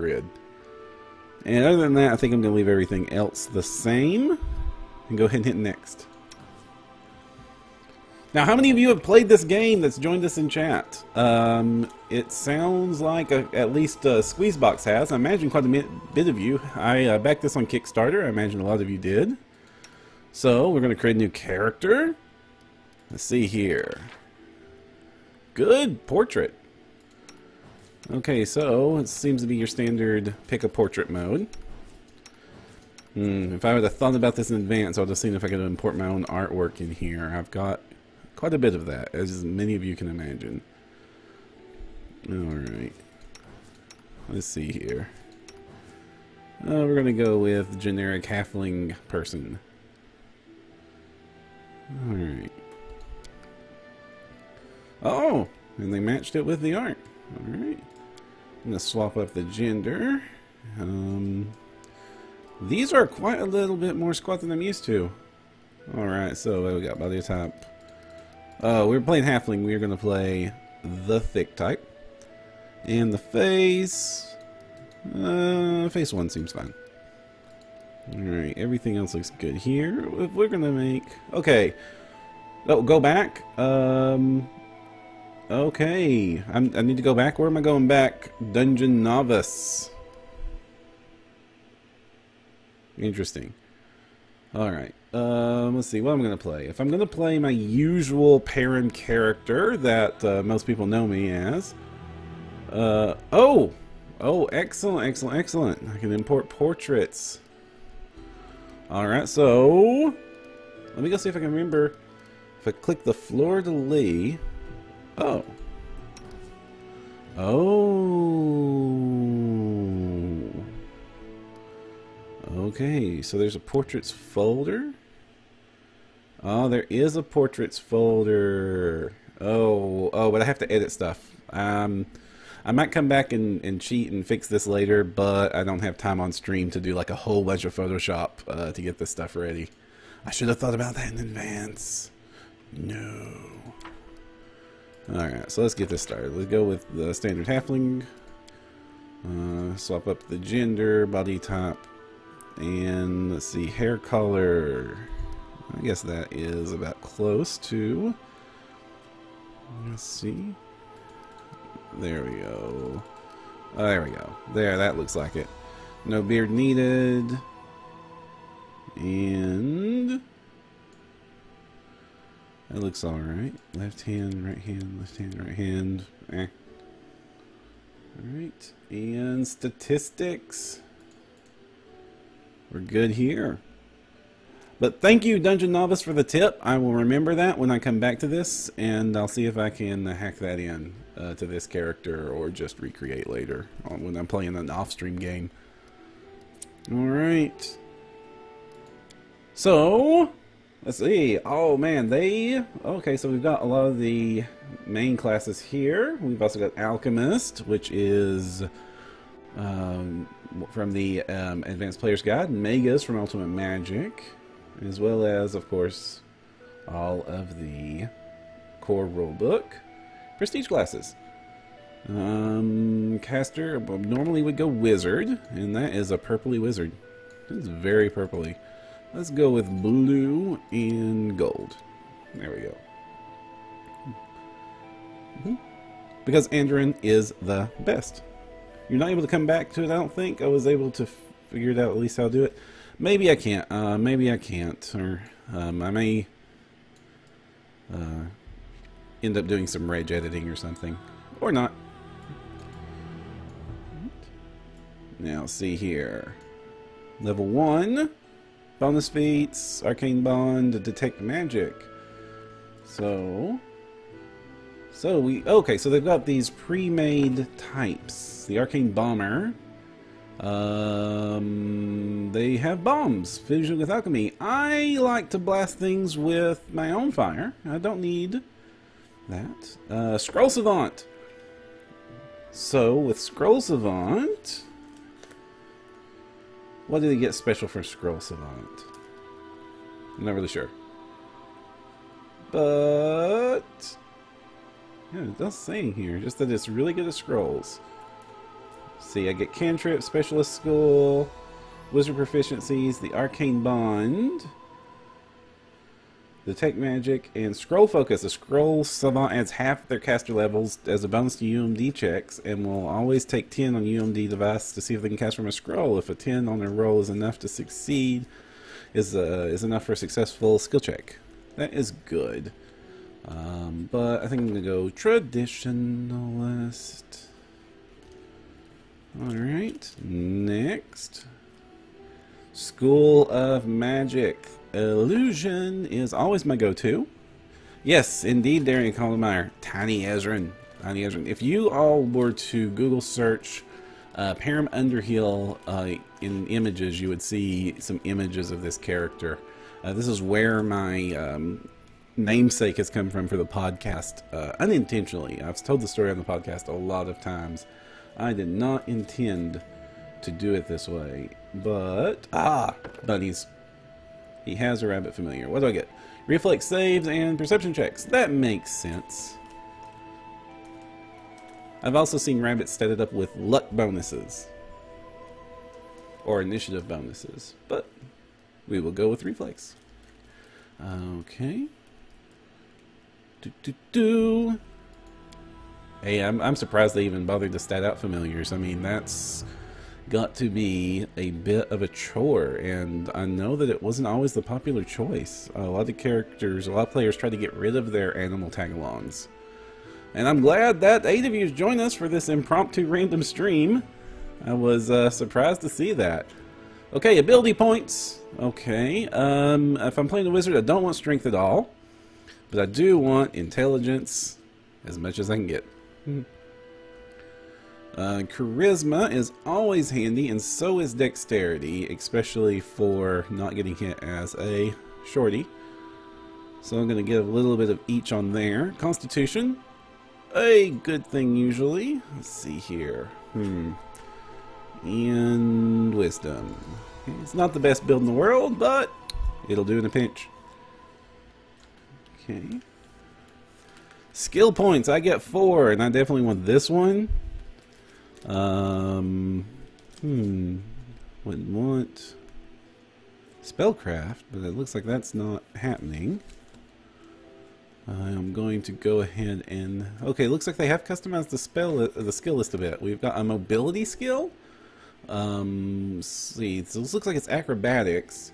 grid. And other than that, I think I'm going to leave everything else the same. And go ahead and hit next. Now, how many of you have played this game that's joined us in chat? It sounds like at least Squeezebox has. I imagine quite a bit of you. I backed this on Kickstarter. I imagine a lot of you did. So, we're going to create a new character. Let's see here. Good portrait. Okay, so it seems to be your standard pick a portrait mode. If I would have thought about this in advance, I would have seen if I could import my own artwork in here. I've got quite a bit of that, as many of you can imagine. Alright. Let's see here. We're going to go with generic halfling person. Alright. Oh! And they matched it with the art. Alright. I'm going to swap up the gender. These are quite a little bit more squat than I'm used to. Alright, so what we got? Body type. We're playing halfling. We're going to play the thick type. And the face... face 1 seems fine. Alright, everything else looks good here. We're going to make... Okay. Oh, go back. Okay. I need to go back. Where am I going back? Dungeon Novice. Interesting. Alright. Let's see. What am I going to play? If I'm going to play my usual Perram character that most people know me as... Oh! Oh, excellent, excellent, excellent. I can import portraits. Alright, so... Let me go see if I can remember. If I click the fleur-de-lis... Oh. Oh. Okay, so there's a portraits folder. Oh, there is a portraits folder. Oh, but I have to edit stuff. I might come back and cheat and fix this later, but I don't have time on stream to do like a whole bunch of Photoshop to get this stuff ready. I should have thought about that in advance. No. Alright, so let's get this started. Let's go with the standard halfling. Swap up the gender, body type, and let's see, hair color. I guess that is about close to... Let's see. There we go. Oh, there we go. There, that looks like it. No beard needed. And... that looks alright. Left hand, right hand, left hand, right hand. Alright. And statistics. We're good here. But thank you, Dungeon Novice, for the tip. I will remember that when I come back to this, and I'll see if I can hack that in to this character or just recreate later when I'm playing an off-stream game. Alright. So, let's see. Oh, man, okay, so we've got a lot of the main classes here. We've also got Alchemist, which is from the Advanced Player's Guide. Magus from Ultimate Magic. As well as, of course, all of the core rulebook. Prestige classes. Caster normally would go Wizard, and that is a purpley wizard. It's very purpley. Let's go with blue and gold. There we go. Because Andrin is the best. You're not able to come back to it, I don't think. I was able to figure it out at least how to do it. Maybe I can't. Maybe I can't. Or I may end up doing some rage editing or something. Or not. Now, see here. Level 1. Bonus feats. Arcane Bond. Detect Magic. So okay, so they've got these pre-made types. The Arcane Bomber. They have bombs. Fusion with alchemy. I like to blast things with my own fire. I don't need that. Scroll Savant. So with Scroll Savant, what did he get special for Scroll Savant? I'm not really sure. But yeah, it does say here just that it's really good at scrolls. See, I get cantrip, specialist school, wizard proficiencies, the arcane bond, detect magic, and scroll focus. The scroll savant adds half their caster levels as a bonus to UMD checks, and will always take 10 on UMD device to see if they can cast from a scroll. If a 10 on their roll is enough to succeed, is enough for a successful skill check. That is good. But I think I'm gonna go traditionalist. Alright, next. School of Magic. Illusion is always my go-to. Yes, indeed, Darian Colmeyer. Tiny Ezrin. Tiny Ezrin. If you all were to Google search Perram Underhill in images, you would see some images of this character. This is where my namesake has come from for the podcast, unintentionally. I've told the story on the podcast a lot of times. I did not intend to do it this way, but bunnies. He has a rabbit familiar. What do I get? Reflex saves and perception checks. That makes sense. I've also seen rabbits set it up with luck bonuses or initiative bonuses, but we will go with reflex. Okay. Hey, I'm surprised they even bothered to stat out familiars. I mean, that's got to be a bit of a chore, and I know that it wasn't always the popular choice. A lot of characters, a lot of players try to get rid of their animal tag-alongs. And I'm glad that 8 of you joined us for this impromptu random stream. I was surprised to see that. Okay, ability points. Okay, if I'm playing a wizard, I don't want strength at all, but I do want intelligence as much as I can get. Charisma is always handy, and so is dexterity, especially for not getting hit as a shorty. So I'm going to give a little bit of each on there. Constitution, a good thing usually. Let's see here. And wisdom. Okay, it's not the best build in the world, but it'll do in a pinch. Okay. Skill points, I get 4, and I definitely want this one. Would want spellcraft, but it looks like that's not happening. I'm going to go ahead and looks like they have customized the skill list a bit. We've got a mobility skill. See, so this looks like it's acrobatics,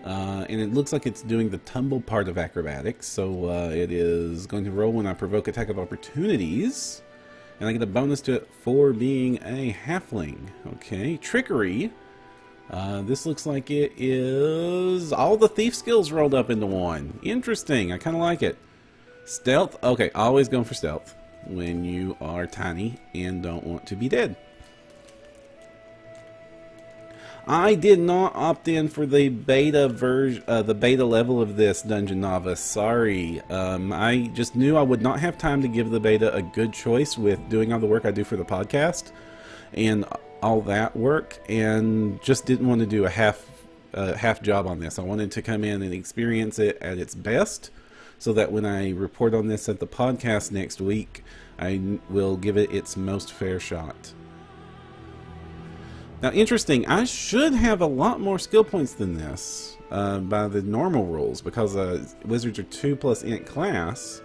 and it looks like it's doing the tumble part of acrobatics. So it is going to roll when I provoke attack of opportunities. And I get a bonus to it for being a halfling. Okay, trickery. This looks like it is all the thief skills rolled up into one. Interesting, I kind of like it. Stealth, okay, always going for stealth when you are tiny and don't want to be dead. I did not opt in for the beta version, the beta level of this Dungeon Novice. Sorry, I just knew I would not have time to give the beta a good choice with doing all the work I do for the podcast and all that work, and just didn't want to do a half job on this. I wanted to come in and experience it at its best, so that when I report on this at the podcast next week, I will give it its most fair shot. Now, interesting, I should have a lot more skill points than this by the normal rules, because wizards are 2 plus int class,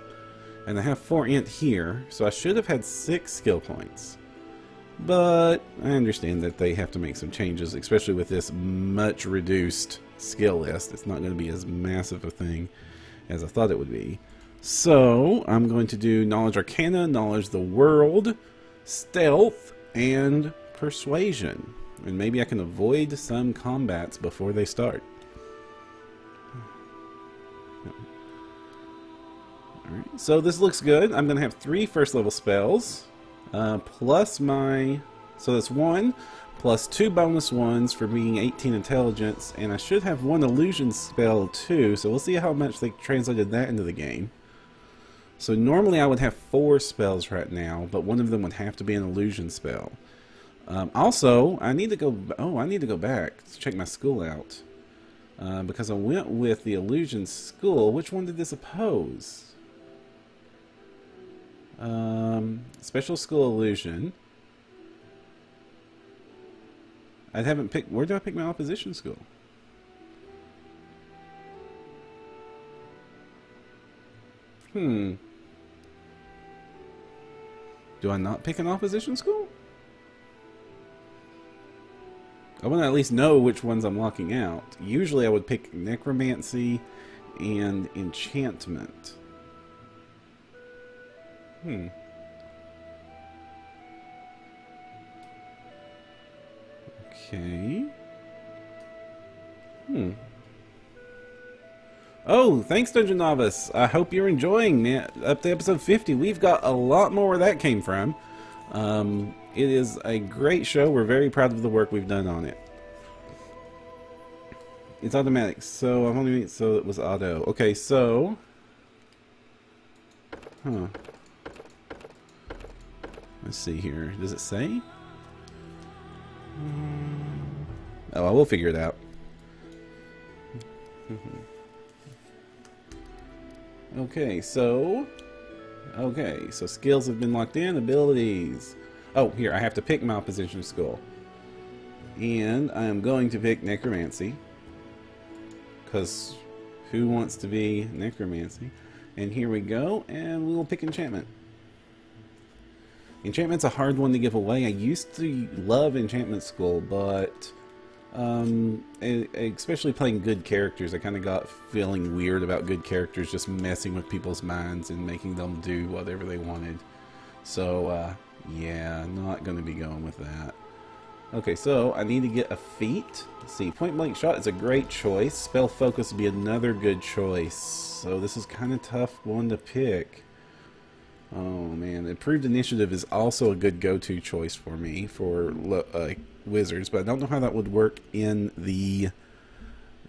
and I have 4 int here, so I should have had 6 skill points. But I understand that they have to make some changes, especially with this much reduced skill list. It's not going to be as massive a thing as I thought it would be. So I'm going to do Knowledge Arcana, Knowledge the World, Stealth, and Persuasion. And maybe I can avoid some combats before they start. Alright, so this looks good. I'm going to have 3 first level spells. Plus my... So that's 1, plus 2 bonus ones for being 18 intelligence. And I should have 1 illusion spell too. So we'll see how much they translated that into the game. So normally I would have 4 spells right now, but one of them would have to be an illusion spell. Also, I need to go back to check my school out, because I went with the illusion school. Which one did this oppose? Special school illusion. I haven't picked... Where do I pick my opposition school? Do I not pick an opposition school? I want to at least know which ones I'm locking out. Usually I would pick necromancy and enchantment. Okay. Oh, thanks, Dungeon Novice. I hope you're enjoying it. Up to episode 50. We've got a lot more where that came from. It is a great show. We're very proud of the work we've done on it. It's automatic, so I'm only... So it was auto. Okay, so... Let's see here. Does it say? Oh, I will figure it out. Okay, so skills have been locked in. Abilities. Oh, here, I have to pick my opposition school. And I am going to pick necromancy. Because who wants to be necromancy? And here we go, and we will pick enchantment. Enchantment's a hard one to give away. I used to love enchantment school, but especially playing good characters, I kind of got feeling weird about good characters just messing with people's minds and making them do whatever they wanted. So yeah, not going to be going with that. Okay, so I need to get a feat. Let's see, point blank shot is a great choice. Spell focus would be another good choice. So this is kind of tough one to pick. Oh man, improved initiative is also a good go-to choice for me for wizards, but I don't know how that would work in the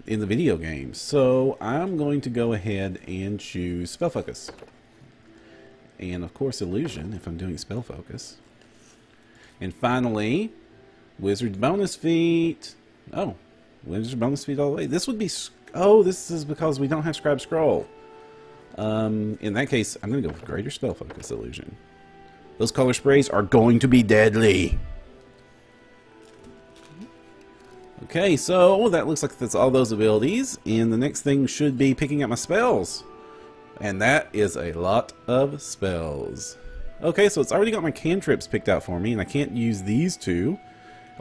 video game. So I'm going to go ahead and choose spell focus, and of course illusion if I'm doing spell focus. And finally, wizard bonus feat. Oh, wizard bonus feat all the way. This would be... Oh, this is because we don't have scribe scroll. In that case, I'm going to go with greater spell focus illusion. Those color sprays are going to be deadly. Okay, so that looks like that's all those abilities. And the next thing should be picking up my spells. And that is a lot of spells. Okay, so it's already got my cantrips picked out for me, and I can't use these two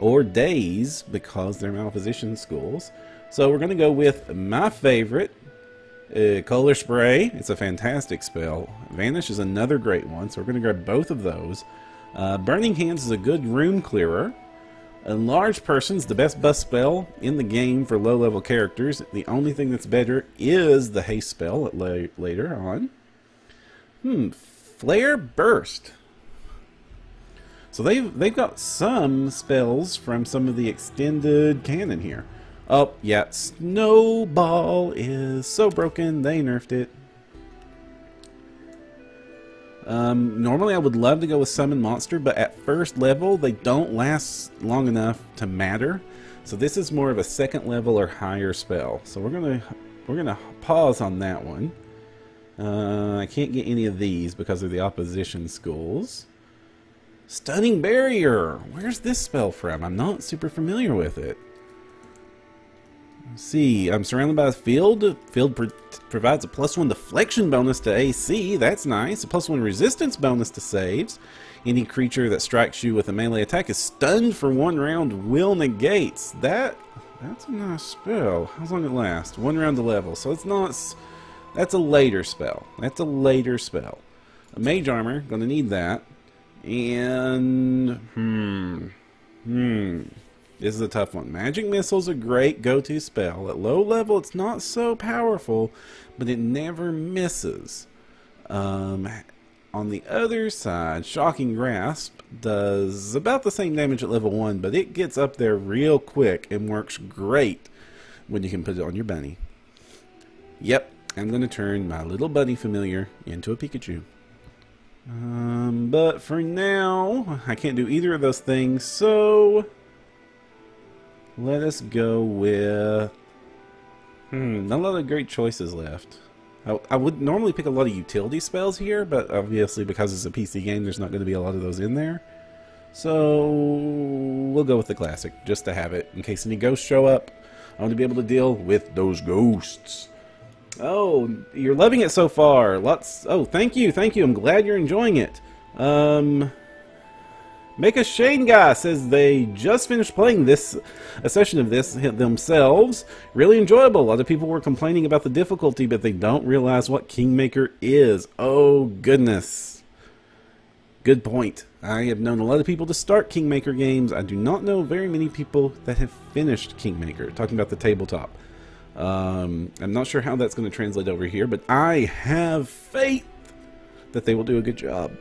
or days because they're my opposition schools. So we're going to go with my favorite, Color Spray. It's a fantastic spell. Vanish is another great one, so we're going to grab both of those. Burning Hands is a good rune clearer. Enlarge Person's the best buff spell in the game for low-level characters. The only thing that's better is the haste spell later on. Flare Burst. So they've got some spells from some of the extended canon here. Oh, yeah, Snowball is so broken, they nerfed it. Normally I would love to go with Summon Monster, but at first level, they don't last long enough to matter. So this is more of a second level or higher spell. So we're gonna pause on that one. I can't get any of these because of the opposition schools. Stunning Barrier! Where's this spell from? I'm not super familiar with it. Let's see, I'm surrounded by a field. Field provides a +1 deflection bonus to AC. That's nice. A +1 resistance bonus to saves. Any creature that strikes you with a melee attack is stunned for 1 round. Will negates. That's a nice spell. How long it last? 1 round to level. So it's not... That's a later spell. That's a later spell. A Mage Armor. Gonna need that. And... This is a tough one. Magic Missile's a great go-to spell. At low level, it's not so powerful, but it never misses. On the other side, Shocking Grasp does about the same damage at level 1, but it gets up there real quick and works great when you can put it on your bunny. Yep, I'm going to turn my little bunny familiar into a Pikachu. But for now, I can't do either of those things, so... Let us go with... not a lot of great choices left. I would normally pick a lot of utility spells here, but obviously because it's a PC game, there's not going to be a lot of those in there. So we'll go with the classic, just to have it. In case any ghosts show up, I want to be able to deal with those ghosts. Oh, you're loving it so far. Lots. Oh, thank you, thank you. I'm glad you're enjoying it. Make a Shane guy says they just finished playing a session of this themselves. Really enjoyable. A lot of people were complaining about the difficulty, but they don't realize what Kingmaker is. Oh, goodness. Good point. I have known a lot of people to start Kingmaker games. I do not know very many people that have finished Kingmaker. Talking about the tabletop. I'm not sure how that's going to translate over here, but I have faith that they will do a good job.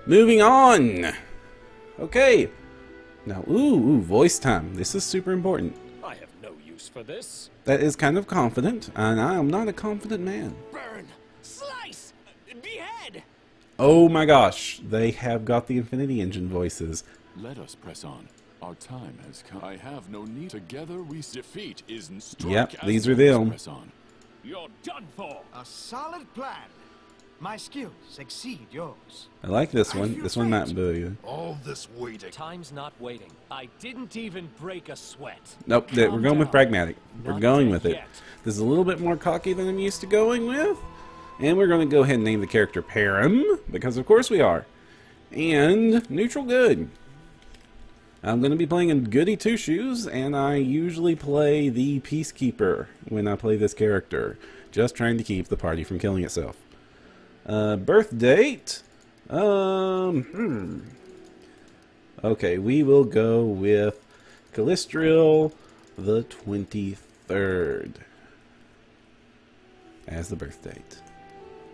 Moving on. Okay. Now, ooh, voice time. This is super important. I have no use for this. That is kind of confident, and I am not a confident man. Burn! Slice! Behead! Oh my gosh, they have got the Infinity Engine voices. Let us press on. Our time has come. I have no need. Together we defeat is Yep, these are them. Press on. You're done for! A solid plan. My skills exceed yours. I like this one. This one might be. All this waiting. Time's not waiting. I didn't even break a sweat. Nope, we're going with pragmatic. We're Not going dead with it. yet. This is a little bit more cocky than I'm used to going with. And we're going to go ahead and name the character Perram, because of course we are. And neutral good. I'm going to be playing in Goody Two Shoes, and I usually play the Peacekeeper when I play this character. Just trying to keep the party from killing itself. Birth date? Okay, we will go with Callistriel the 23rd as the birth date.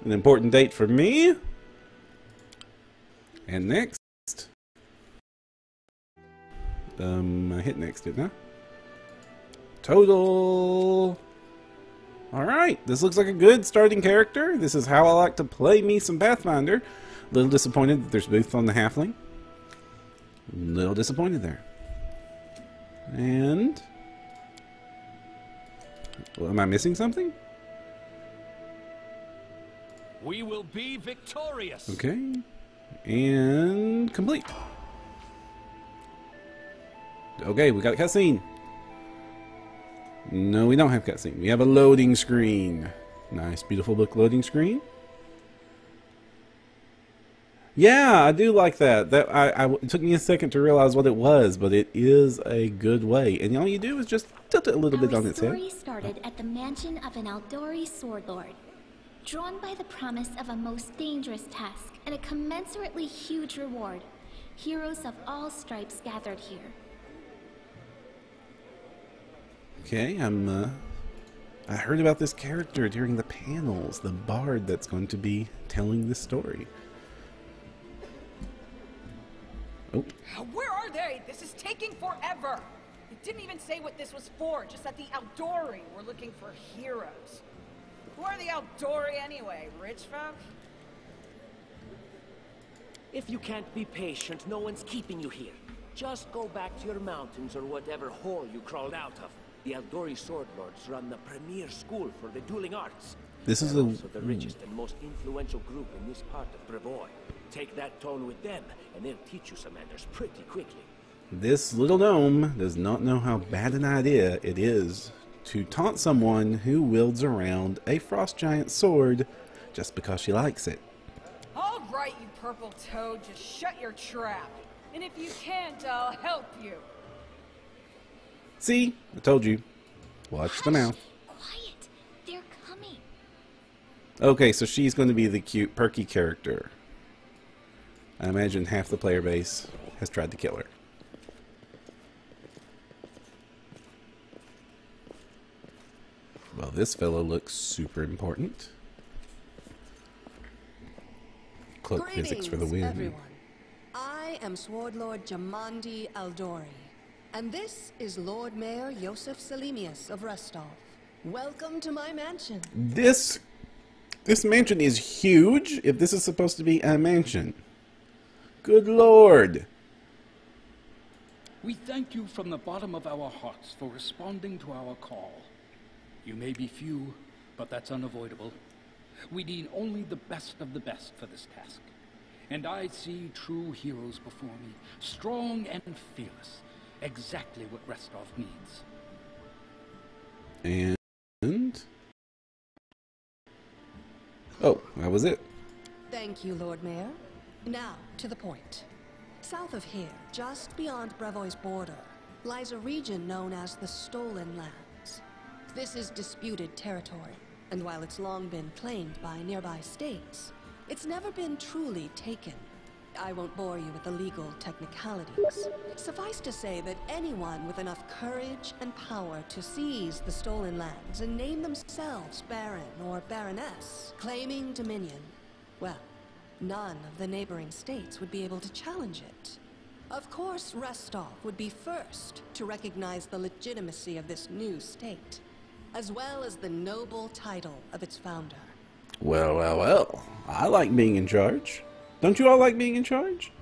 An important date for me. And next. I hit next, didn't I? Total. Alright, this looks like a good starting character. This is how I like to play me some Pathfinder. A little disappointed that there's Booth on the halfling. A little disappointed there. And... well, am I missing something? We will be victorious. Okay. And... complete. Okay, we got a cutscene. No, we don't have cutscene. We have a loading screen. Nice, beautiful book loading screen. Yeah, I do like that. It took me a second to realize what it was, but it is a good way. And all you do is just tilt it a little bit on its head. Our story started at the mansion of an Aldori sword lord. Drawn by the promise of a most dangerous task and a commensurately huge reward, heroes of all stripes gathered here. Okay, I heard about this character during the panels, the bard that's going to be telling this story. Oh. Where are they? This is taking forever. It didn't even say what this was for, just that the Aldori were looking for heroes. Who are the Aldori anyway? Rich folk? If you can't be patient, no one's keeping you here. Just go back to your mountains or whatever hole you crawled out of. The Aldori Sword Lords run the premier school for the dueling arts. This is They're also the richest and most influential group in this part of Brevoy. Take that tone with them, and they'll teach you some manners pretty quickly. This little gnome does not know how bad an idea it is to taunt someone who wields around a frost giant sword just because she likes it. All right, you purple toad, just shut your trap. And if you can't, I'll help you. See? I told you. Watch the mouth. Quiet. They're coming. Okay, so she's going to be the cute, perky character. I imagine half the player base has tried to kill her. Well, this fellow looks super important. Cloak physics for the win. Everyone. I am Sword Lord Jamandi Aldori, and this is Lord Mayor Yosef Selimius of Rostov. Welcome to my mansion. This mansion is huge, if this is supposed to be a mansion. Good lord. We thank you from the bottom of our hearts for responding to our call. You may be few, but that's unavoidable. We need only the best of the best for this task. and I see true heroes before me, strong and fearless. Exactly what Restov needs. And... oh, that was it. Thank you, Lord Mayor. Now, to the point. South of here, just beyond Brevoy's border, lies a region known as the Stolen Lands. This is disputed territory, and while it's long been claimed by nearby states, it's never been truly taken. I won't bore you with the legal technicalities. Suffice to say that anyone with enough courage and power to seize the stolen lands and name themselves Baron or Baroness, claiming dominion, well, none of the neighboring states would be able to challenge it. Of course, Restov would be first to recognize the legitimacy of this new state, as well as the noble title of its founder. Well, well, well. I like being in charge. Don't you all like being in charge?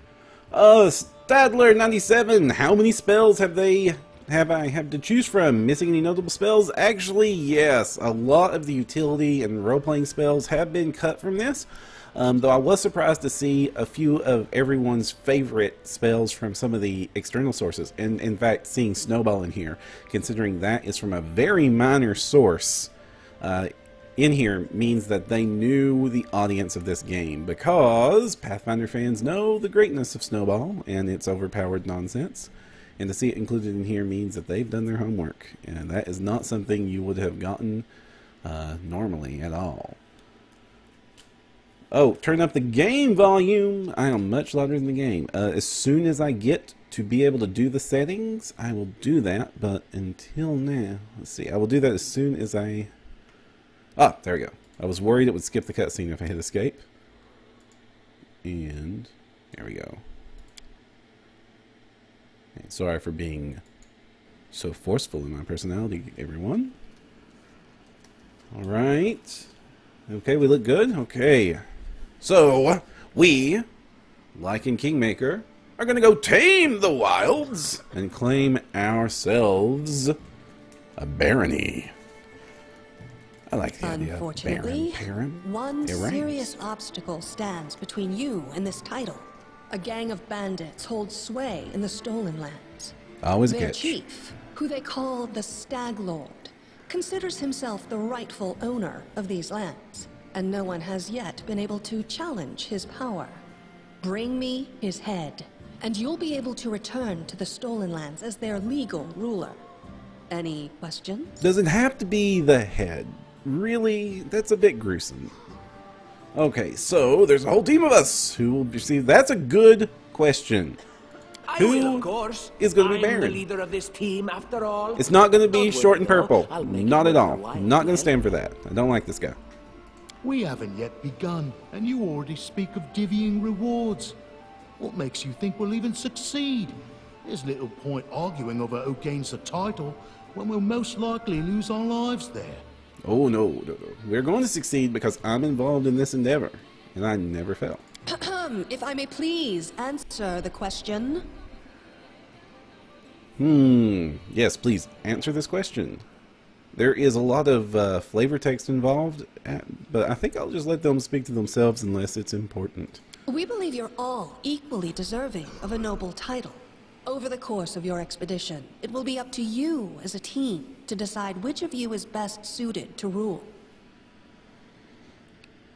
Stadler 97. How many spells have I have to choose from? Missing any notable spells? Actually, yes. A lot of the utility and role-playing spells have been cut from this. Though I was surprised to see a few of everyone's favorite spells from some of the external sources. And in fact, seeing Snowball in here, considering that is from a very minor source, in here means that they knew the audience of this game, because Pathfinder fans know the greatness of Snowball and its overpowered nonsense, and to see it included in here means that they've done their homework, and that is not something you would have gotten normally at all. Oh, turn up the game volume. I am much louder than the game. As soon as I get to be able to do the settings, I will do that, but until now, let's see, I will do that as soon as I... ah, there we go. I was worried it would skip the cutscene if I hit escape. And there we go. And sorry for being so forceful in my personality, everyone. Alright. Okay, we look good? Okay. So, we, like in Kingmaker, are going to go tame the wilds and claim ourselves a barony. I like the idea of Unfortunately, Perram. one serious obstacle stands between you and this title. A gang of bandits holds sway in the Stolen Lands. Always a Their catch. chief, who they call the Stag Lord, considers himself the rightful owner of these lands, and no one has yet been able to challenge his power. Bring me his head, and you'll be able to return to the Stolen Lands as their legal ruler. Any questions? Does it have to be the head? Really? That's a bit gruesome. Okay, so there's a whole team of us who will receive... that's a good question. I Who will, of course. is going to be I'm Baron? the leader of this team, after all. It's not going to be Don't short and worry, though. purple. I'll make Not it at worth all. your while, Not going yeah? to stand for that. I don't like this guy. We haven't yet begun, and you already speak of divvying rewards. What makes you think we'll even succeed? There's little point arguing over who gains the title when we'll most likely lose our lives there. Oh, no. We're going to succeed because I'm involved in this endeavor, and I never fail. If I may please answer the question. Yes, please answer this question. There is a lot of flavor text involved, but I think I'll just let them speak to themselves unless it's important. We believe you're all equally deserving of a noble title. Over the course of your expedition, it will be up to you as a team to decide which of you is best suited to rule.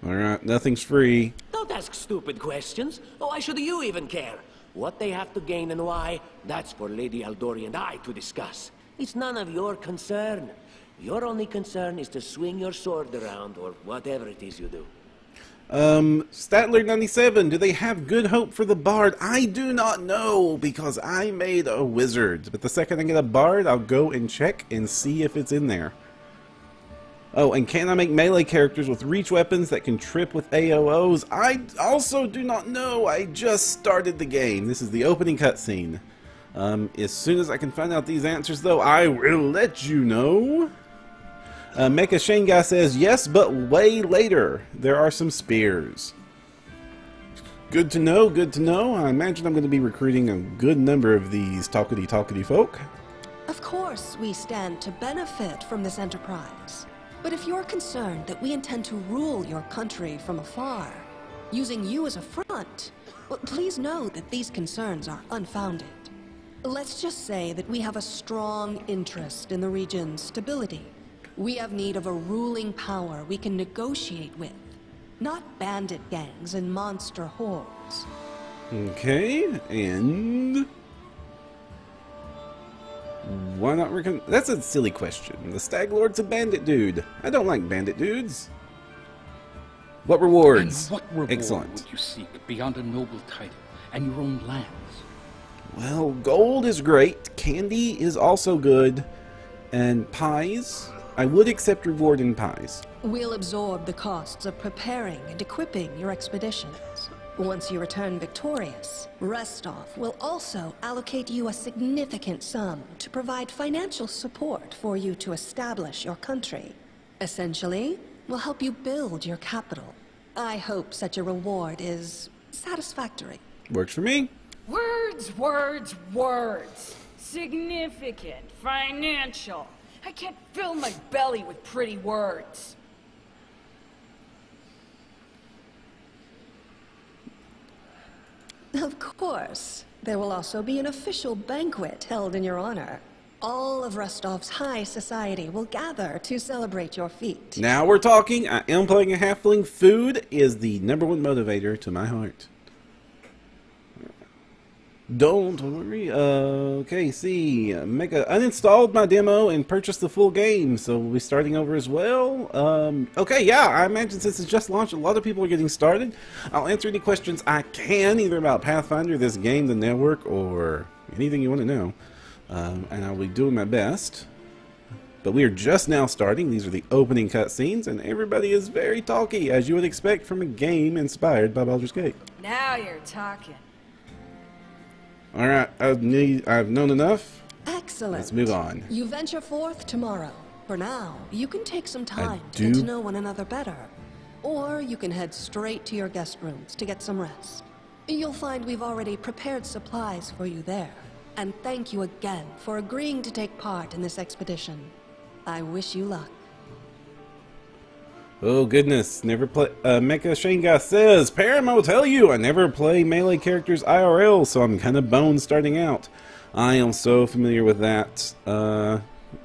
Alright, nothing's free. Don't ask stupid questions. Why should you even care? What they have to gain and why, that's for Lady Aldori and I to discuss. It's none of your concern. Your only concern is to swing your sword around, or whatever it is you do. Statler 97, do they have good hope for the bard? I do not know, because I made a wizard. But the second I get a bard, I'll go and check and see if it's in there. Oh, and can I make melee characters with reach weapons that can trip with AOOs? I also do not know. I just started the game. This is the opening cutscene. As soon as I can find out these answers, though, I will let you know. Mecha Shane Guy says, yes, but way later. There are some spears. Good to know, good to know. I imagine I'm going to be recruiting a good number of these talkity folk. Of course, we stand to benefit from this enterprise. But if you're concerned that we intend to rule your country from afar, using you as a front. Well, please know that these concerns are unfounded. Let's just say that we have a strong interest in the region's stability. We have need of a ruling power we can negotiate with, not bandit gangs and monster hordes. Okay, and why not That's a silly question. The Stag Lord's a bandit dude. I don't like bandit dudes. What rewards? And what reward Excellent. would you seek beyond a noble title and your own lands? Well, gold is great. Candy is also good. And pies. I would accept reward in pies. We'll absorb the costs of preparing and equipping your expeditions. Once you return victorious, Restov will also allocate you a significant sum to provide financial support for you to establish your country. Essentially, we'll help you build your capital. I hope such a reward is satisfactory. Works for me. Words, words, words. Significant, financial. I can't fill my belly with pretty words. Of course. There will also be an official banquet held in your honor. All of Restov's high society will gather to celebrate your feat. Now we're talking. I am playing a halfling. Food is the #1 motivator to my heart. Don't worry. Okay, see. Uninstalled my demo and purchased the full game, so we'll be starting over as well. Okay, yeah, I imagine since it's just launched, a lot of people are getting started. I'll answer any questions I can, either about Pathfinder, this game, the network, or anything you want to know. And I'll be doing my best. But we are just now starting. These are the opening cutscenes, and everybody is very talky, as you would expect from a game inspired by Baldur's Gate. Now you're talking. Alright, I've known enough. Excellent. Let's move on. You venture forth tomorrow. For now, you can take some time to do- get to know one another better. Or you can head straight to your guest rooms to get some rest. You'll find we've already prepared supplies for you there. And thank you again for agreeing to take part in this expedition. I wish you luck. Oh goodness, never play. Mecha Shenga says, Perram, I will tell you, I never play melee characters IRL, so I'm kind of boned starting out. I am so familiar with that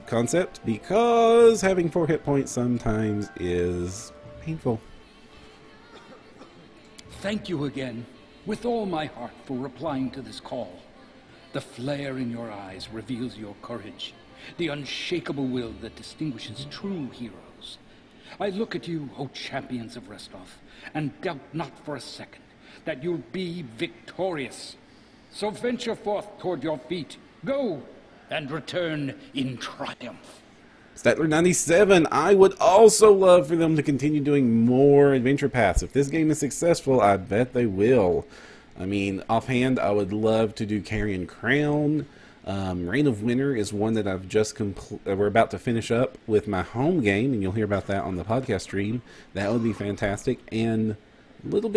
concept because having 4 hit points sometimes is painful. Thank you again, with all my heart, for replying to this call. The flare in your eyes reveals your courage, the unshakable will that distinguishes true heroes. I look at you, O champions of Restov, and doubt not for a second that you'll be victorious. So venture forth toward your feet. Go, and return in triumph. Statler97, I would also love for them to continue doing more adventure paths. If this game is successful, I bet they will. I mean, offhand, I would love to do Carrion Crown. Reign of Winter is one that I've just we're about to finish up with my home game, and you'll hear about that on the podcast stream. That would be fantastic. And a little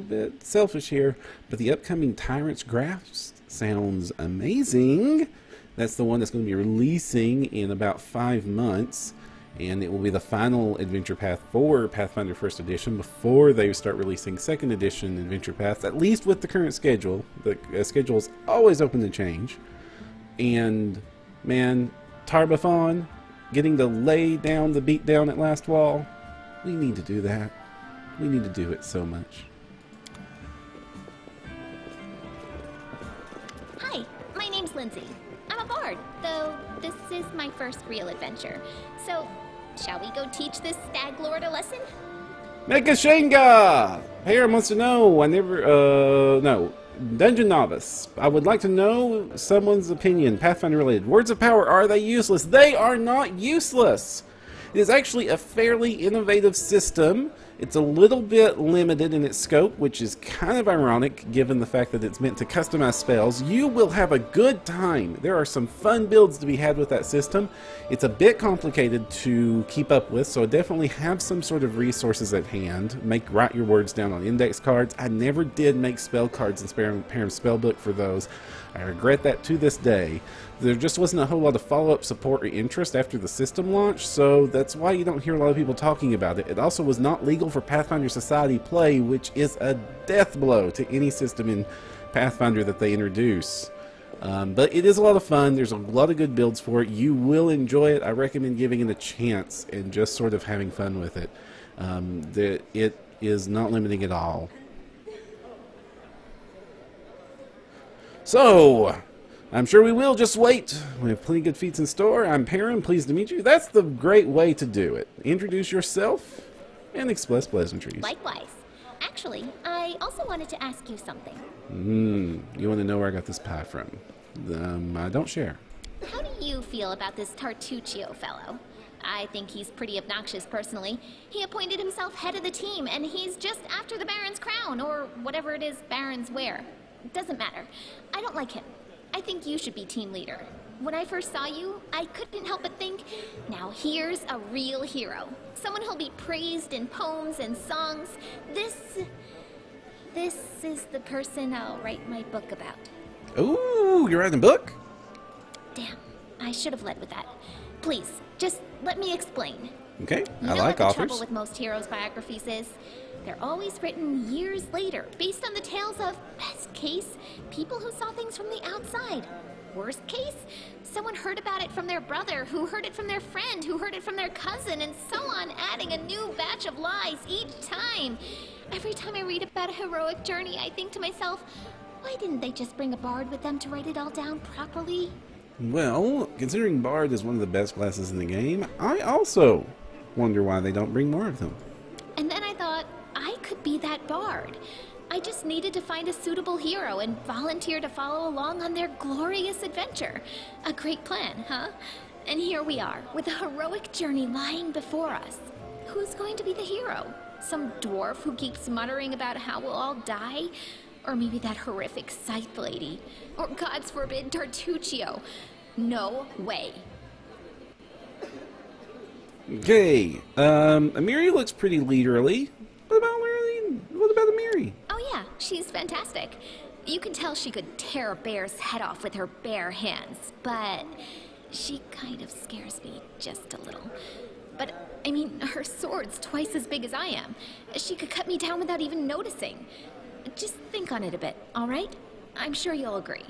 bit selfish here, but the upcoming Tyrant's Grasp sounds amazing. That's the one that's going to be releasing in about 5 months, and it will be the final adventure path for Pathfinder 1st Edition before they start releasing 2nd Edition adventure paths, at least with the current schedule. The schedule is always open to change. And, man, Tarbathon, getting to lay down the beat down at Last Wall, we need to do that. We need to do it so much. Hi, my name's Lindsay. I'm a bard, though this is my first real adventure. So, shall we go teach this stag lord a lesson? Mecha Shenga! Perram wants to know, no. Dungeon Novice. I would like to know someone's opinion, Pathfinder related. Words of power, are they useless? They are not useless! It is actually a fairly innovative system. It's a little bit limited in its scope, which is kind of ironic given the fact that it's meant to customize spells. You will have a good time. There are some fun builds to be had with that system. It's a bit complicated to keep up with, so definitely have some sort of resources at hand. Write your words down on index cards. I never did make spell cards in Perram's spellbook for those. I regret that to this day. there just wasn't a whole lot of follow-up support or interest after the system launch, so that's why you don't hear a lot of people talking about it. It also was not legal for Pathfinder Society play, which is a death blow to any system in Pathfinder that they introduce. But it is a lot of fun. There's a lot of good builds for it. You will enjoy it. I recommend giving it a chance and just sort of having fun with it. It is not limiting at all. So, I'm sure we will. Just wait. We have plenty of good feats in store. I'm Perram. Pleased to meet you. That's the great way to do it. Introduce yourself and express pleasantries. Likewise. Actually, I also wanted to ask you something. You want to know where I got this pie from? I don't share. How do you feel about this Tartuccio fellow? I think he's pretty obnoxious personally. He appointed himself head of the team, and he's just after the Baron's crown, or whatever it is barons wear. It doesn't matter. I don't like him. I think you should be team leader. When I first saw you, I couldn't help but think, now here's a real hero. Someone who'll be praised in poems and songs. This is the person I'll write my book about. Ooh, you're writing a book? Damn, I should have led with that. Please, just let me explain. Okay, You I know like what the authors. trouble with most heroes' biographies is? They're always written years later, based on the tales of, best case, people who saw things from the outside. Worst case, someone heard about it from their brother, who heard it from their friend, who heard it from their cousin, and so on, adding a new batch of lies each time. Every time I read about a heroic journey, I think to myself, why didn't they just bring a bard with them to write it all down properly? Well, considering Bard is one of the best classes in the game, I also wonder why they don't bring more of them. And then I thought, I could be that bard. I just needed to find a suitable hero and volunteer to follow along on their glorious adventure. A great plan, huh? And here we are, with a heroic journey lying before us. Who's going to be the hero? Some dwarf who keeps muttering about how we'll all die? Or maybe that horrific scythe lady? Or, God's forbid, Tartuccio? No way. Okay, Amiri looks pretty leaderly. What about Amiri? Oh yeah, she's fantastic. You can tell she could tear a bear's head off with her bare hands, but she kind of scares me just a little. But, I mean, her sword's twice as big as I am. She could cut me down without even noticing. Just think on it a bit, all right? I'm sure you'll agree.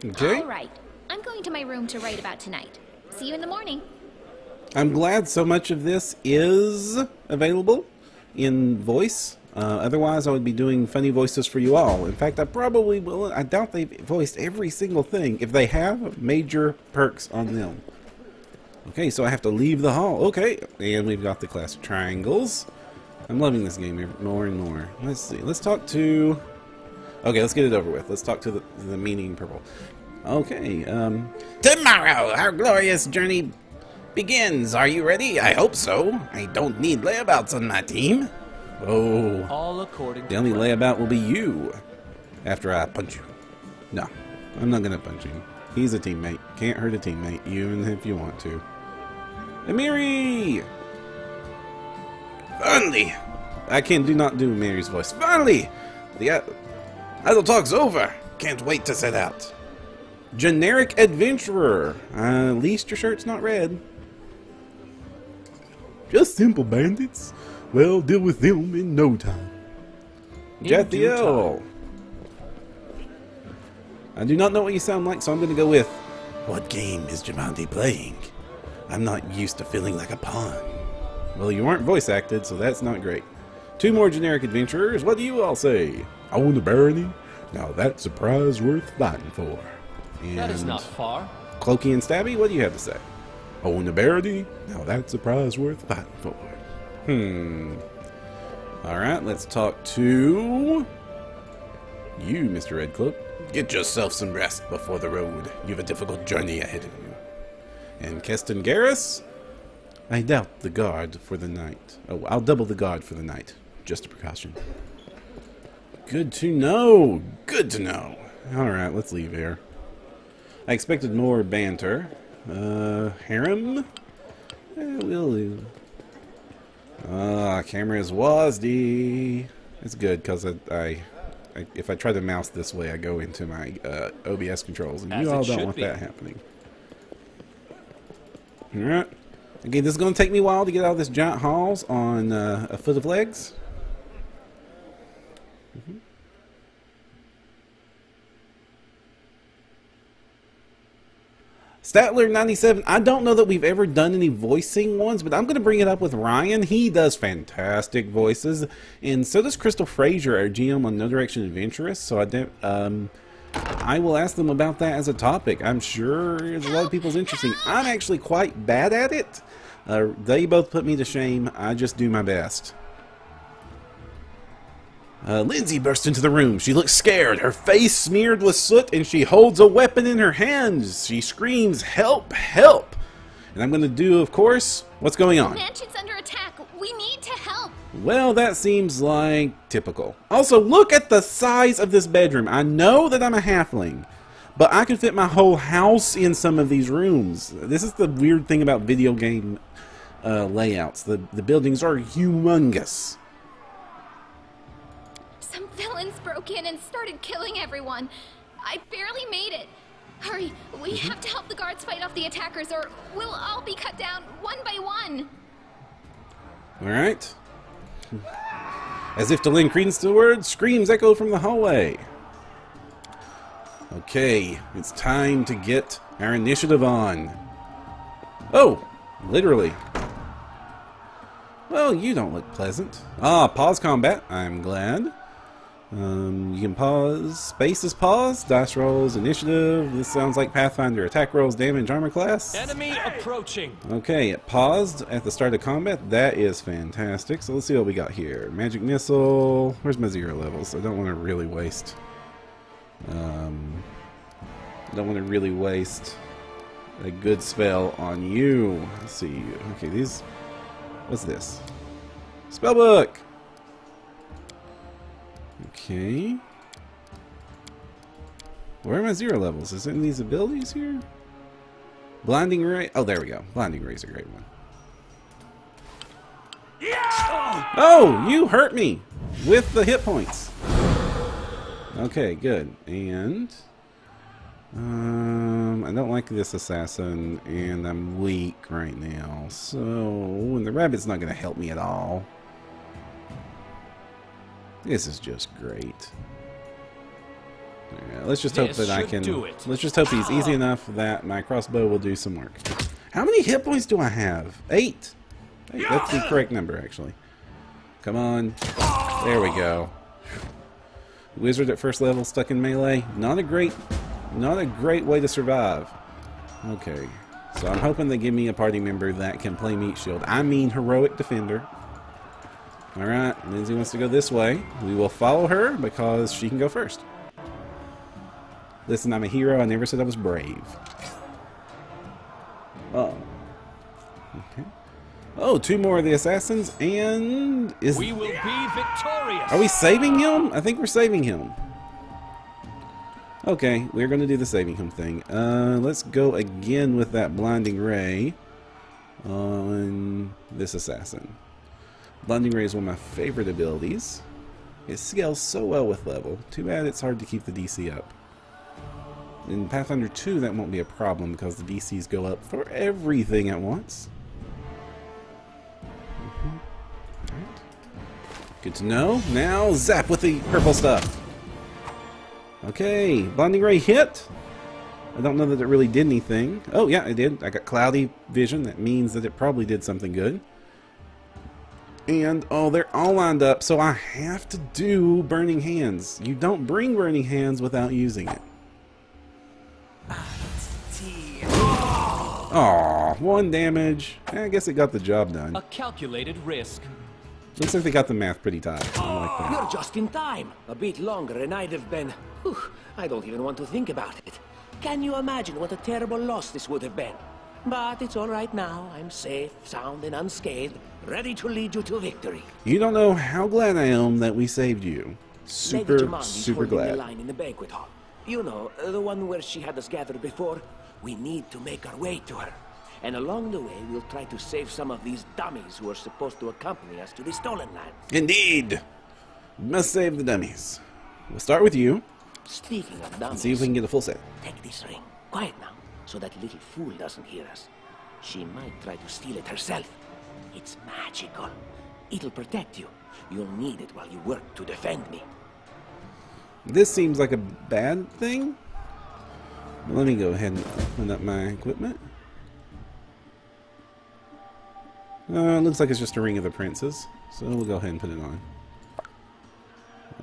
Okay. All right. I'm going to my room to write about tonight. See you in the morning. I'm glad so much of this is available in voice. Otherwise, I would be doing funny voices for you all. In fact, I probably will. I doubt they've voiced every single thing. If they have, major perks on them. Okay, so I have to leave the hall. Okay, and we've got the classic triangles. I'm loving this game more and more. Let's see. Let's talk to... Okay, let's get it over with. Let's talk to the meaning purple. Okay, Tomorrow, our glorious journey begins. Are you ready? I hope so. I don't need layabouts on my team. Oh. All according The only layabout will be you. After I punch you. No, I'm not gonna punch him. He's a teammate. Can't hurt a teammate, even if you want to. Amiri! Finally! I do not do Amiri's voice. Finally! The idle talk's over. Can't wait to set out. Generic adventurer. At least your shirt's not red. Just simple bandits. Well, deal with them in no time. Jathiel. I do not know what you sound like, so I'm going to go with, what game is Javante playing? I'm not used to feeling like a pawn. Well, you aren't voice acted, so that's not great. Two more generic adventurers. What do you all say? Own the barony? Now that's a prize worth fighting for. And That is not far. Cloaky and Stabby, what do you have to say? Own the barony? Now that's a prize worth fighting for. Alright, let's talk to you, Mr. Redcloak. Get yourself some rest before the road. You've a difficult journey ahead of you. And Keston Garrus? I doubt the guard for the night. Oh, I'll double the guard for the night. Just a precaution. Good to know. Good to know. Alright, let's leave here. I expected more banter. Harem? We'll leave. Cameras WASD. It's good, because I if I try to mouse this way, I go into my OBS controls, and As you all it don't should want be. that happening. All right. Again, this is going to take me a while to get out of this giant halls on a foot of legs. Statler97, I don't know that we've ever done any voicing ones, but I'm going to bring it up with Ryan. He does fantastic voices, and so does Crystal Frazier, our GM on No Direction Adventurous, so I will ask them about that as a topic. I'm sure there's a lot of people's interesting. I'm actually quite bad at it. They both put me to shame. I just do my best. Lindsay burst into the room. She looks scared, her face smeared with soot, and she holds a weapon in her hands. She screams, "Help! Help!" And I'm going to do, of course, what's going on? The mansion's under attack. We need to help. Well, that seems like typical. Also, look at the size of this bedroom. I know that I'm a halfling, but I could fit my whole house in some of these rooms. This is the weird thing about video game layouts. The buildings are humongous. Some villains broke in and started killing everyone. I barely made it. Hurry, we have to help the guards fight off the attackers, or we'll all be cut down one by one. All right. As if to lend credence to the words, screams echo from the hallway. Okay, it's time to get our initiative on. Oh, literally. Well, you don't look pleasant. Ah, pause combat. I'm glad. You can pause. Space is pause. Dice rolls, initiative. This sounds like Pathfinder. Attack rolls, damage, armor class. Enemy approaching. Okay, it paused at the start of combat. That is fantastic. So let's see what we got here. Magic missile. Where's my 0 levels? I don't want to really waste. I don't want to really waste a good spell on you. Let's see. Okay, these. What's this? Spellbook. Okay. Where are my 0 levels? Is it in these abilities here? Blinding Ray. Oh, there we go. Blinding Ray is a great one. Yeah! Oh, you hurt me with the hit points. Okay, good. And I don't like this assassin, and I'm weak right now. So, and the rabbit's not going to help me at all. This is just great. Yeah, let's just hope that I can. Let's just hope he's easy enough that my crossbow will do some work. How many hit points do I have? 8. That's the correct number, actually. Come on. There we go. Wizard at first level, stuck in melee. Not a great way to survive. Okay, so I'm hoping they give me a party member that can play meat shield. I mean, heroic defender. All right, Lindsay wants to go this way. We will follow her because she can go first. Listen, I'm a hero. I never said I was brave. Oh. Okay. Oh, 2 more of the assassins, and we will be victorious. Are we saving him? I think we're saving him. Okay, we're going to do the saving him thing. Let's go again with that blinding ray on this assassin. Blinding ray is one of my favorite abilities. It scales so well with level. Too bad it's hard to keep the DC up. In Pathfinder 2, that won't be a problem because the DCs go up for everything at once. Right. Good to know. Now, zap with the purple stuff. Okay, blinding ray hit. I don't know that it really did anything. Oh, yeah, it did. I got cloudy vision. That means that it probably did something good. And, oh, they're all lined up, so I have to do Burning Hands. You don't bring Burning Hands without using it. Aw, 1 damage. I guess it got the job done. A calculated risk. Looks like they got the math pretty tight. I like that. You're just in time. A bit longer and I'd have been... Whew, I don't even want to think about it. Can you imagine what a terrible loss this would have been? But it's all right now. I'm safe, sound, and unscathed, ready to lead you to victory. You don't know how glad I am that we saved you. Super glad. The line in the banquet hall. You know, the one where she had us gathered before. We need to make our way to her. And along the way, we'll try to save some of these dummies who are supposed to accompany us to the stolen land. Indeed. We must save the dummies. We'll start with you. Speaking of And dummies, see if we can get a full set. take this ring. Quiet now, so that little fool doesn't hear us. She might try to steal it herself. It's magical. It'll protect you. You'll need it while you work to defend me. This seems like a bad thing. Let me go ahead and open up my equipment. Looks like it's just a ring of the princes. So we'll go ahead and put it on.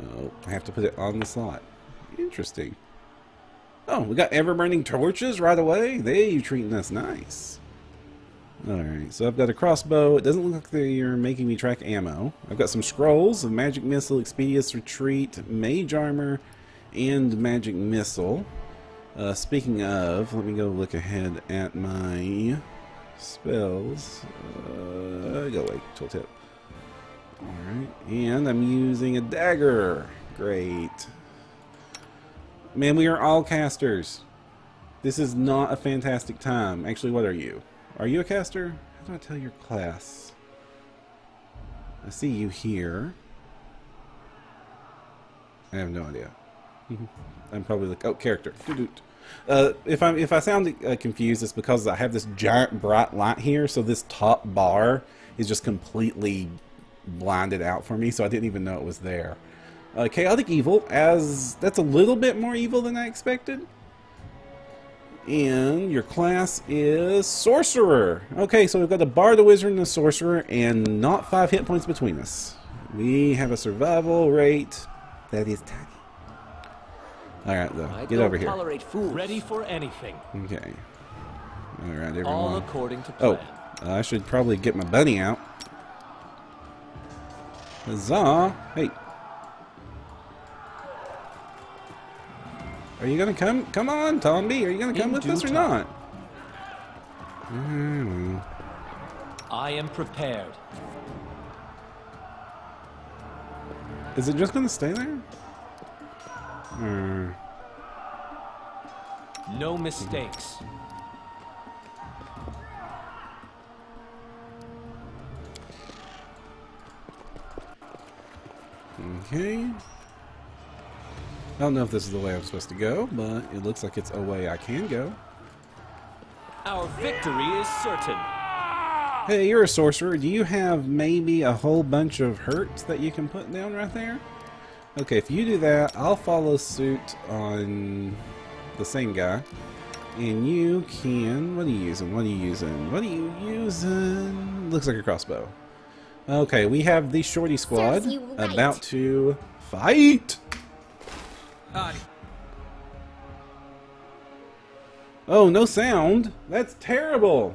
Oh, I have to put it on the slot. Interesting. Oh, we got ever-burning torches right away. They treating us nice. Alright, so I've got a crossbow. It doesn't look like they're making me track ammo. I've got some scrolls of magic missile, expeditious retreat, mage armor, and magic missile. Speaking of, let me go look ahead at my spells. Go away, tooltip. Alright, and I'm using a dagger. Great. Man, we are all casters. This is not a fantastic time. Actually, what are you? Are you a caster? How do I tell your class? I see you here. I have no idea. I'm probably like, oh, character. If I sound confused, it's because I have this giant bright light here, so this top bar is just completely blinded out for me, so I didn't even know it was there. Chaotic evil, as that's a little bit more evil than I expected. And your class is Sorcerer. Okay, so we've got a Bard, a Wizard, and a Sorcerer, and not 5 hit points between us. We have a survival rate that is tiny. Alright, though. Get over here. Tolerate fools. Ready for anything. Okay. Alright, everyone. All according to plan. Oh, I should probably get my bunny out. Huzzah! Hey. Are you gonna come? Come on, Tomby. Are you gonna come with us or not? I am prepared. Is it just gonna stay there? No mistakes. Okay. I don't know if this is the way I'm supposed to go, but it looks like it's a way I can go. Our victory is certain. Hey, you're a sorcerer. Do you have maybe a whole bunch of hurts that you can put down right there? Okay, if you do that, I'll follow suit on the same guy. And you can... What are you using? What are you using? What are you using? Looks like a crossbow. Okay, we have the shorty squad about to fight. Oh, no sound. That's terrible.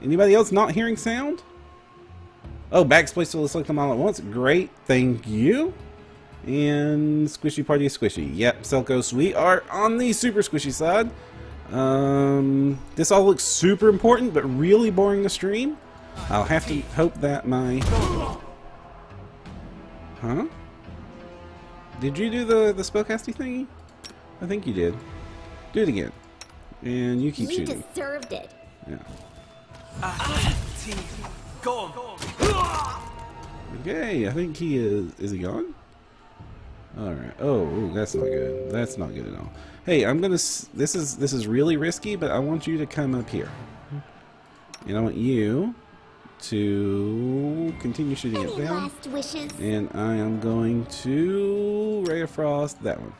Anybody else not hearing sound? Oh, backspace to select them all at once. Great, thank you. And squishy party is squishy. Yep, Selkos, we are on the super squishy side. This all looks super important, but really boring to stream. I'll have to hope that my... Huh? Did you do the spellcasting thingy? I think you did. Do it again. And you keep shooting. You deserved it. Yeah. Go. Okay, I think he is... Is he gone? Alright. Oh, ooh, that's not good. That's not good at all. Hey, I'm gonna... This is really risky, but I want you to come up here. And I want you to continue shooting it down. Last wishes? And I am going to Ray of Frost that one.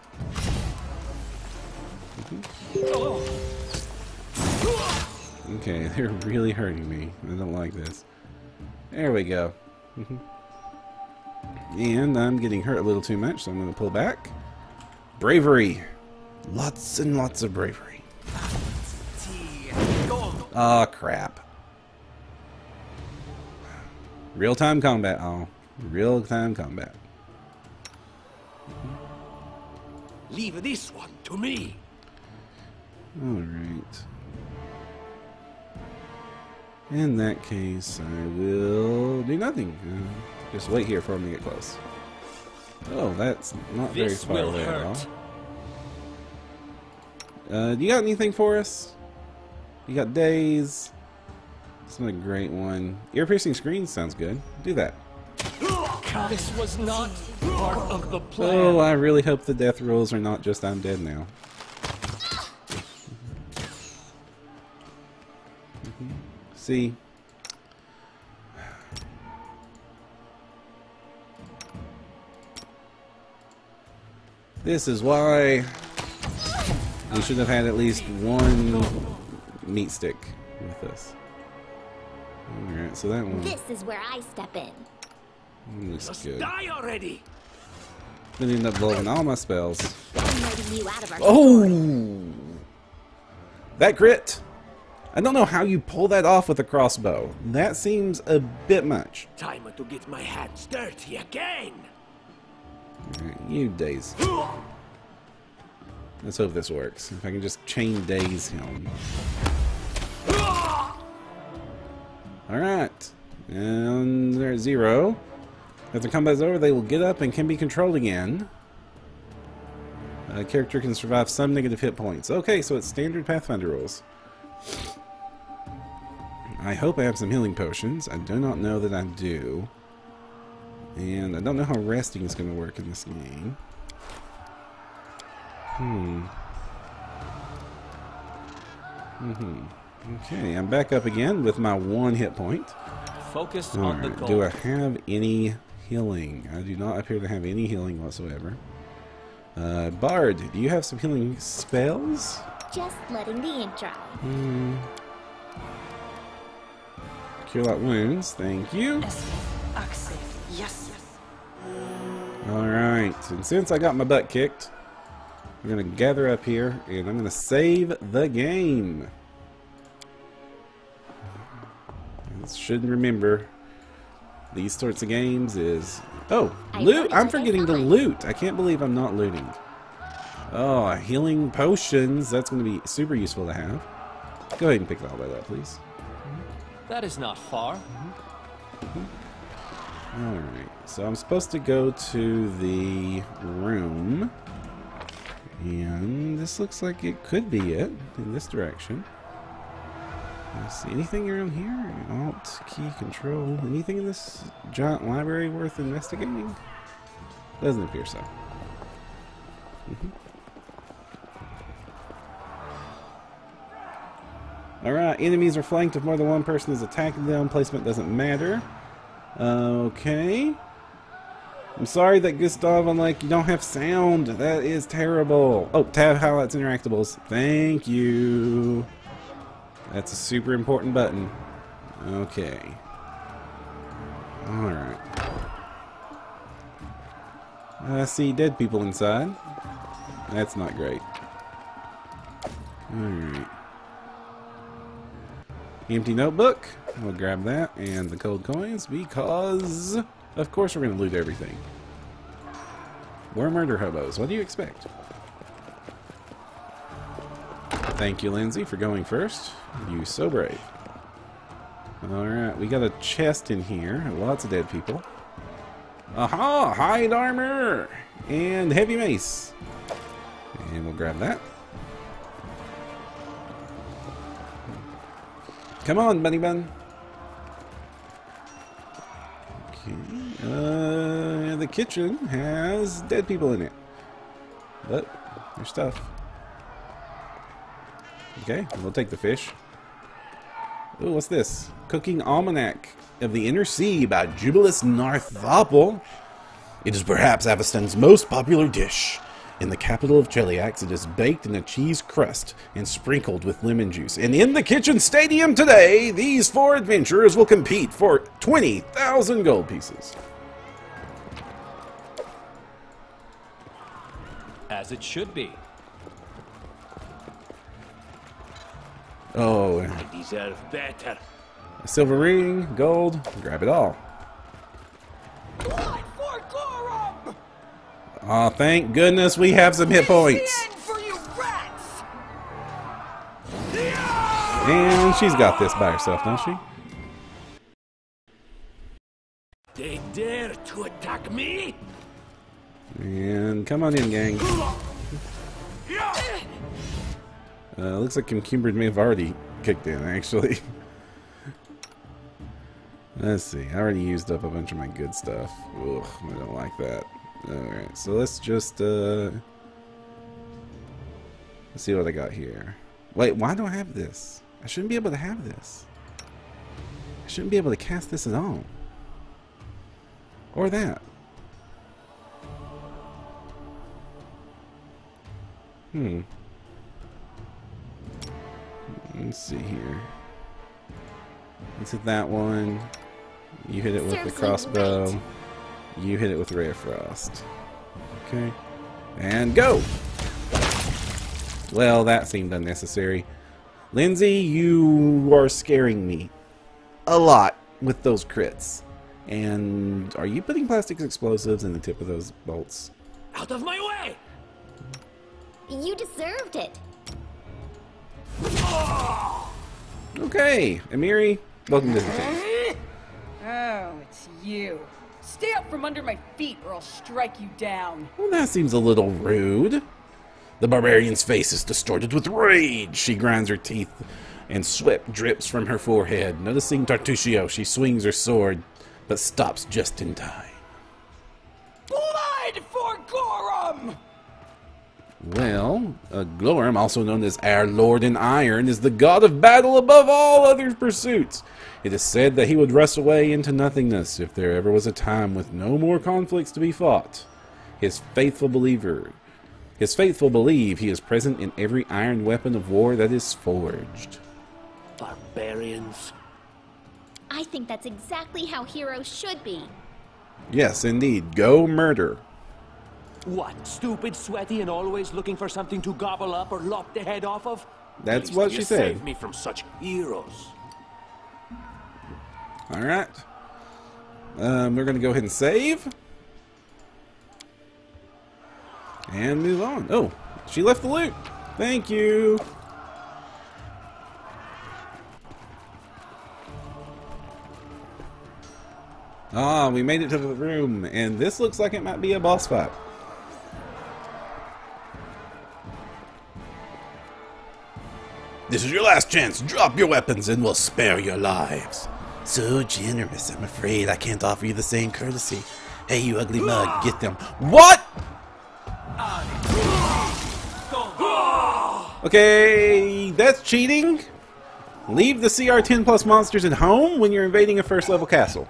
Okay, they're really hurting me. I don't like this. There we go. And I'm getting hurt a little too much, so I'm going to pull back. Bravery. Lots and lots of bravery. Ah, crap. Real-time combat. Oh, real-time combat. Leave this one to me. Alright. In that case, I will do nothing. Just wait here for him to get close. Oh, that's not very far away at all. Do you got anything for us? You got days? It's not a great one. Ear-piercing screens sounds good. Do that. This was not part of the plan. Oh, I really hope the death rolls are not just I'm dead now. See? This is why we should have had at least one meat stick with us. Alright, so that one. This is where I step in. Looks good. Die already! Then end up blowing all my spells. I'm letting you out of our Oh! That crit! I don't know how you pull that off with a crossbow. That seems a bit much. Time to get my hands dirty again! Alright, you daze. Let's hope this works. If I can just chain daze him. Alright. And they're at 0. After combat's over, they will get up and can be controlled again. A character can survive some negative hit points. Okay, so it's standard Pathfinder rules. I hope I have some healing potions. I do not know that I do. And I don't know how resting is going to work in this game. Okay, I'm back up again with my 1 hit point. Focus on the Alright, goal. do I have any healing? I do not appear to have any healing whatsoever. Bard, do you have some healing spells? Just letting the ink dry. Cure light wounds, thank you. Yes. Alright, and since I got my butt kicked, I'm going to gather up here and I'm going to save the game. Should remember these sorts of games is... Oh, loot! I'm forgetting to loot. I can't believe I'm not looting. Oh, healing potions. That's going to be super useful to have. Go ahead and pick all that up, please. That is not far. Alright, so I'm supposed to go to the room. And this looks like it could be it in this direction. Let's see, anything around here? Alt, key, control. Anything in this giant library worth investigating? Doesn't appear so. Alright, enemies are flanked if more than one person is attacking them. Placement doesn't matter. Okay. I'm sorry that Gustav, you don't have sound. That is terrible. Oh, tab highlights interactables. Thank you. That's a super important button. Okay. Alright. I see dead people inside. That's not great. Alright. Empty notebook. We'll grab that and the gold coins because, of course, we're going to loot everything. We're murder hobos. What do you expect? Thank you, Lindsay, for going first. You so brave. Alright, we got a chest in here. Lots of dead people. Aha! Hide armor! And heavy mace. And we'll grab that. Come on, Bunny Bun. Okay. The kitchen has dead people in it. But there's stuff. Okay, we'll take the fish. Oh, what's this? Cooking Almanac of the Inner Sea by Jubilus Narthopple. It is perhaps Aveston's most popular dish. In the capital of Cheliax, it is baked in a cheese crust and sprinkled with lemon juice. And in the kitchen stadium today, these 4 adventurers will compete for 20,000 gold pieces. As it should be. Oh, I deserve better. a silver ring, gold, grab it all. Blood for Gorum! Oh, thank goodness we have some hit points. The end for you rats! And she's got this by herself, don't she? They dare to attack me? And come on in, gang. Looks like Kimber may have already kicked in, actually. Let's see. I already used up a bunch of my good stuff. Ugh, I don't like that. Alright, so let's just, let's see what I got here. Wait, why do I have this? I shouldn't be able to have this. I shouldn't be able to cast this at all. Or that. Let's see here. Let's hit that one. You hit it with the crossbow. You hit it with Ray of Frost. Okay. And go! Well, that seemed unnecessary. Lindsay, you are scaring me a lot with those crits. And are you putting plastic explosives in the tip of those bolts? Out of my way! You deserved it. Okay, Amiri, welcome to the team. Oh, it's you. Stay up from under my feet or I'll strike you down. Well, that seems a little rude. The barbarian's face is distorted with rage. She grinds her teeth and sweat drips from her forehead. Noticing Tartusio, she swings her sword, but stops just in time. Blood for Gorum! Well, Glorum, also known as our Lord in Iron, is the god of battle above all other pursuits. It is said that he would rust away into nothingness if there ever was a time with no more conflicts to be fought. His faithful believe he is present in every iron weapon of war that is forged. Barbarians. I think that's exactly how heroes should be. Yes, indeed. Go murder. What, stupid, sweaty, and always looking for something to gobble up or lop the head off of? That's what she said. Save me from such heroes. Alright. We're going to go ahead and save. And move on. Oh, she left the loot. Thank you. Ah, we made it to the room, and this looks like it might be a boss fight. This is your last chance. Drop your weapons and we'll spare your lives. So generous. I'm afraid I can't offer you the same courtesy. Hey, you ugly mug, get them. What? Okay, that's cheating. Leave the CR10 plus monsters at home when you're invading a first level castle.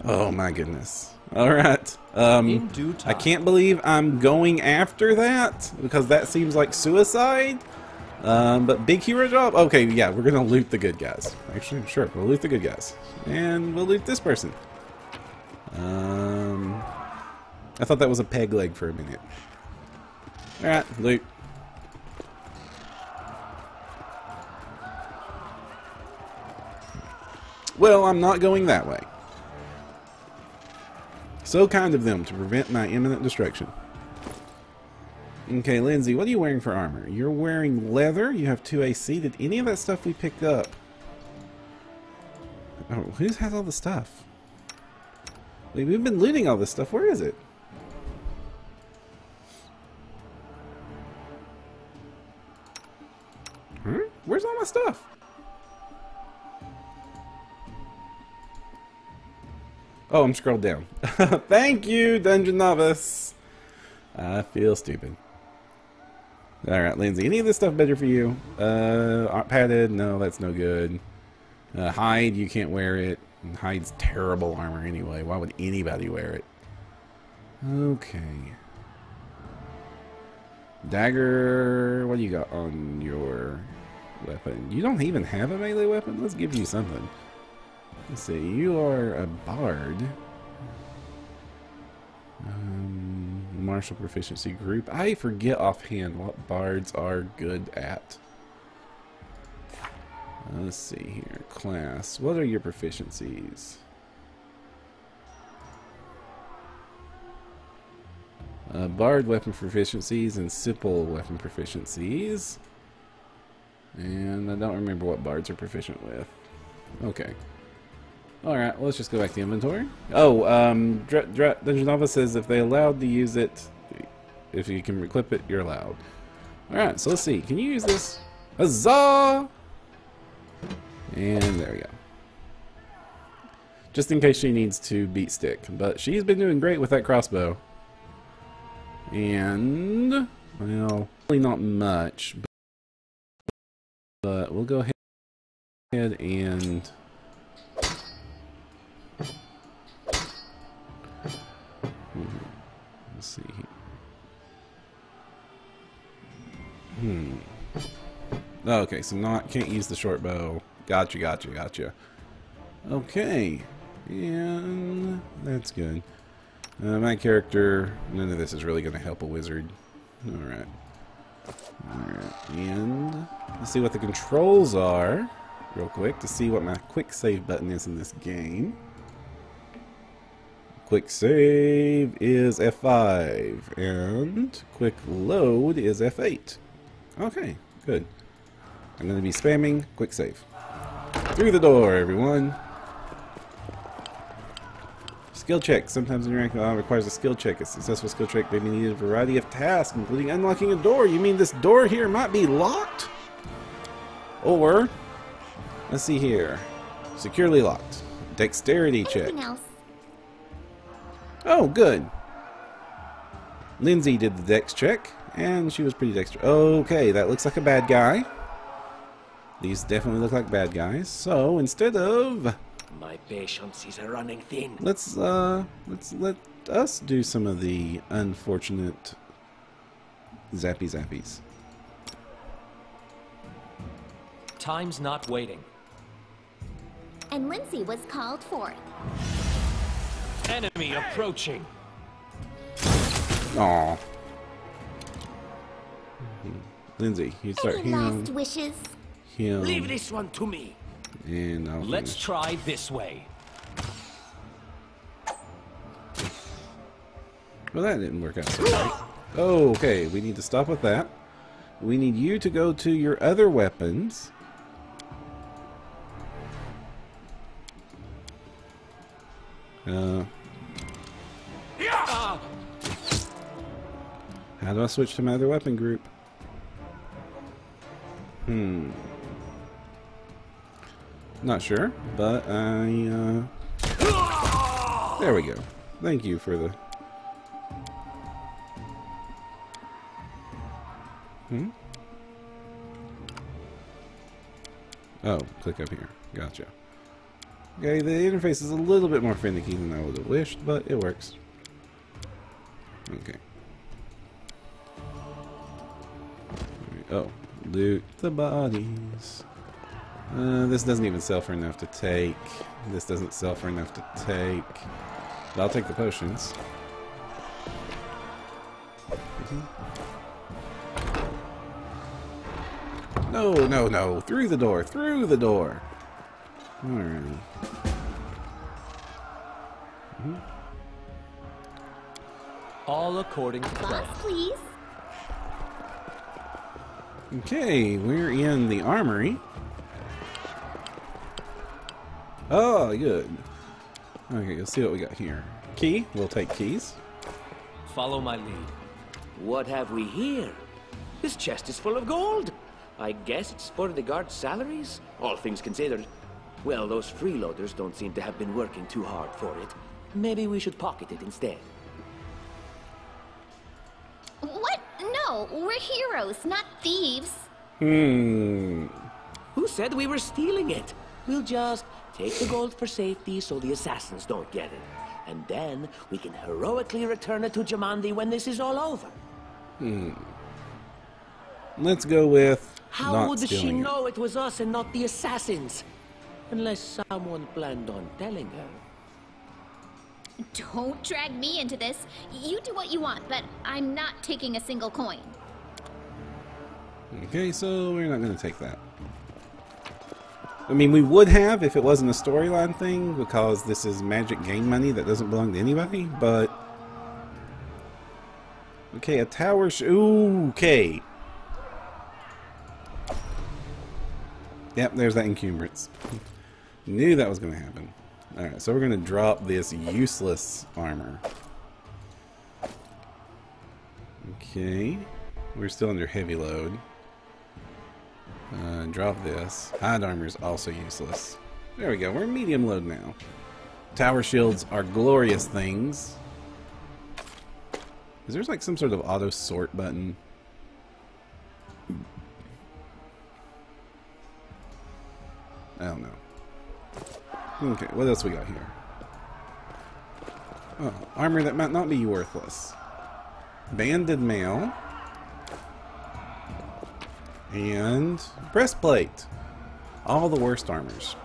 Oh my goodness. Alright. I can't believe I'm going after that, because that seems like suicide. But big hero job? Okay, yeah, we're gonna loot the good guys. Actually, sure, we'll loot the good guys. And we'll loot this person. I thought that was a peg leg for a minute. Alright, loot. Well, I'm not going that way. So kind of them to prevent my imminent destruction. Okay, Lindsay, what are you wearing for armor? You're wearing leather. You have 2 AC. Did any of that stuff we picked up? Oh, who has all the stuff? Wait, we've been looting all this stuff. Where is it? Huh? Where's all my stuff? Oh, I'm scrolled down. Thank you, Dungeon Novice. I feel stupid. Alright, Lindsay, any of this stuff better for you? Padded? No, that's no good. Hide, you can't wear it. Hide's terrible armor anyway. Why would anybody wear it? Okay. Dagger, what do you got on your weapon? You don't even have a melee weapon? Let's give you something. Let's see, you are a bard. Martial proficiency group. I forget offhand what bards are good at. Let's see here. Class. What are your proficiencies? Bard weapon proficiencies and simple weapon proficiencies. And I don't remember what bards are proficient with. Okay. Alright, well, let's just go back to inventory. Oh, Dungeon Nova says if they allowed to use it, if you can equip it, you're allowed. Alright, so let's see. Can you use this? Huzzah! And there we go. Just in case she needs to beat stick. But she's been doing great with that crossbow. And, well, really not much. But we'll go ahead and... Let's see here. Okay, so can't use the short bow. Gotcha. Okay. And that's good. My character, none of this is really going to help a wizard. Alright. And let's see what the controls are real quick to see what my quick save button is in this game. Quick save is F5 and quick load is F8. Okay, good. I'm going to be spamming quick save. Through the door, everyone. Skill check. Sometimes in rank requires a skill check. A successful skill check may be needed a variety of tasks, including unlocking a door. You mean this door here might be locked? Or, let's see here. Securely locked. Dexterity check. Anything else? Oh, good. Lindsay did the dex check, and she was pretty dexterous. Okay, that looks like a bad guy. These definitely look like bad guys. So instead of... My patience is running thin. Let's let us do some of the unfortunate zappies. Time's not waiting. And Lindsay was called forth. Enemy approaching. Aw. Lindsay, you start Any last wishes? Leave this one to me. And I'll Let's finish. try this way. Well, that didn't work out so right. Oh, okay, we need to stop with that. We need you to go to your other weapons. How do I switch to my other weapon group? Not sure, but I, there we go. Thank you for the... Oh, click up here. Gotcha. Okay, the interface is a little bit more finicky than I would have wished, but it works. Okay. Oh, loot the bodies. This doesn't even sell for enough to take. This doesn't sell for enough to take. But I'll take the potions. No. Through the door. Alrighty. All according to Boss, plan. please. Okay, we're in the armory. Oh, good. Okay, let's see what we got here. Key. We'll take keys. Follow my lead. What have we here? This chest is full of gold. I guess it's for the guards' salaries, all things considered. Well, those freeloaders don't seem to have been working too hard for it. Maybe we should pocket it instead. What? No, we're heroes, not thieves. Who said we were stealing it? We'll just take the gold for safety so the assassins don't get it. And then we can heroically return it to Jamandi when this is all over. Let's go with How not would she stealing it. know it was us and not the assassins? Unless someone planned on telling her. Don't drag me into this. You do what you want, but I'm not taking a single coin. Okay, so we're not going to take that. I mean, we would have if it wasn't a storyline thing, because this is magic game money that doesn't belong to anybody, but... Okay, a tower... Ooh, okay. Yep, there's that encumbrance. Knew that was going to happen. Alright, so we're going to drop this useless armor. Okay. We're still under heavy load. Drop this. Hide armor is also useless. There we go. We're medium load now. Tower shields are glorious things. Is there like some sort of auto sort button? I don't know. Okay, what else we got here? Oh, armor that might not be worthless. Banded mail. And breastplate. All the worst armors.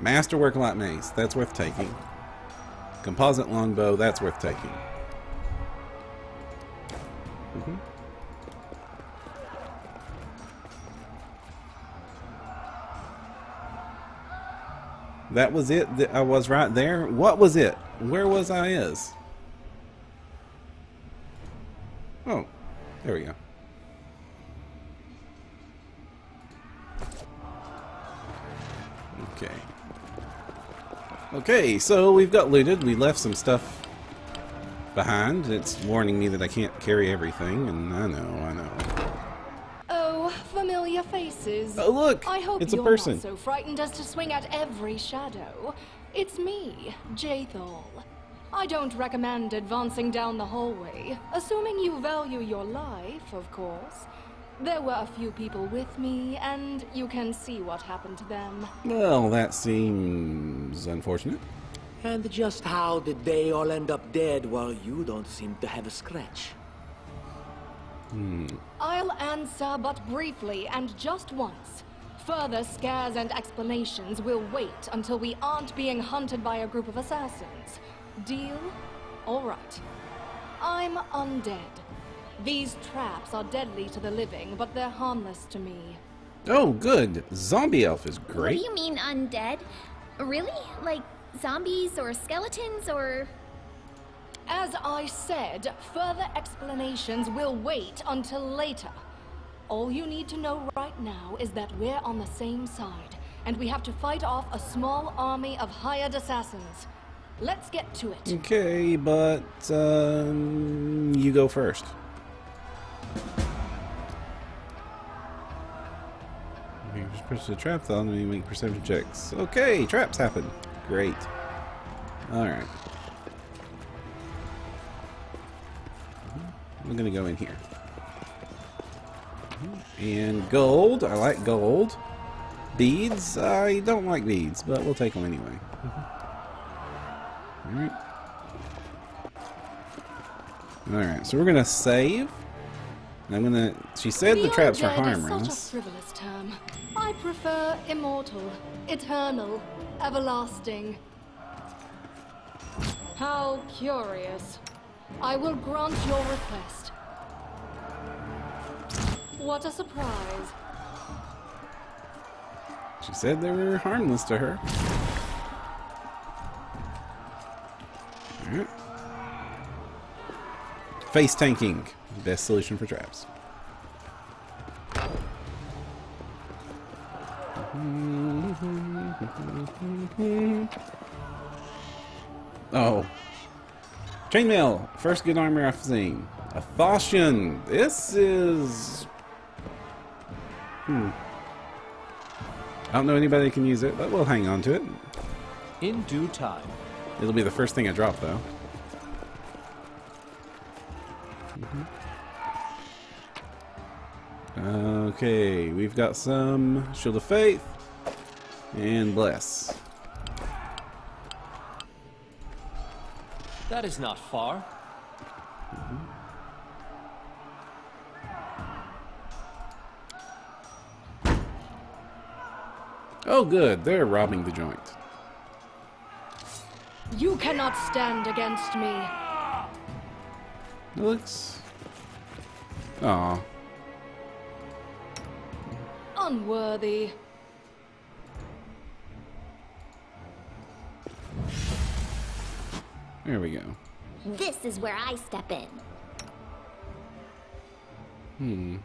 Masterwork light mace. That's worth taking. Composite longbow. That's worth taking. That was it? I was right there? What was it? Where was I is? Oh, there we go. Okay. Okay, so we've got looted. We left some stuff behind. It's warning me that I can't carry everything, and I know. Oh, familiar faces. Oh, look! I hope it's a you're person. Not so frightened as to swing at every shadow. It's me, Jaethal. I don't recommend advancing down the hallway, assuming you value your life, of course. There were a few people with me, and you can see what happened to them. Well, that seems unfortunate. And just how did they all end up dead while you don't seem to have a scratch? I'll answer but briefly and just once. Further scares and explanations will wait until we aren't being hunted by a group of assassins. Deal? All right. I'm undead. These traps are deadly to the living, but they're harmless to me. Oh, good. Zombie elf is What great. do you mean undead? Really? Like zombies or skeletons or... As I said, further explanations will wait until later. All you need to know right now is that we're on the same side, and we have to fight off a small army of hired assassins. Let's get to it. Okay, but you go first. You just push the trap on and you make perception checks. Okay, traps happen. Great. Alright. I'm gonna go in here. And gold. I like gold. Beads. I don't like beads, but we'll take them anyway. Alright. Alright, so we're gonna save. I'm gonna... She said the traps are harmless. Such a frivolous term. I prefer immortal, eternal, everlasting. How curious. I will grant your request. What a surprise. She said they were harmless to her. Alright. Face tanking. Best solution for traps. Oh. Chainmail. First good armor I've seen. A Thoshian. This is... I don't know anybody that can use it, but we'll hang on to it. In due time. It'll be the first thing I drop, though. Okay, we've got some Shield of Faith and Bless. That is not far. Oh, good. They're robbing the joint. You cannot stand against me. It looks... Aw. Unworthy. There we go. This is where I step in.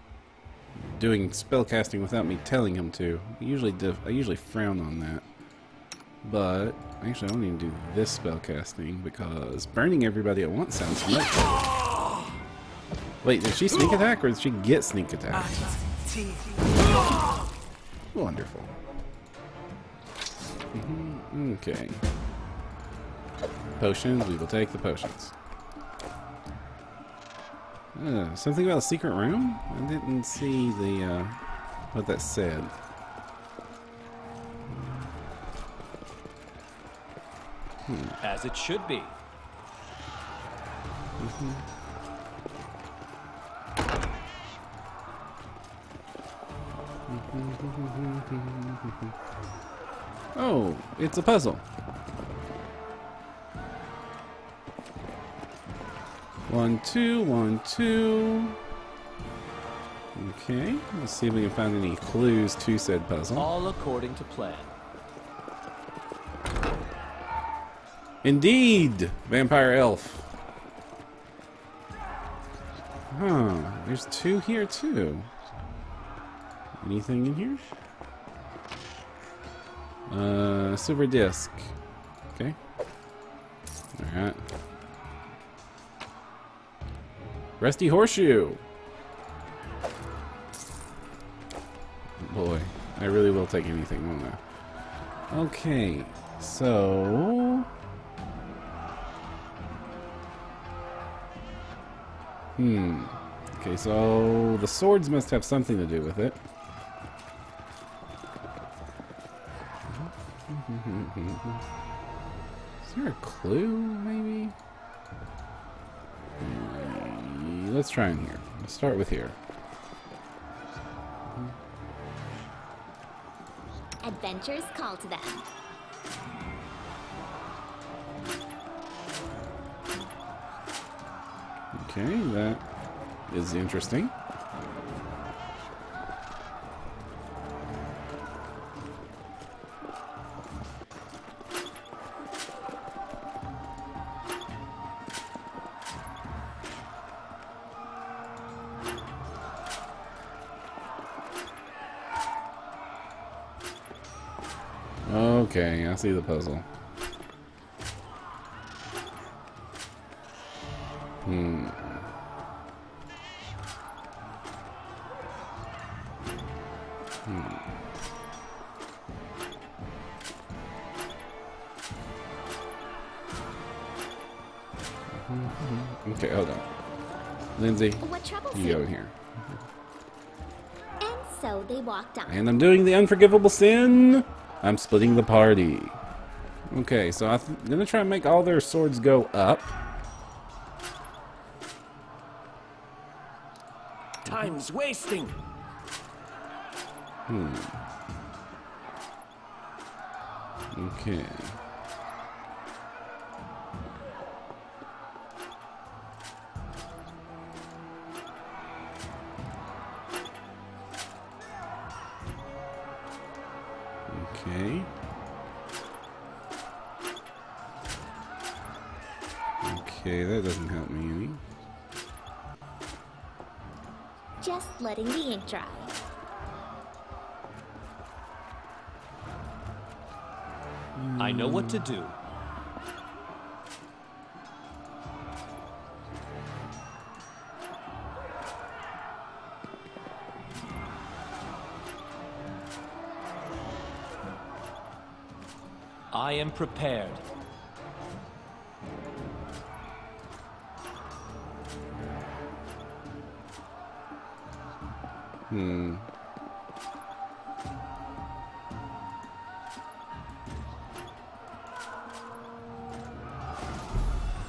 Doing spell casting without me telling him to. I usually frown on that. But actually, I don't even do this spell casting because burning everybody at once sounds much better. Wait, did she sneak attack or did she get sneak attack? Wonderful. Okay. Potions, we will take the potions. Something about a secret room? I didn't see the what that said. As it should be. Oh, it's a puzzle. 1, 2, 1, 2. Okay, let's see if we can find any clues to said puzzle. All according to plan. Indeed! Vampire elf. Huh, there's 2 here too. Anything in here? Silver disc. Okay. Alright. Rusty horseshoe. Boy, I really will take anything, won't I? Okay, so... Okay, so the swords must have something to do with it. Is there a clue, maybe? Let's try in here. Let's start with here. Adventures call to them. Okay, that is interesting. Okay, I see the puzzle. Okay, hold on. Lindsay, What troubles you go in here. And so they walked on. And I'm doing the unforgivable sin. I'm splitting the party. Okay, so I'm gonna try and make all their swords go up. Time's wasting. Okay. Okay. Okay, that doesn't help me any. Just letting the ink dry. I know what to do. I am prepared.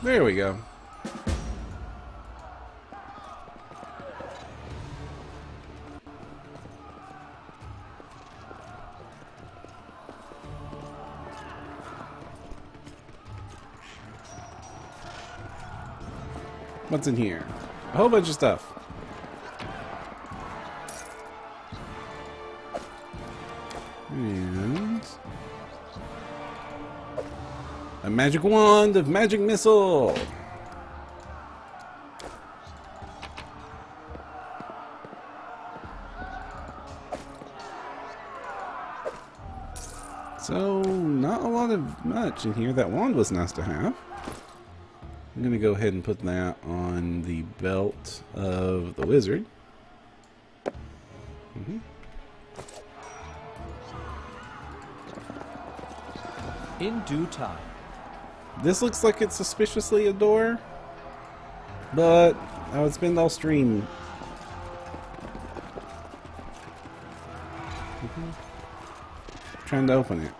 There we go. What's in here? A whole bunch of stuff. And a magic wand of magic missile. So, not a lot of much in here. That wand was nice to have. I'm going to go ahead and put that on the belt of the wizard. In due time. This looks like it's suspiciously a door, but I would spend all stream. Trying to open it.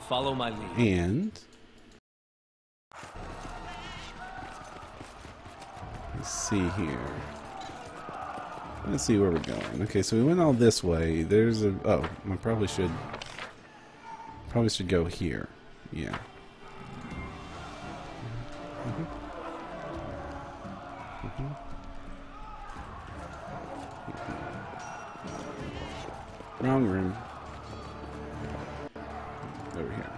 Follow my lead. And let's see here. Let's see where we're going. Okay, so we went all this way. There's a... Oh, I probably should go here. Yeah. Wrong room. Over here.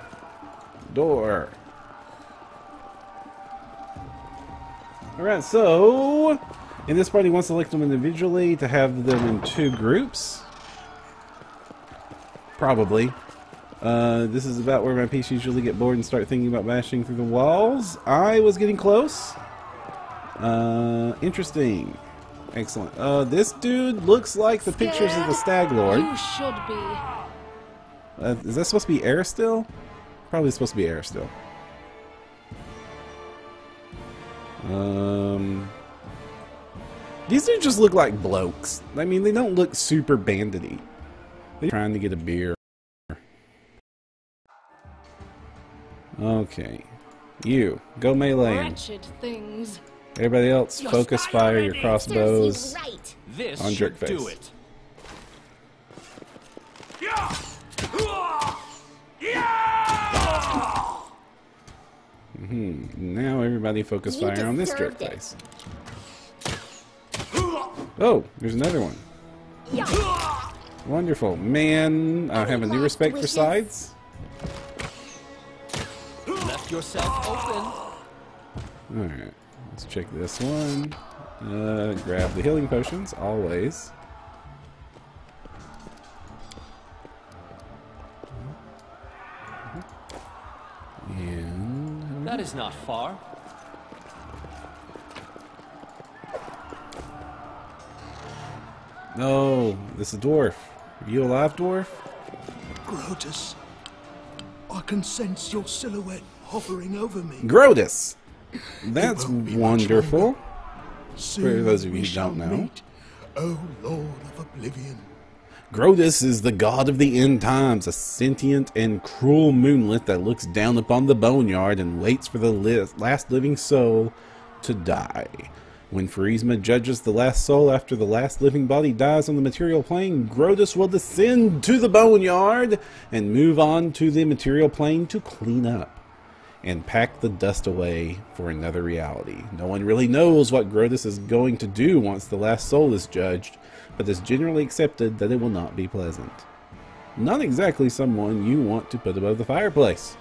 Door. Alright, so in this part you want to select them individually to have them in 2 groups. Probably. This is about where my PC usually get bored and start thinking about bashing through the walls. I was getting close. Interesting. Excellent. This dude looks like the pictures of the Stag Lord. You should be. Is that supposed to be air still? Probably supposed to be air still. These dudes just look like blokes. I mean, they don't look super bandity. They're trying to get a beer. Okay. You, go melee. Wretched things. Everybody else, focus fire your crossbows This on should Jerkface. do it. Now everybody focus fire on this Jerkface. Oh, there's another one. Wonderful. Man, I have a new respect for sides. Left yourself open. Alright, let's check this one. Grab the healing potions, always. And That is not far. no, this is a dwarf. Are you alive, dwarf? Grotus, I can sense your silhouette hovering over me. Grotus! That's won't be much wonderful. longer. Soon For those of you we who shall don't know. meet, O Lord of Oblivion. Grotus is the god of the end times, a sentient and cruel moonlet that looks down upon the boneyard and waits for the last living soul to die. When Pharasma judges the last soul after the last living body dies on the material plane, Grotus will descend to the boneyard and move on to the material plane to clean up and pack the dust away for another reality. No one really knows what Grotus is going to do once the last soul is judged, but it's generally accepted that it will not be pleasant. Not exactly someone you want to put above the fireplace.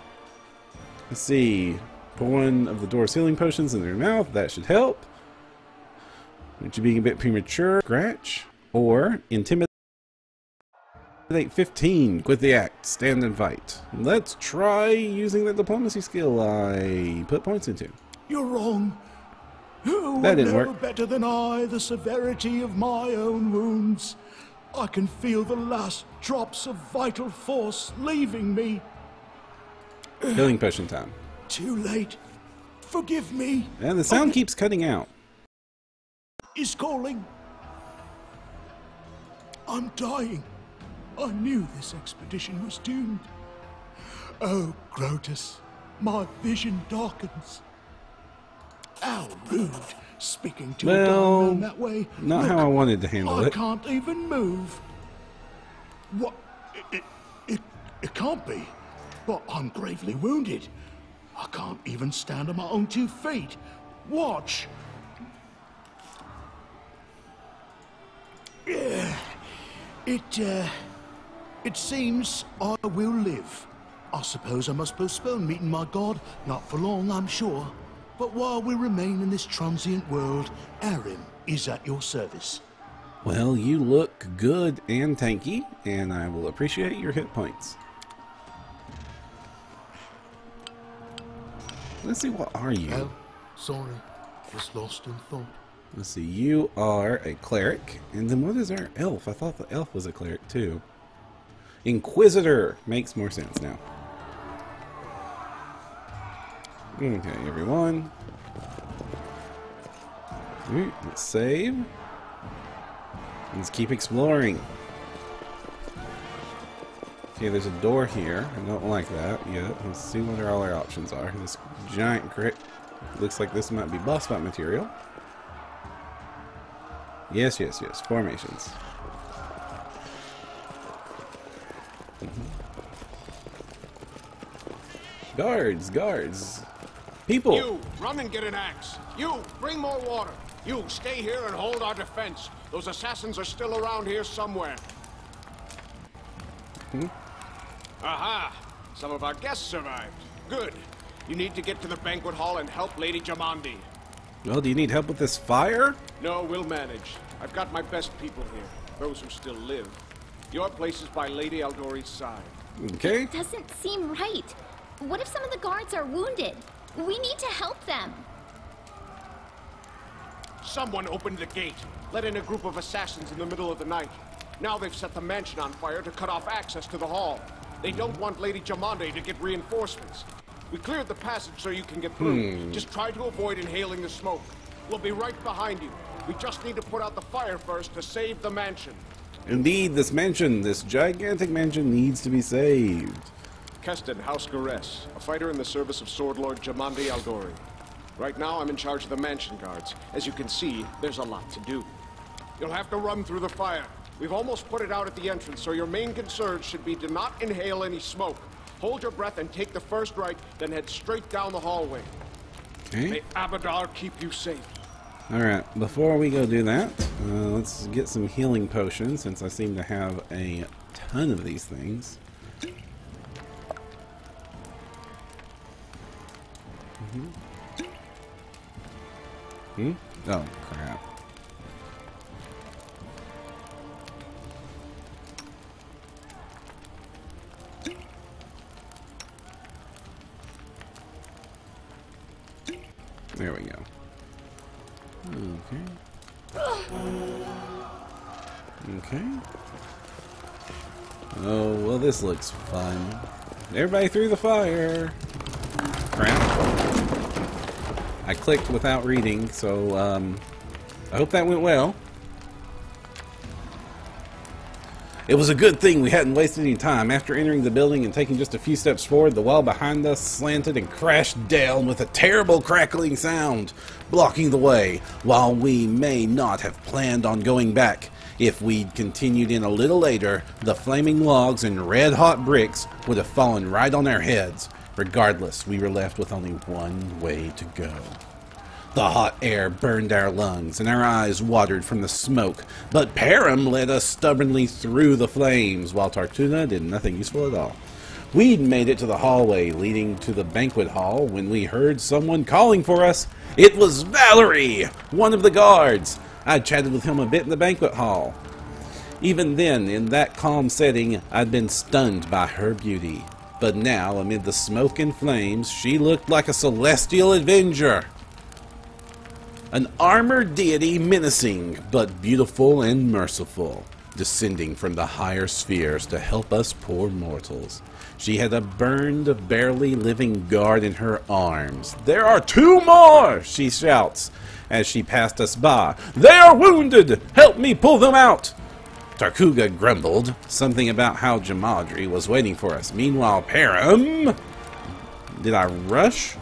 Let's see. Put one of the door's healing potions in their mouth. That should help. Aren't you being a bit premature? Scratch. Or intimidate 15. Quit the act. Stand and fight. Let's try using the diplomacy skill I put points into. You're wrong. Who That would didn't know work. better than I the severity of my own wounds? I can feel the last drops of vital force leaving me. Healing potion time. Too late. Forgive me. And the sound keeps cutting out. Is calling. I'm dying. I knew this expedition was doomed. Oh, Grotus, my vision darkens. How rude, speaking to a dying man that way. Not Look, how I wanted to handle I it. can't even move. What? It can't be. But I'm gravely wounded. I can't even stand on my own 2 feet. Watch. It seems I will live. I suppose I must postpone meeting my god, not for long, I'm sure. But while we remain in this transient world, Arim is at your service. Well, you look good and tanky, and I will appreciate your hit points. Let's see, what are you? Oh, sorry. Just lost in thought. Let's see, you are a cleric. And then what is our elf? I thought the elf was a cleric too. Inquisitor! Makes more sense now. Okay, everyone. Alright, let's save. Let's keep exploring. Okay, there's a door here. I don't like that yet. Let's see what all our options are. This giant crit looks like this might be boss fight material. Yes, yes, yes. Formations. Guards, guards. People. You, run and get an axe. You, bring more water. You, stay here and hold our defense. Those assassins are still around here somewhere. Aha! Some of our guests survived. Good. You need to get to the banquet hall and help Lady Jamandi. Well, do you need help with this fire? No, we'll manage. I've got my best people here. Those who still live. Your place is by Lady Aldori's side. Okay. It doesn't seem right. What if some of the guards are wounded? We need to help them. Someone opened the gate, let in a group of assassins in the middle of the night. Now they've set the mansion on fire to cut off access to the hall. They don't want Lady Jamandi to get reinforcements. We cleared the passage so you can get through. Just try to avoid inhaling the smoke. We'll be right behind you. We just need to put out the fire first to save the mansion. Indeed, this mansion, this gigantic mansion, needs to be saved. Keston, House Gares, a fighter in the service of Sword Lord Jamandi Aldori. Right now, I'm in charge of the mansion guards. As you can see, there's a lot to do. You'll have to run through the fire. We've almost put it out at the entrance, so your main concern should be to not inhale any smoke. Hold your breath and take the first right, then head straight down the hallway. Okay. May Abadar keep you safe. Alright, before we go do that, let's get some healing potions, since I seem to have a ton of these things. Oh, crap. There we go. Okay. Oh, well, this looks fun. Everybody through the fire! Crap. I clicked without reading, so, I hope that went well. It was a good thing we hadn't wasted any time. After entering the building and taking just a few steps forward, the wall behind us slanted and crashed down with a terrible crackling sound, blocking the way. While we may not have planned on going back, if we'd continued in a little later, the flaming logs and red-hot bricks would have fallen right on our heads. Regardless, we were left with only one way to go. The hot air burned our lungs, and our eyes watered from the smoke, but Perram led us stubbornly through the flames, while Tartuna did nothing useful at all. We'd made it to the hallway leading to the banquet hall when we heard someone calling for us. It was Valerie, one of the guards. I'd chatted with him a bit in the banquet hall. Even then, in that calm setting, I'd been stunned by her beauty. But now, amid the smoke and flames, she looked like a celestial avenger. An armored deity, menacing, but beautiful and merciful, descending from the higher spheres to help us poor mortals. She had a burned, barely living guard in her arms. "There are two more!" she shouts as she passed us by. "They are wounded! Help me pull them out!" Tarkuga grumbled, something about how Jamadri was waiting for us. Meanwhile, Perram... Did I rush?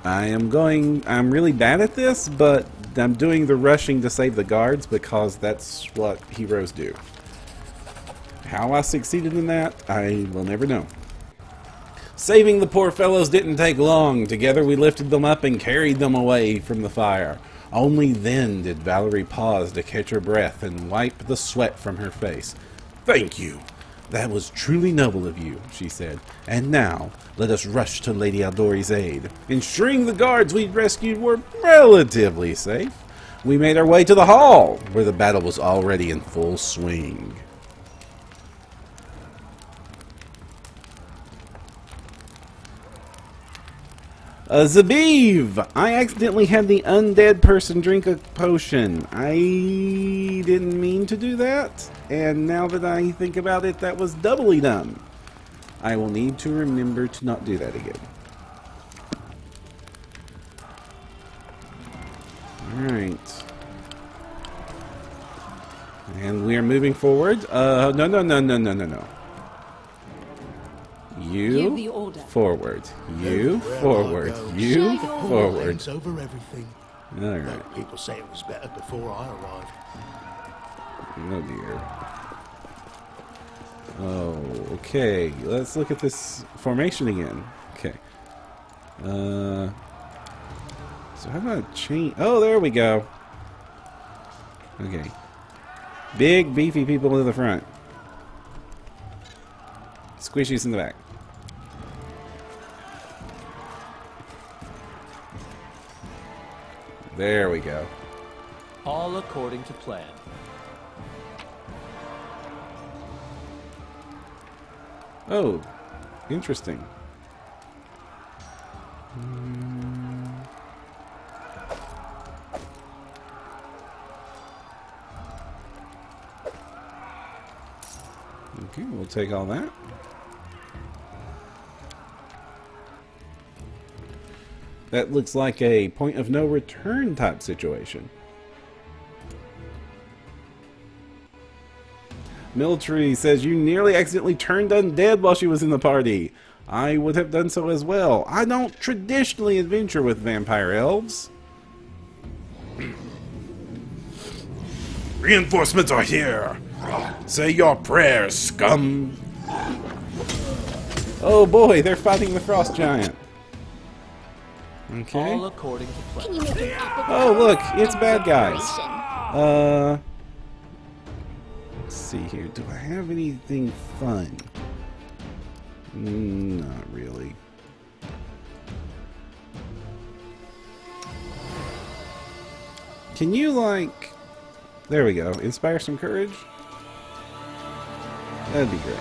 I'm really bad at this, but I'm doing the rushing to save the guards because that's what heroes do. How I succeeded in that, I will never know. Saving the poor fellows didn't take long. Together we lifted them up and carried them away from the fire. Only then did Valerie pause to catch her breath and wipe the sweat from her face. "Thank you. That was truly noble of you," she said. "And now, let us rush to Lady Aldori's aid." Ensuring the guards we'd rescued were relatively safe, we made our way to the hall, where the battle was already in full swing. Zabiv! I accidentally had the undead person drink a potion. I didn't mean to do that, and now that I think about it, that was doubly dumb. I will need to remember to not do that again. Alright. And we are moving forward. No. You forward. You forward. You forward. Over everything. Alright. People say it was better before I arrived. Oh dear. Oh, okay. Let's look at this formation again. Okay. So how do I change? Oh, there we go. Okay. Big, beefy people in the front. Squishies in the back. There we go. All according to plan. Oh, interesting. Okay, we'll take all that. That looks like a point of no return type situation. Military says you nearly accidentally turned undead while she was in the party. I would have done so as well. I don't traditionally adventure with vampire elves. Reinforcements are here. Say your prayers, scum. Oh boy, they're fighting the frost giant. Okay. All according to plan. Oh look, it's bad guys. Let's see here. Do I have anything fun? Not really. Can you, like... There we go. Inspire some courage? That'd be great.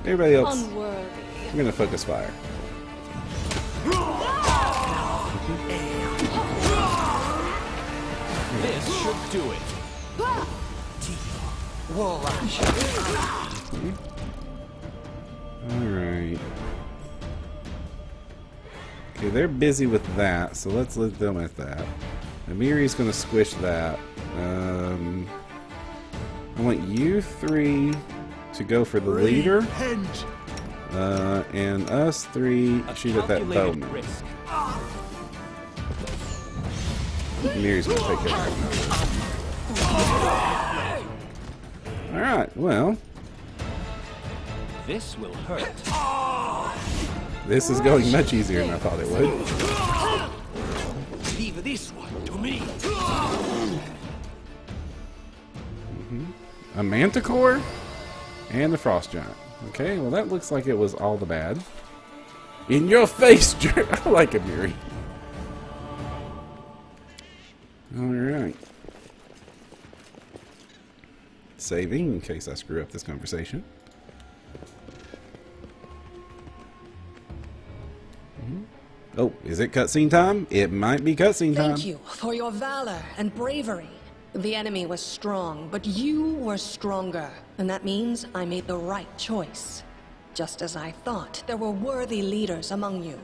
Everybody else, Unworthy. we're gonna focus fire. This should do it. Alright. Okay, they're busy with that, so let's let them at that. Amiri's gonna squish that. I want you three to go for the leader. And us three shoot at that bowman. Amiri's gonna take care of that. Alright, well. This will hurt. This is going much easier than I thought it would. Leave this one to me. A manticore and the frost giant. Okay, well that looks like it was all the bad. In your face, jerk! I like Amiri. Alright. Saving in case I screw up this conversation. Oh, is it cutscene time? It might be cutscene time. Thank you for your valor and bravery. The enemy was strong, but you were stronger. And that means I made the right choice. Just as I thought, there were worthy leaders among you.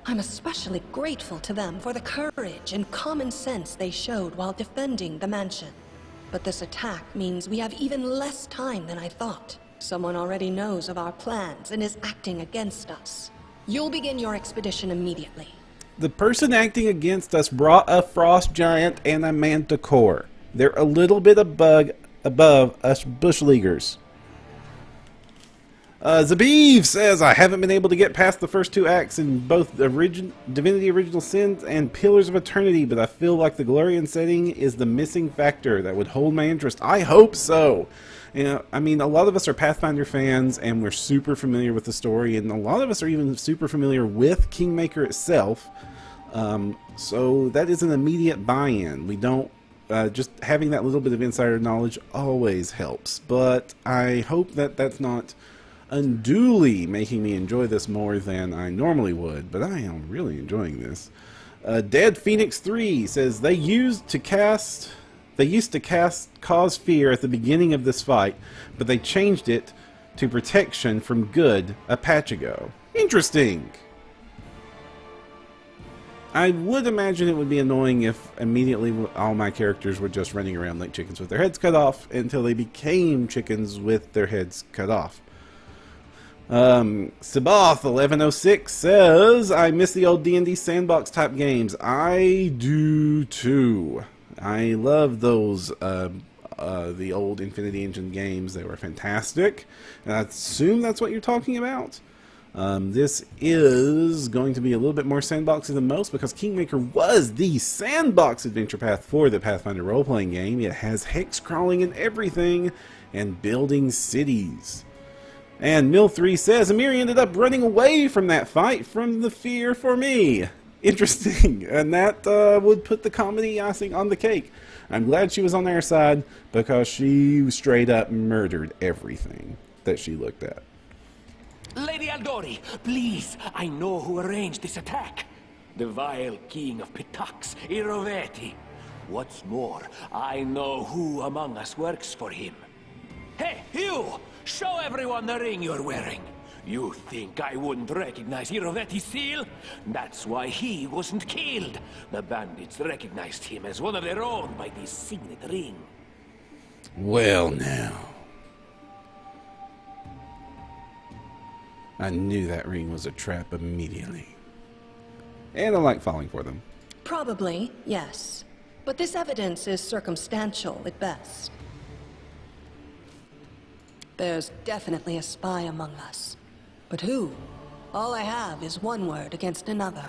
I'm especially grateful to them for the courage and common sense they showed while defending the mansion. But this attack means we have even less time than I thought. Someone already knows of our plans and is acting against us. You'll begin your expedition immediately. The person acting against us brought a frost giant and a manticore. They're a little bit above us bush leaguers. Zabiv says, I haven't been able to get past the first two acts in both Divinity Original Sins and Pillars of Eternity, but I feel like the Glorian setting is the missing factor that would hold my interest. I hope so. You know, I mean, a lot of us are Pathfinder fans, and we're super familiar with the story, and a lot of us are even super familiar with Kingmaker itself. So that is an immediate buy-in. We don't just having that little bit of insider knowledge always helps, but I hope that that's not unduly making me enjoy this more than I normally would, but I am really enjoying this. Dead Phoenix 3 says they used to cast cause fear at the beginning of this fight, but they changed it to protection from good a patch ago. Interesting. I would imagine it would be annoying if immediately all my characters were just running around like chickens with their heads cut off until they became chickens with their heads cut off. Sabath 1106 says, I miss the old D&D sandbox type games. I do too. I love those, the old Infinity Engine games. They were fantastic. And I assume that's what you're talking about. This is going to be a little bit more sandboxy than most because Kingmaker was the sandbox adventure path for the Pathfinder role-playing game. It has hex crawling and everything, and building cities. And Mill3 says, Amiri ended up running away from that fight from the fear for me. Interesting. And that would put the comedy icing on the cake. I'm glad she was on their side because she straight up murdered everything that she looked at. Lady Aldori, please, I know who arranged this attack. The vile king of Pitax, Iroveti. What's more, I know who among us works for him. Hey, you! Show everyone the ring you're wearing. You think I wouldn't recognize Iroveti's seal? That's why he wasn't killed. The bandits recognized him as one of their own by this signet ring. Well now. I knew that ring was a trap immediately. And I like falling for them. Probably, yes. But this evidence is circumstantial at best. There's definitely a spy among us. But who? All I have is one word against another.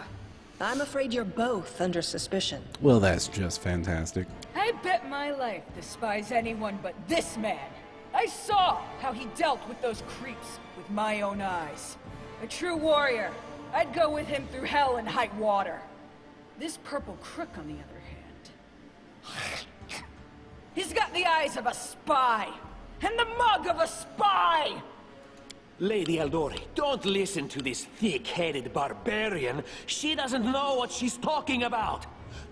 I'm afraid you're both under suspicion. Well, that's just fantastic. I bet my life despise anyone but this man. I saw how he dealt with those creeps with my own eyes. A true warrior. I'd go with him through hell and high water. This purple crook, on the other hand, he's got the eyes of a spy. And the mug of a spy! Lady Aldori, don't listen to this thick-headed barbarian. She doesn't know what she's talking about.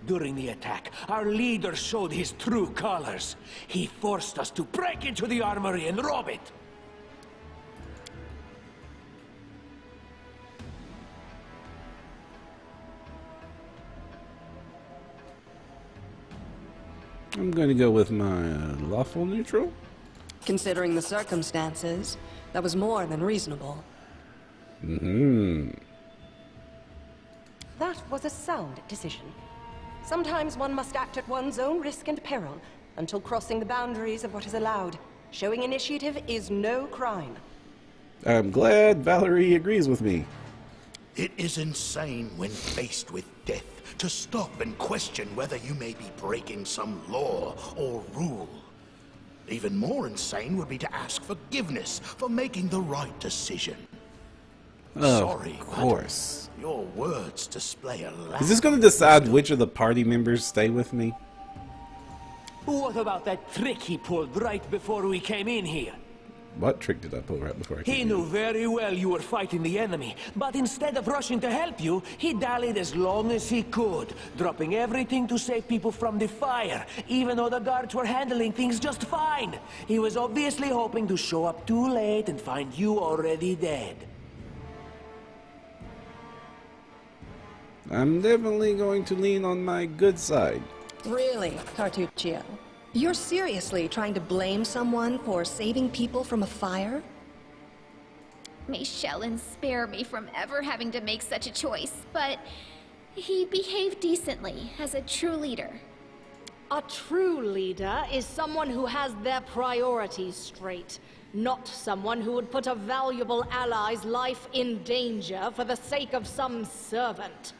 During the attack, our leader showed his true colors. He forced us to break into the armory and rob it. I'm going to go with my lawful neutral. Considering the circumstances, that was more than reasonable. That was a sound decision. Sometimes one must act at one's own risk and peril, until crossing the boundaries of what is allowed. Showing initiative is no crime. I'm glad Valerie agrees with me. It is insane when faced with death to stop and question whether you may be breaking some law or rule. Even more insane would be to ask forgiveness for making the right decision. Sorry, of course. Your words display a lack. Is this going to decide which of the party members stay with me? What about that trick he pulled right before we came in here? What trick did I pull right before I came in? He knew very well you were fighting the enemy, but instead of rushing to help you, he dallied as long as he could, dropping everything to save people from the fire, even though the guards were handling things just fine. He was obviously hoping to show up too late and find you already dead. I'm definitely going to lean on my good side. Really, Cartuccio? You're seriously trying to blame someone for saving people from a fire? May Shellen spare me from ever having to make such a choice, but he behaved decently as a true leader. A true leader is someone who has their priorities straight, not someone who would put a valuable ally's life in danger for the sake of some servant.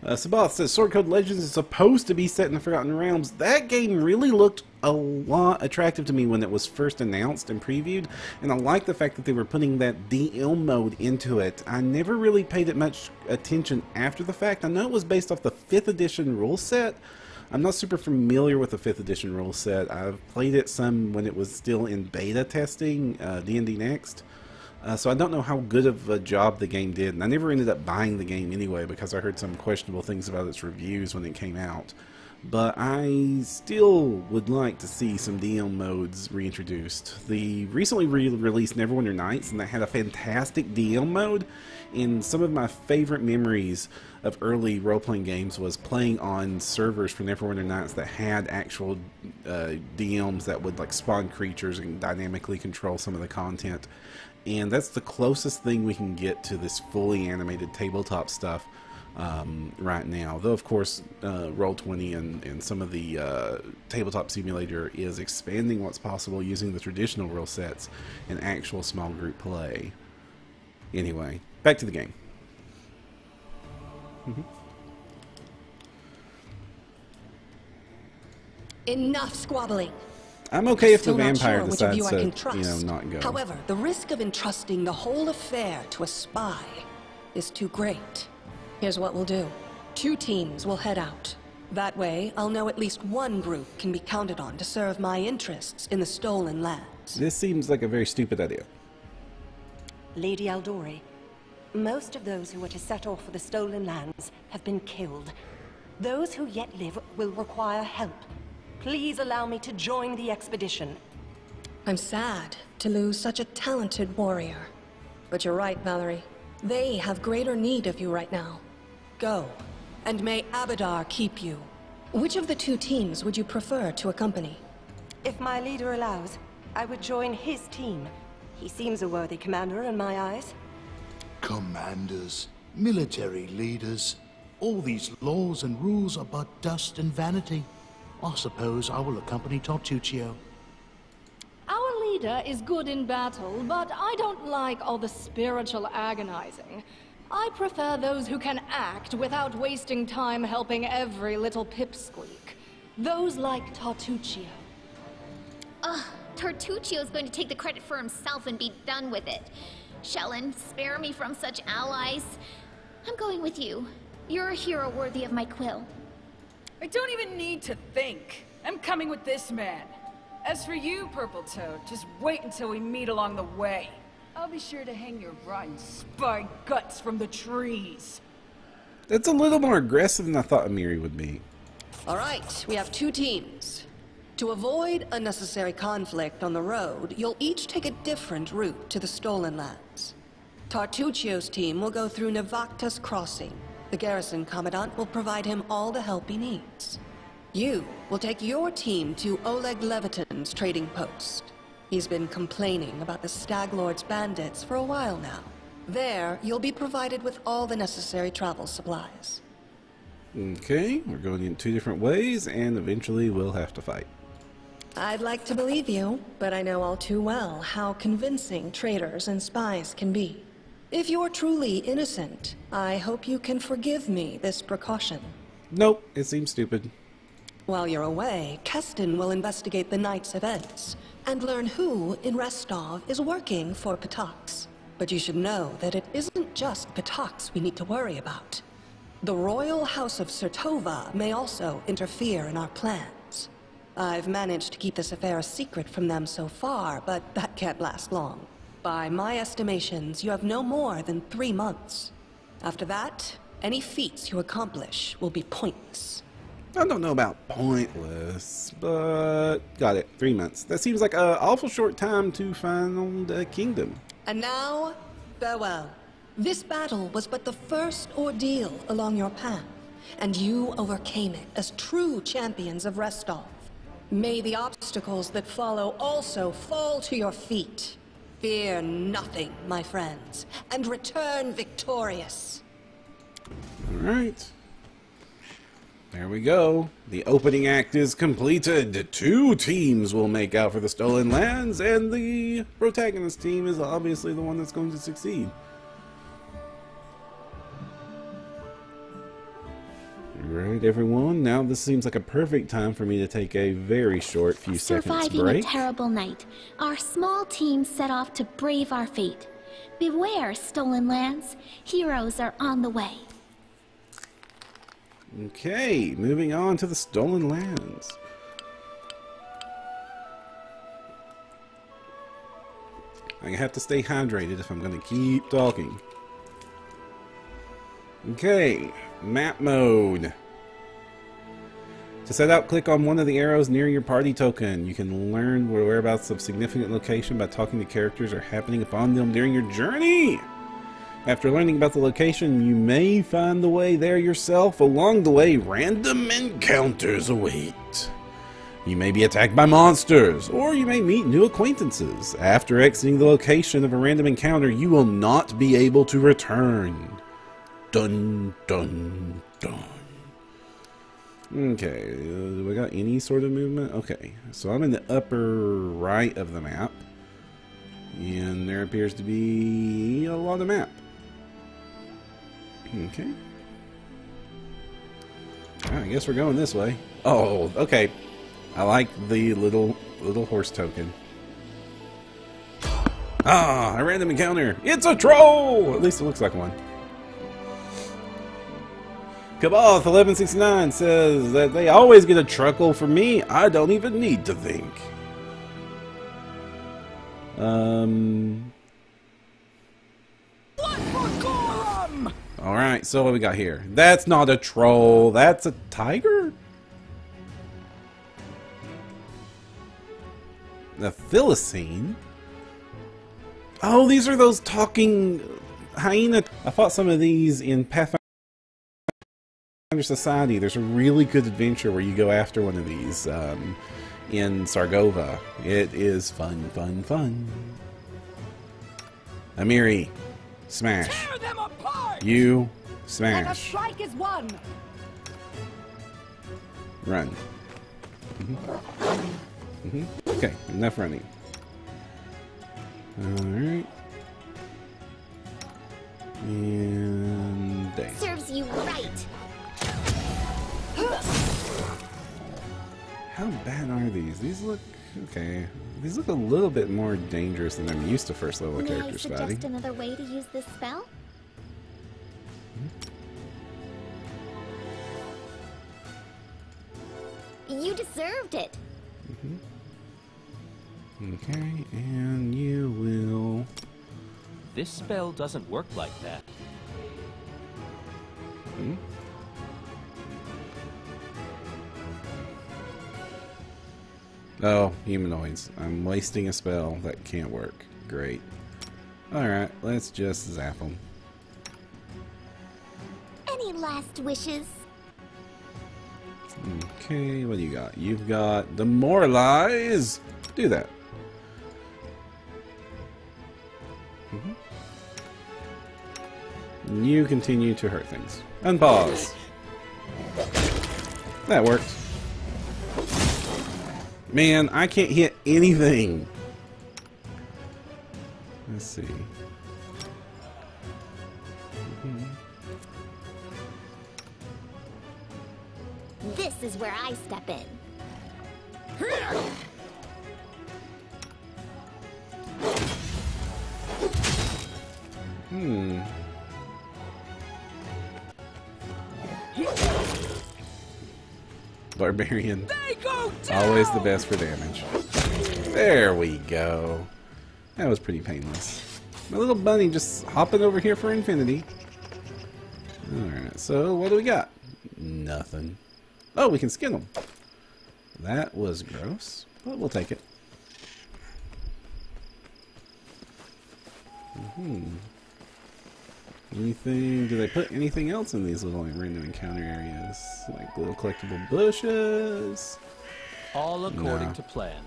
Sabath says Sword Code Legends is supposed to be set in the Forgotten Realms. That game really looked a lot attractive to me when it was first announced and previewed, and I like the fact that they were putting that DM mode into it. I never really paid it much attention after the fact. I know it was based off the 5th edition rule set. I'm not super familiar with the 5th edition rule set. I've played it some when it was still in beta testing, D&D Next. So I don't know how good of a job the game did, and I never ended up buying the game anyway because I heard some questionable things about its reviews when it came out. But I still would like to see some DM modes reintroduced. The recently released Neverwinter Nights, and that had a fantastic DM mode, and some of my favorite memories of early role-playing games was playing on servers for Neverwinter Nights that had actual DMs that would like spawn creatures and dynamically control some of the content. And that's the closest thing we can get to this fully animated tabletop stuff right now. Though, of course, Roll20 and some of the tabletop simulator is expanding what's possible using the traditional rule sets and actual small group play. Anyway, back to the game. Enough squabbling. I'm okay if the Still not vampire sure which decides of you I can to, trust. not go. However, the risk of entrusting the whole affair to a spy is too great. Here's what we'll do. 2 teams will head out. That way, I'll know at least one group can be counted on to serve my interests in the stolen lands. This seems like a very stupid idea. Lady Aldori, most of those who were to set off for the stolen lands have been killed. Those who yet live will require help. Please allow me to join the expedition. I'm sad to lose such a talented warrior. But you're right, Valerie. They have greater need of you right now. Go, and may Abadar keep you. Which of the 2 teams would you prefer to accompany? If my leader allows, I would join his team. He seems a worthy commander in my eyes. Commanders, military leaders, all these laws and rules are but dust and vanity. I suppose I will accompany Tartuccio. Our leader is good in battle, but I don't like all the spiritual agonizing. I prefer those who can act without wasting time helping every little pipsqueak. Those like Tartuccio. Ugh, Tartuccio's going to take the credit for himself and be done with it. Shellen, spare me from such allies. I'm going with you. You're a hero worthy of my quill. I don't even need to think. I'm coming with this man. As for you, Purple Toad, just wait until we meet along the way. I'll be sure to hang your rotten spy guts from the trees. That's a little more aggressive than I thought Amiri would be. All right, we have 2 teams. To avoid unnecessary conflict on the road, you'll each take a different route to the stolen lands. Tartuccio's team will go through Navacta's crossing. The garrison commandant will provide him all the help he needs. You will take your team to Oleg Leviton's trading post. He's been complaining about the Stag Lord's bandits for a while now. There, you'll be provided with all the necessary travel supplies. Okay, we're going in 2 different ways, and eventually we'll have to fight. I'd like to believe you, but I know all too well how convincing traitors and spies can be. If you're truly innocent, I hope you can forgive me this precaution. Nope, it seems stupid. While you're away, Keston will investigate the night's events and learn who in Restov is working for Patox. But you should know that it isn't just Patox we need to worry about. The Royal House of Sertova may also interfere in our plans. I've managed to keep this affair a secret from them so far, but that can't last long. By my estimations, you have no more than 3 months. After that, any feats you accomplish will be pointless. I don't know about pointless, but got it. 3 months. That seems like an awful short time to find the kingdom. And now, farewell. This battle was but the first ordeal along your path, and you overcame it as true champions of Restov. May the obstacles that follow also fall to your feet. Fear nothing, my friends, and return victorious. Alright. There we go. The opening act is completed. 2 teams will make out for the stolen lands, and the protagonist team is obviously the one that's going to succeed. Alright, everyone. Now this seems like a perfect time for me to take a very short few seconds Surviving break. a terrible night, our small team set off to brave our fate. Beware, stolen lands. Heroes are on the way. Okay, moving on to the Stolen Lands. I have to stay hydrated if I'm going to keep talking. Okay, map mode. To set out, click on one of the arrows near your party token. You can learn the whereabouts of significant location by talking to characters or happening upon them during your journey. After learning about the location, you may find the way there yourself. Along the way, random encounters await. You may be attacked by monsters, or you may meet new acquaintances. After exiting the location of a random encounter, you will not be able to return. Dun, dun, dun. Okay, do we got any sort of movement? Okay, so I'm in the upper right of the map, and there appears to be a lot of map. Okay. I guess we're going this way. Oh, okay. I like the little horse token. Ah, a random encounter. It's a troll! At least it looks like one. Kaboth 1169 says that they always get a truckle from me. I don't even need to think. Alright, so what we got here? That's not a troll. That's a tiger? The Thylacine? Oh, these are those talking hyena. I fought some of these in Pathfinder Society. There's a really good adventure where you go after one of these in Sargova. It is fun, fun, fun. Amiri, smash. Tear them apart! You And a smash. strike is won. Run. Okay, enough running. Alright. And dang. Serves you right. How bad are these? These look okay. These look a little bit more dangerous than I'm used to first level May I characters suggest fighting. another way to use this spell? You deserved it. Okay, and you will. This spell doesn't work like that. Oh, humanoids. I'm wasting a spell that can't work. Great. Alright, let's just zap them. Any last wishes? Okay, what do you got? You've got Demoralize! Do that. You continue to hurt things. Unpause. That worked. Man, I can't hit anything. Let's see. This is where I step in. Barbarian. Always the best for damage. There we go. That was pretty painless. My little bunny just hopping over here for infinity. Alright, so what do we got? Nothing. Oh, we can skin them. That was gross, but we'll take it. Anything? Do they put anything else in these little random encounter areas? Like little collectible bushes? All according to plan.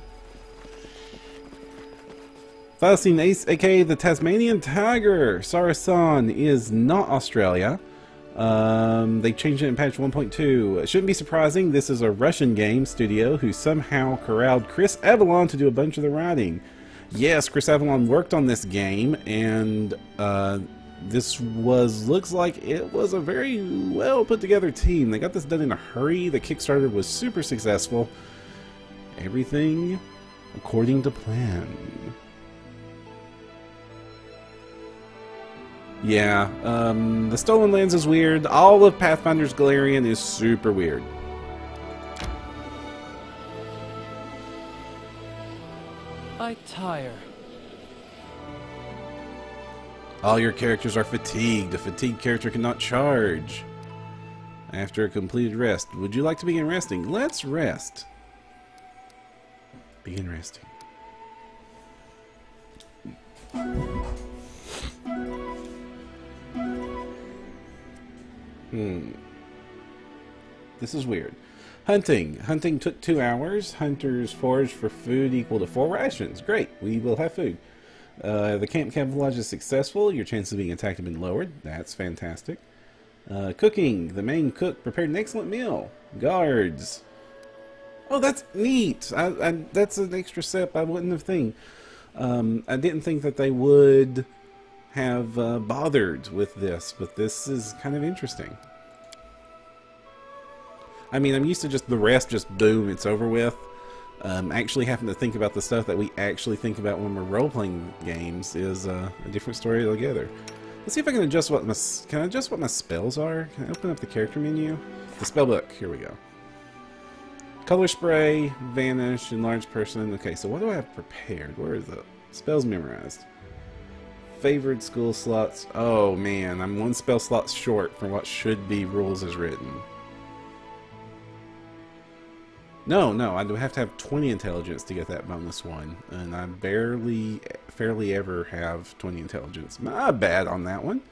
Thylacine Ace, aka the Tasmanian Tiger. Sarasan is not Australia. They changed it in patch 1.2. It shouldn't be surprising. This is a Russian game studio who somehow corralled Chris Avalon to do a bunch of the writing. Yes, Chris Avalon worked on this game, and looks like it was a very well put together team. They got this done in a hurry. The Kickstarter was super successful. Everything according to plan. Yeah, the Stolen Lands is weird. All of Pathfinder's Galarian is super weird. I tire. All your characters are fatigued. A fatigued character cannot charge after a completed rest. Would you like to begin resting? Let's rest. Begin resting. This is weird. Hunting. Hunting took 2 hours. Hunters foraged for food equal to 4 rations. Great. We will have food. The camp camouflage is successful. Your chances of being attacked have been lowered. That's fantastic. Cooking. The main cook prepared an excellent meal. Guards. Oh, that's neat. That's an extra step I wouldn't have think. I didn't think that they would have bothered with this, but this is kind of interesting. I mean, I'm used to just the rest, just boom, it's over with. Actually having to think about the stuff that we actually think about when we're role-playing games is a different story altogether. Let's see if I can adjust what my... Can I adjust what my spells are? Can I open up the character menu? The spell book. Here we go. Color spray, vanish, enlarge person. Okay, so what do I have prepared? Where is it? Spells memorized. Favored school slots. Oh man, I'm 1 spell slot short from what should be rules as written. No, I do have to have 20 intelligence to get that bonus one, and I fairly ever have 20 intelligence. My bad on that one.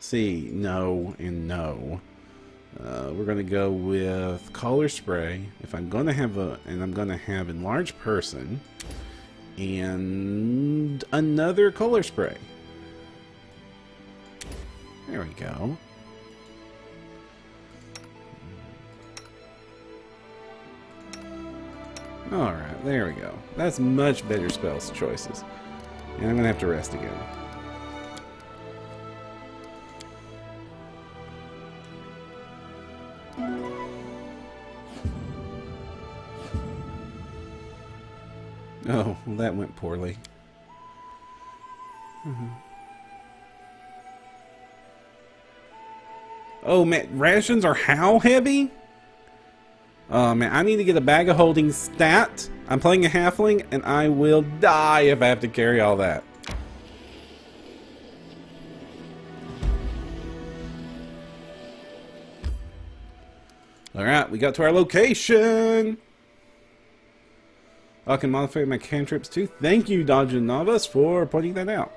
See, no and no. We're gonna go with color spray. If I'm gonna have I'm gonna have enlarged person and another color spray. There we go. Alright, there we go. That's much better spells choices. And I'm going to have to rest again. Oh, well, that went poorly. Oh man, rations are how heavy? Oh man, I need to get a bag of holding stat. I'm playing a halfling and I will die if I have to carry all that. Alright, we got to our location. I can modify my cantrips too. Thank you, Dodge and Novice, for pointing that out.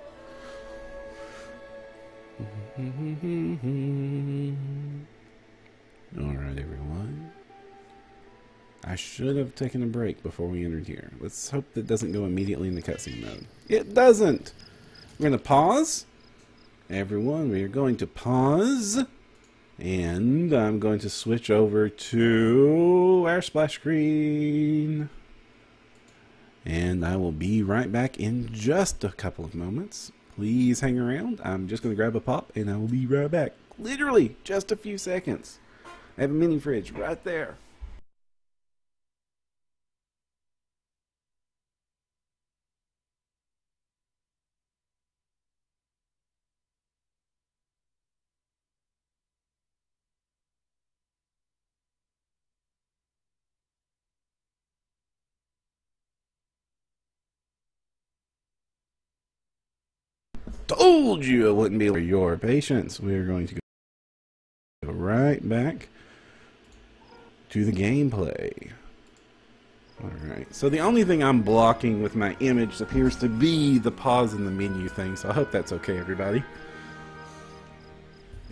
Alright, everyone. I should have taken a break before we entered here. Let's hope that doesn't go immediately into cutscene mode. It doesn't! We're going to pause. Everyone, we are going to pause. And I'm going to switch over to our splash screen. And I will be right back in just a couple of moments. Please hang around. I'm just going to grab a pop and I will be right back. Literally, just a few seconds. I have a mini fridge right there. Told you it wouldn't be for your patience. We're going to go right back to the gameplay. Alright, so the only thing I'm blocking with my image appears to be the pause in the menu thing, so I hope that's okay, everybody.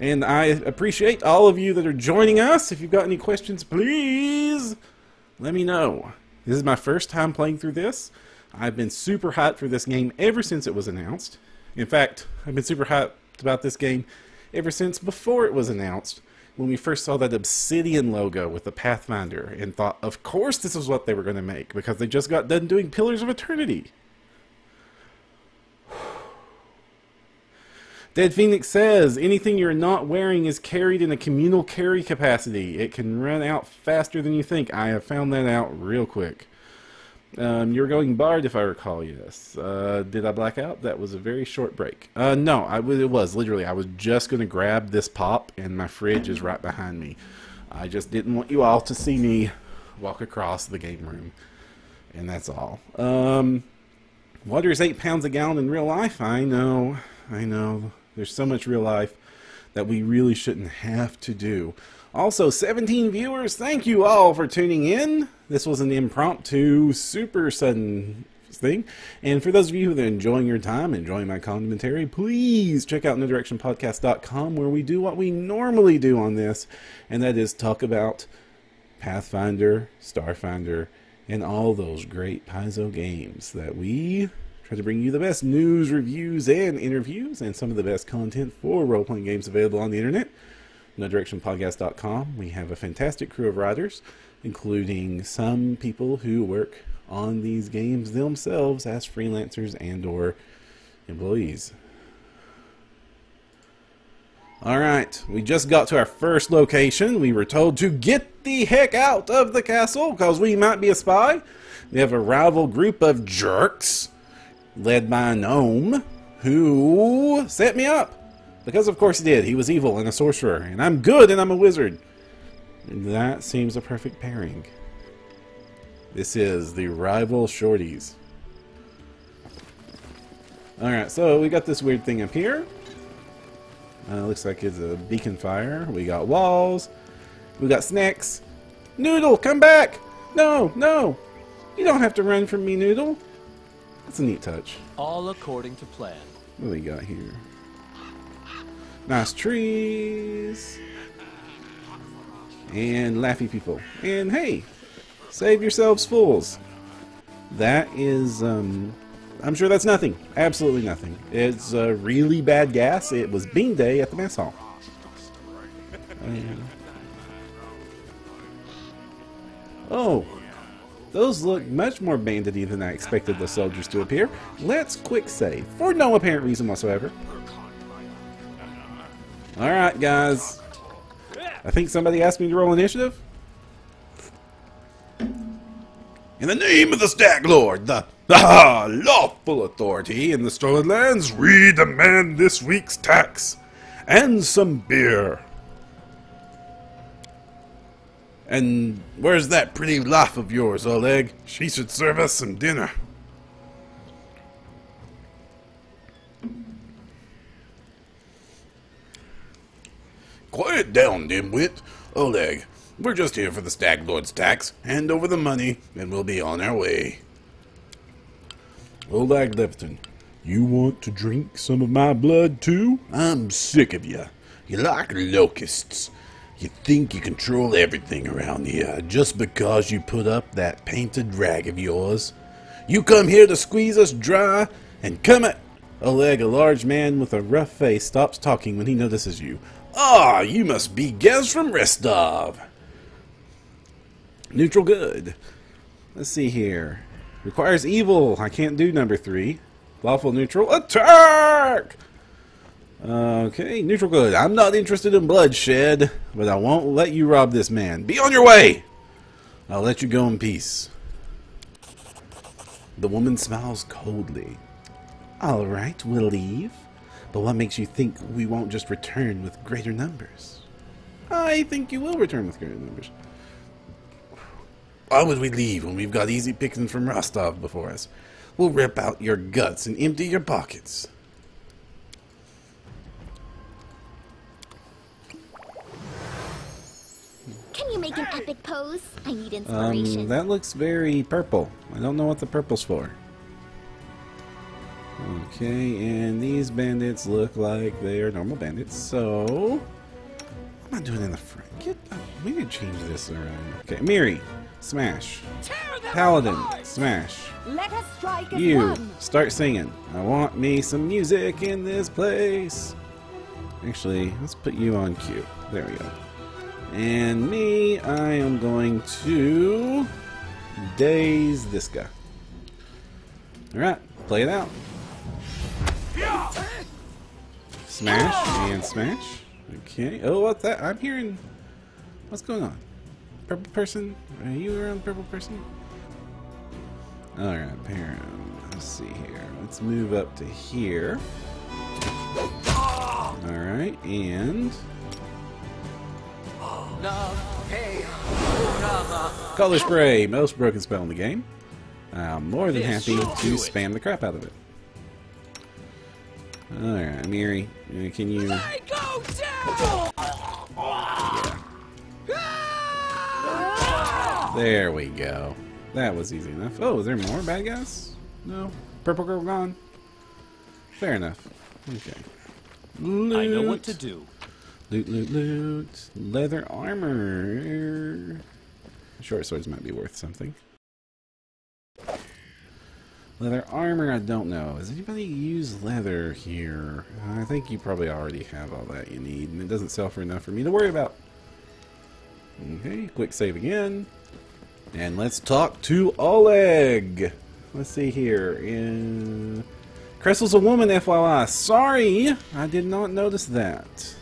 And I appreciate all of you that are joining us. If you've got any questions, please let me know. This is my first time playing through this. I've been super hyped for this game ever since it was announced. In fact, I've been super hyped about this game ever since before it was announced, when we first saw that Obsidian logo with the Pathfinder and thought, of course this is what they were going to make, because they just got done doing Pillars of Eternity. Dead Phoenix says, anything you're not wearing is carried in a communal carry capacity. It can run out faster than you think. I have found that out real quick. You were going Bard, if I recall, yes. Did I black out? That was a very short break. No, it was, literally. I was just going to grab this pop, and my fridge is right behind me. I just didn't want you all to see me walk across the game room. And that's all. Water is 8 pounds a gallon in real life. I know. There's so much real life that we really shouldn't have to do. Also, 17 viewers, thank you all for tuning in. This was an impromptu, super sudden thing. And for those of you who are enjoying your time, enjoying my commentary, please check out NoDirectionPodcast.com, where we do what we normally do on this, and that is talk about Pathfinder, Starfinder, and all those great Paizo games that we try to bring you the best news, reviews, and interviews, and some of the best content for role-playing games available on the internet. NoDirectionPodcast.com. We have a fantastic crew of writers, including some people who work on these games themselves as freelancers and or employees. Alright, we just got to our first location. We were told to get the heck out of the castle because we might be a spy. We have a rival group of jerks led by a gnome who set me up. Because of course he did. He was evil and a sorcerer. And I'm good and I'm a wizard. And that seems a perfect pairing. This is the rival shorties. Alright, so we got this weird thing up here. Looks like it's a beacon fire. We got walls. We got snacks. Noodle, come back! No, no! You don't have to run from me, Noodle. That's a neat touch. All according to plan. What do we got here? Nice trees. And laughy people. And hey, save yourselves, fools. That is, I'm sure that's nothing. Absolutely nothing. It's really bad gas. It was bean day at the mess hall. Oh, those look much more bandity than I expected the soldiers to appear. Let's quick save, for no apparent reason whatsoever. Alright, guys. I think somebody asked me to roll initiative. In the name of the Stag Lord, the lawful authority in the stolen lands, we demand this week's tax and some beer. And where's that pretty laugh of yours, Oleg? She should serve us some dinner. Quiet down, dimwit. Oleg, we're just here for the Stag Lord's tax. Hand over the money, and we'll be on our way. Oleg Leviton, you want to drink some of my blood, too? I'm sick of you. You like locusts. You think you control everything around here just because you put up that painted rag of yours. You come here to squeeze us dry and come at... Oleg, a large man with a rough face, stops talking when he notices you. Ah, you must be Gez from Restov. Neutral good. Let's see here. Requires evil. I can't do number 3. Lawful neutral. Attack! Okay, neutral good. I'm not interested in bloodshed, but I won't let you rob this man. Be on your way! I'll let you go in peace. The woman smiles coldly. Alright, we'll leave. But what makes you think we won't just return with greater numbers? I think you will return with greater numbers. Why would we leave when we've got easy pickings from Rostov before us? We'll rip out your guts and empty your pockets. Can you make an epic pose? I need inspiration. That looks very purple. I don't know what the purple's for. Okay, and these bandits look like they are normal bandits, so... I'm not doing it in the front. We need to change this around. Okay, Miri, smash. Paladin, smash. Let us strike as You, one. start singing. I want me some music in this place. Actually, let's put you on cue. There we go. And me, I am going to daze this guy. Alright, play it out. Smash and smash. Okay. Oh, what's that? I'm hearing... What's going on? Purple person? Are you around purple person? Alright, Perram. Let's see here. Let's move up to here. Alright, and... Color Spray! Most broken spell in the game. I'm more than happy to spam the crap out of it. Alright, Miri, can you... Yeah. There we go. That was easy enough. Oh, is there more bad guys? No? Purple girl gone? Fair enough. Okay. Loot. I know what to do. Loot, loot, loot. Leather armor. Short swords might be worth something. Leather armor, I don't know. Does anybody use leather here? I think you probably already have all that you need, and it doesn't sell for enough for me to worry about. Okay, quick save again. And let's talk to Oleg. Let's see here. Cressel's a woman, FYI. Sorry, I did not notice that.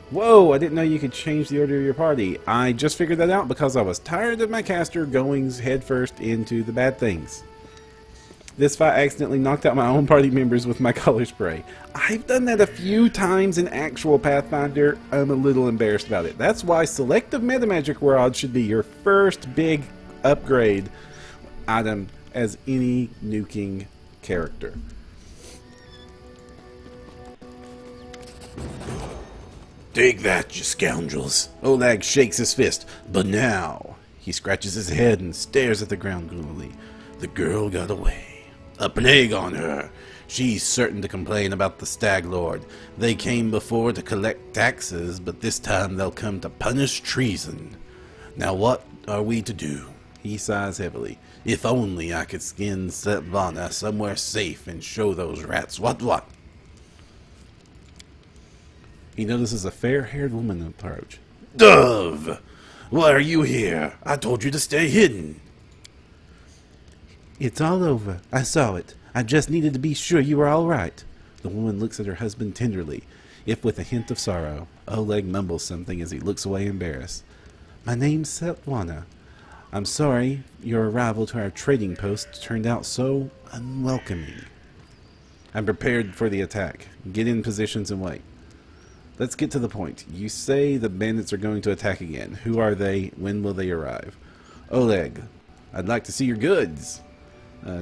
Whoa, I didn't know you could change the order of your party. I just figured that out because I was tired of my caster going headfirst into the bad things. This fight accidentally knocked out my own party members with my color spray. I've done that a few times in actual Pathfinder. I'm a little embarrassed about it. That's why selective metamagic rod should be your first big upgrade item as any nuking character. Take that, you scoundrels. Oleg shakes his fist. But now, he scratches his head and stares at the ground gloomily. The girl got away. A plague on her. She's certain to complain about the Stag Lord. They came before to collect taxes, but this time they'll come to punish treason. Now what are we to do? He sighs heavily. If only I could skin Svetlana somewhere safe and show those rats what? He notices a fair-haired woman approach. Dove! Why are you here? I told you to stay hidden. It's all over. I saw it. I just needed to be sure you were all right. The woman looks at her husband tenderly, if with a hint of sorrow. Oleg mumbles something as he looks away embarrassed. My name's Svetlana. I'm sorry your arrival to our trading post turned out so unwelcoming. I'm prepared for the attack. Get in positions and wait. Let's get to the point. You say the bandits are going to attack again. Who are they? When will they arrive? Oleg, I'd like to see your goods.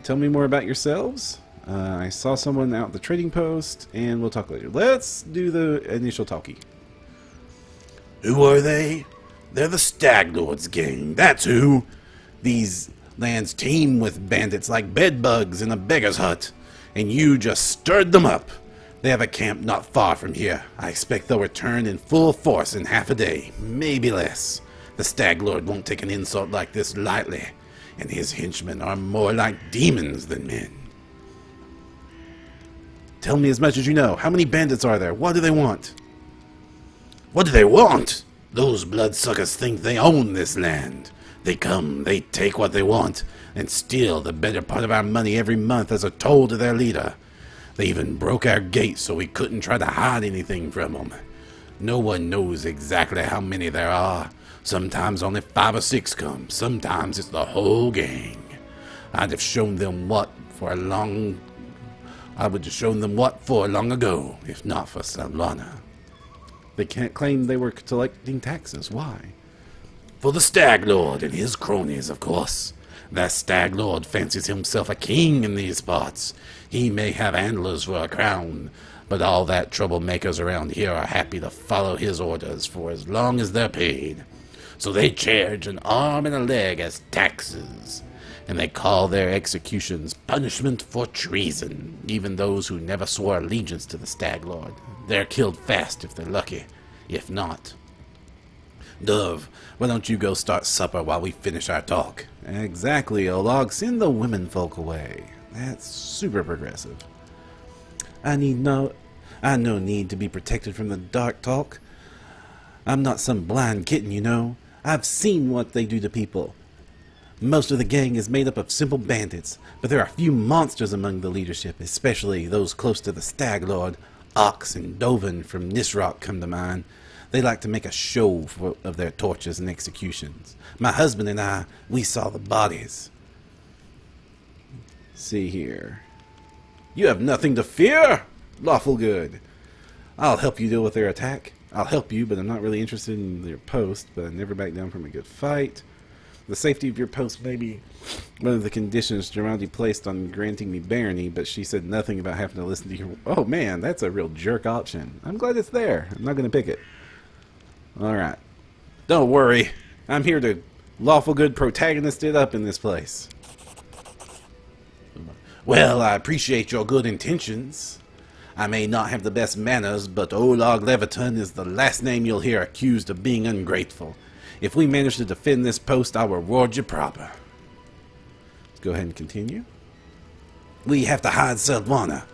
Tell me more about yourselves. I saw someone out at the trading post, and we'll talk later. Let's do the initial talkie. Who are they? They're the Stag Lord's gang, that's who. These lands teem with bandits like bedbugs in a beggar's hut, and you just stirred them up. They have a camp not far from here. I expect they'll return in full force in half a day, maybe less. The Stag Lord won't take an insult like this lightly, and his henchmen are more like demons than men. Tell me as much as you know. How many bandits are there? What do they want? What do they want? Those bloodsuckers think they own this land. They come, they take what they want, and steal the better part of our money every month as a toll to their leader. They even broke our gates so we couldn't try to hide anything from them. No one knows exactly how many there are. Sometimes only 5 or 6 come. Sometimes it's the whole gang. I would have shown them what for long ago, if not for Svetlana. They can't claim they were collecting taxes. Why? For the Stag Lord and his cronies, of course. That Stag Lord fancies himself a king in these parts. He may have antlers for a crown, but all that troublemakers around here are happy to follow his orders for as long as they're paid. So they charge an arm and a leg as taxes, and they call their executions punishment for treason. Even those who never swore allegiance to the Stag Lord. They're killed fast if they're lucky. If not... Dove, why don't you go start supper while we finish our talk? Exactly, Oleg. Send the women folk away. That's super progressive. I no need to be protected from the dark talk. I'm not some blind kitten, you know. I've seen what they do to people. Most of the gang is made up of simple bandits, but there are a few monsters among the leadership, especially those close to the Stag Lord. Ox and Dovin from Nisrock come to mind. They like to make a show of their tortures and executions. My husband and I, we saw the bodies. See here. You have nothing to fear, lawful good. I'll help you deal with their attack. I'll help you, but I'm not really interested in your post, but I never back down from a good fight. The safety of your post may be one of the conditions Geraldi placed on granting me barony, but she said nothing about having to listen to your... Oh man, that's a real jerk option. I'm glad it's there. I'm not going to pick it. Alright. Don't worry. I'm here to lawful good protagonist it up in this place. Well, I appreciate your good intentions. I may not have the best manners, but Oleg Leviton is the last name you'll hear accused of being ungrateful. If we manage to defend this post, I'll reward you proper. Let's go ahead and continue. We have to hide Seldwana.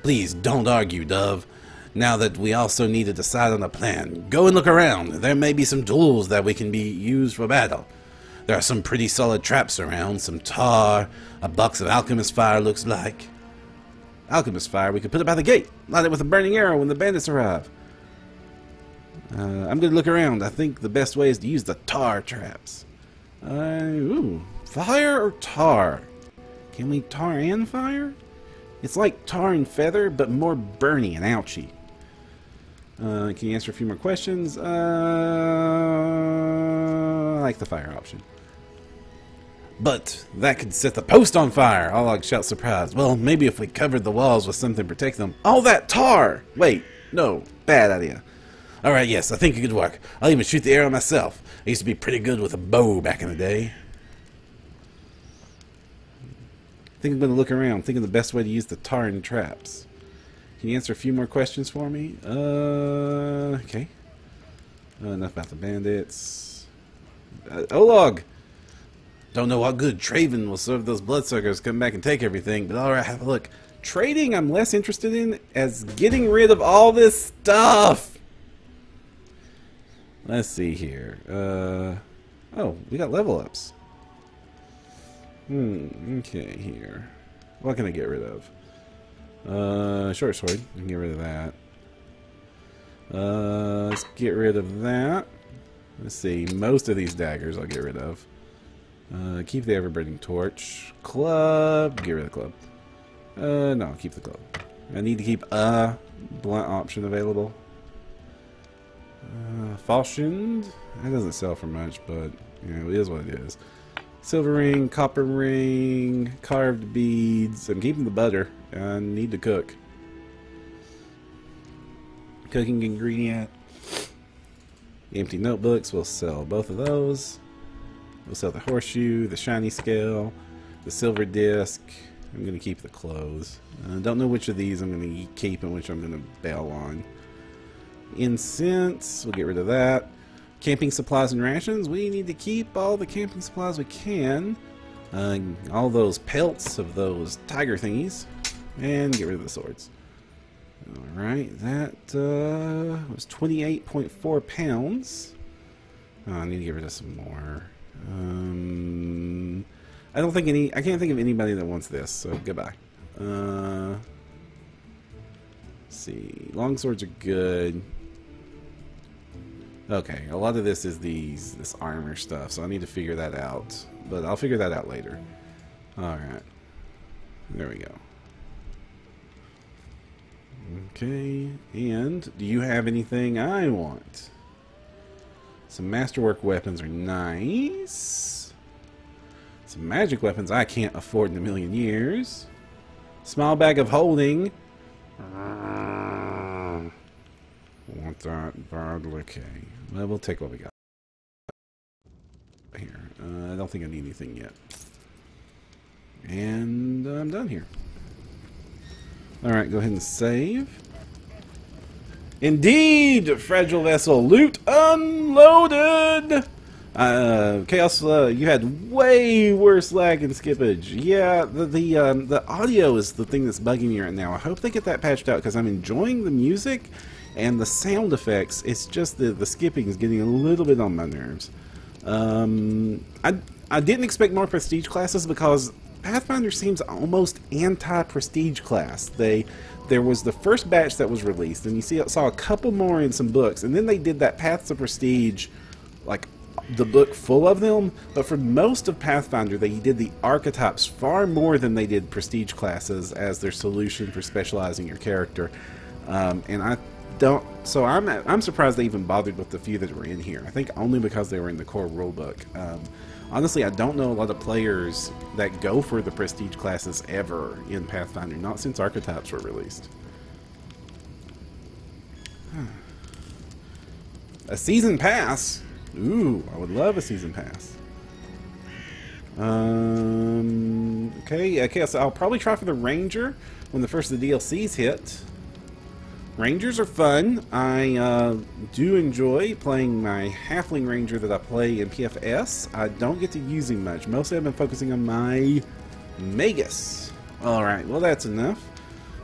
Please don't argue, Dove. Now that we also need to decide on a plan, go and look around. There may be some tools that we can be used for battle. There are some pretty solid traps around, some tar, a box of alchemist fire looks like. Alchemist fire, we could put it by the gate. Light it with a burning arrow when the bandits arrive. I'm going to look around. I think the best way is to use the tar traps. Ooh, fire or tar? Can we tar and fire? It's like tar and feather, but more burny and ouchy. Can you answer a few more questions? I like the fire option. But that could set the post on fire. Oleg shouts surprised. Well, maybe if we covered the walls with something to protect them. All that tar! Wait, no, bad idea. Alright, yes, I think it could work. I'll even shoot the arrow myself. I used to be pretty good with a bow back in the day. I think I'm going to look around, thinking the best way to use the tar and traps. Can you answer a few more questions for me? Okay. Enough about the bandits. Oleg! Don't know what good Traven will serve those bloodsuckers come back and take everything, but alright, have a look. Trading I'm less interested in as getting rid of all this stuff! Let's see here. Oh, we got level ups. Okay, here. What can I get rid of? Short sword. I can get rid of that. Let's get rid of that. Let's see. Most of these daggers I'll get rid of. Keep the ever-burning torch. Club. Get rid of the club. No, I'll keep the club. I need to keep a blunt option available. Falchion. That doesn't sell for much, but you know, it is what it is. Silver ring, copper ring, carved beads. I'm keeping the butter. I need to cook. Cooking ingredient. Empty notebooks. We'll sell both of those. We'll sell the horseshoe, the shiny scale, the silver disc. I'm going to keep the clothes. Don't know which of these I'm going to keep and which I'm going to bail on. Incense, we'll get rid of that. Camping supplies and rations, we need to keep all the camping supplies we can. All those pelts of those tiger thingies. And get rid of the swords. Alright, that was 28.4 pounds. Oh, I need to get rid of some more. I can't think of anybody that wants this, so goodbye. Let's see, long swords are good. Okay, a lot of this is this armor stuff, so I need to figure that out. But I'll figure that out later. Alright. There we go. Okay, and do you have anything I want? Some masterwork weapons are nice. Some magic weapons I can't afford in a million years. Small bag of holding. Want that badly. Okay. Well, we'll take what we got here. I don't think I need anything yet. And I'm done here. Alright, go ahead and save. Indeed! Fragile vessel. Loot unloaded! Chaos, you had way worse lag and skippage. Yeah, the audio is the thing that's bugging me right now. I hope they get that patched out because I'm enjoying the music and the sound effects. It's just the skipping is getting a little bit on my nerves. I didn't expect more prestige classes because Pathfinder seems almost anti-prestige class. There was the first batch that was released, and you saw a couple more in some books, and then they did that Paths of Prestige, like the book full of them. But for most of Pathfinder, they did the archetypes far more than they did prestige classes as their solution for specializing your character. And I'm surprised they even bothered with the few that were in here. I think only because they were in the core rulebook. Honestly, I don't know a lot of players that go for the prestige classes ever in Pathfinder, not since archetypes were released. A season pass? Ooh, I would love a season pass. Okay, so I'll probably try for the Ranger when the first of the DLCs hit. Rangers are fun. I do enjoy playing my Halfling Ranger that I play in PFS. I don't get to use him much. Mostly I've been focusing on my Magus. Alright, well that's enough.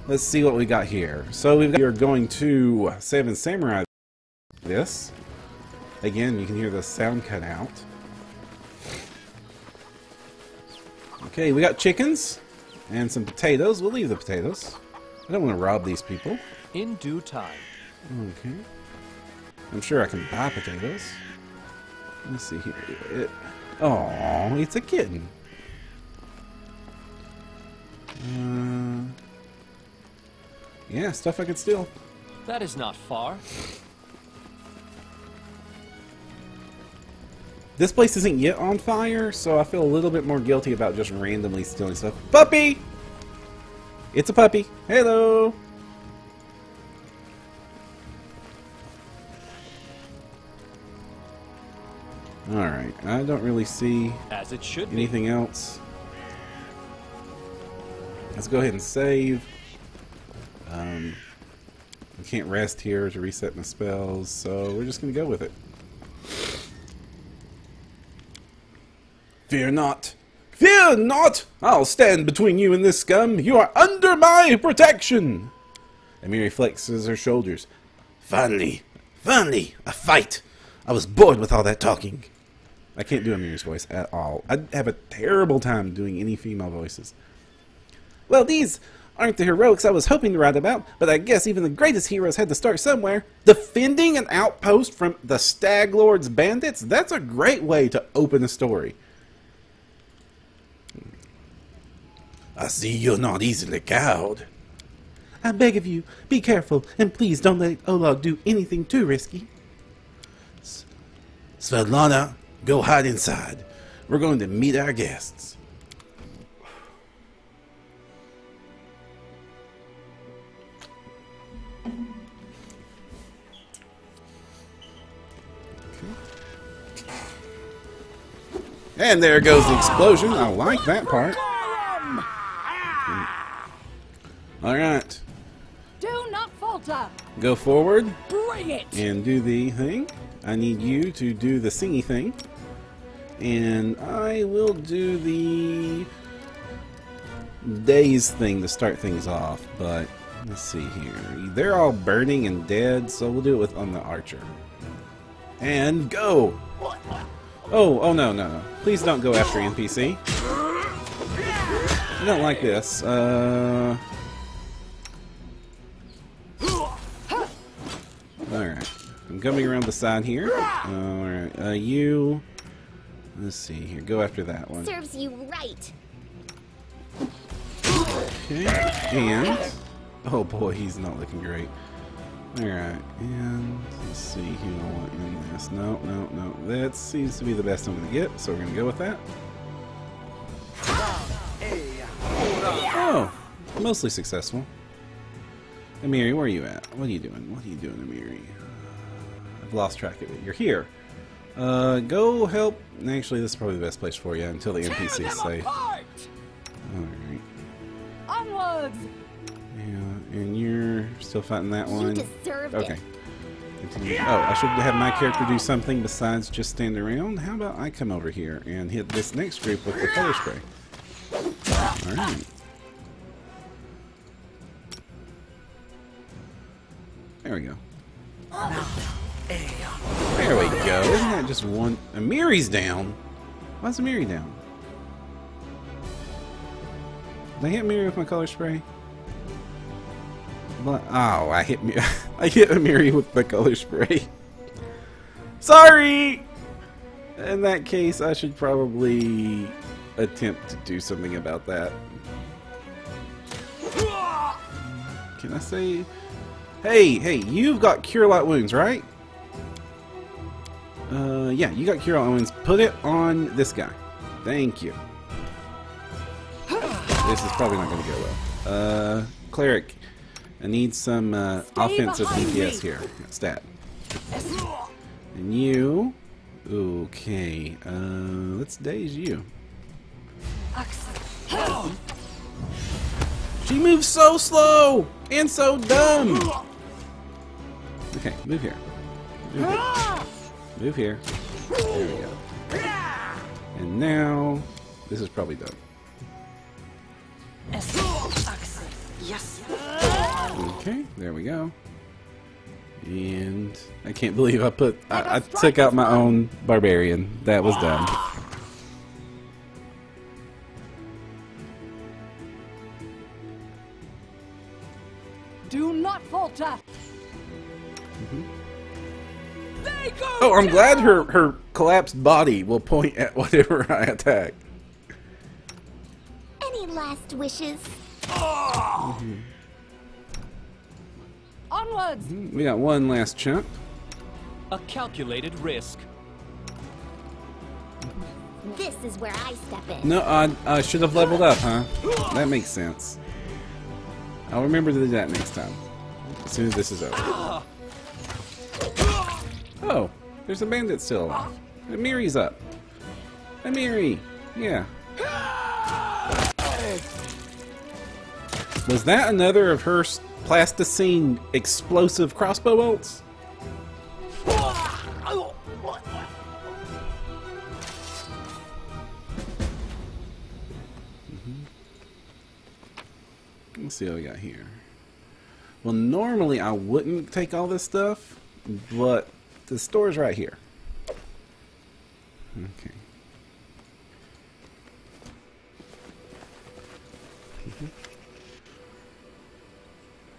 Let's see what we got here. So we're going to Seven Samurai. This. Again, you can hear the sound cut out. Okay, we got chickens and some potatoes. We'll leave the potatoes. I don't want to rob these people. In due time. Okay. I'm sure I can buy potatoes. Let's see here. Oh, it's a kitten. Yeah, stuff I could steal. That is not far. This place isn't yet on fire, so I feel a little bit more guilty about just randomly stealing stuff. Puppy! It's a puppy. Hello! Alright, I don't really see as it should anything else. Let's go ahead and save. I can't rest here to reset my spells, so we're just going to go with it. Fear not! Fear not! I'll stand between you and this scum. You are under my protection! Amiri flexes her shoulders. Finally, a fight! I was bored with all that talking. I can't do Amiri's voice at all. I'd have a terrible time doing any female voices. Well, these aren't the heroics I was hoping to write about, but I guess even the greatest heroes had to start somewhere. Defending an outpost from the Stag Lord's bandits? That's a great way to open a story. I see you're not easily cowed. I beg of you, be careful, and please don't let Oleg do anything too risky. Svetlana, go hide inside. We're going to meet our guests. And there goes the explosion. I like that part. Alright. Do not falter. Go forward. Bring it. And do the thing. I need you to do the singy thing. And I will do the daze thing to start things off. But let's see here. They're all burning and dead, so we'll do it on the archer. And go! Oh, no. Please don't go after NPC. I don't like this. Alright. I'm coming around the side here. Alright. You... Let's see here. Go after that one. Serves you right. Okay. And... Oh boy, he's not looking great. Alright. And... Let's see who I want in this. No. That seems to be the best I'm going to get, so we're going to go with that. Oh! Mostly successful. Amiri, where are you at? What are you doing? Amiri? I've lost track of it. You're here. Go help. Actually, this is probably the best place for you until the NPC is safe. Alright. Onwards! Yeah, and you're still fighting that one. You deserved okay. it. Continue. Oh, I should have my character do something besides just stand around. How about I come over here and hit this next group with the color spray? Alright. There we go. There we go. Isn't that just one? Amiri's down. Why's Amiri down? Did I hit Miri with my color spray? But, oh, I hit Miri with my color spray. Sorry! In that case, I should probably attempt to do something about that. Can I say... Hey, you've got Cure Light Wounds, right? Yeah, you got Cure Light Wounds. Put it on this guy. Thank you. This is probably not going to go well. Cleric. I need some offensive DPS here. Stat. And you... Okay, let's daze you. She moves so slow and so dumb. Okay, move here. Move here. There we go. And now, this is probably done. Okay, there we go. And I can't believe I took out my own barbarian. That was dumb. Do not falter. Oh, I'm glad her collapsed body will point at whatever I attack. Any last wishes? Onwards! We got one last chunk. A calculated risk. This is where I step in. No, I should have leveled up, huh? That makes sense. I'll remember to do that next time. As soon as this is over. Oh, there's a bandit still alive. Miri's up. Hey, Miri. Yeah. Was that another of her plasticine explosive crossbow bolts? Let's see what we got here. Well, normally I wouldn't take all this stuff, but the store's right here. Okay.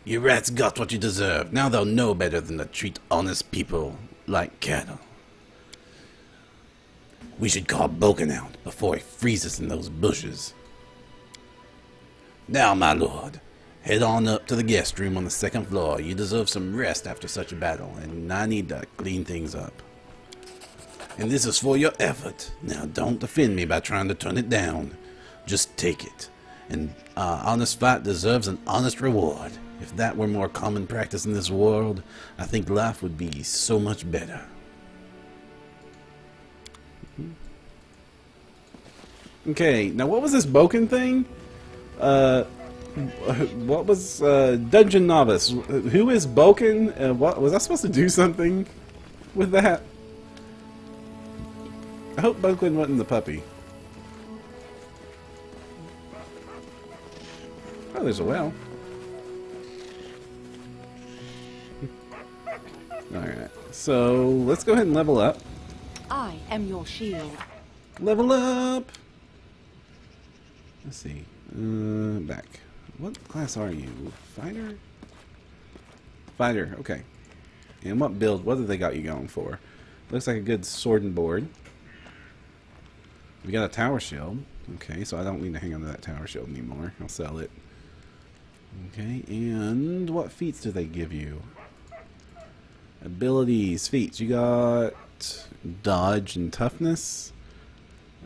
You rats got what you deserve. Now they'll know better than to treat honest people like cattle. We should call Boken out before he freezes in those bushes. Now, my lord, head on up to the guest room on the second floor. You deserve some rest after such a battle, and I need to clean things up. And this is for your effort. Now, don't offend me by trying to turn it down. Just take it. An honest fight deserves an honest reward. If that were more common practice in this world, I think life would be so much better. Okay, now what was this Boken thing? What was Dungeon Novice? Who is Boken? What was I supposed to do something with that? I hope Boken wasn't the puppy. Oh, there's a well. Alright, so let's go ahead and level up. I am your shield. Level up! Let's see. Back. What class are you? Fighter? Fighter, okay. And what build? What have they got you going for? Looks like a good sword and board. We got a tower shield. Okay, so I don't need to hang on to that tower shield anymore. I'll sell it. Okay, and what feats do they give you? Abilities, feats. You got dodge and toughness.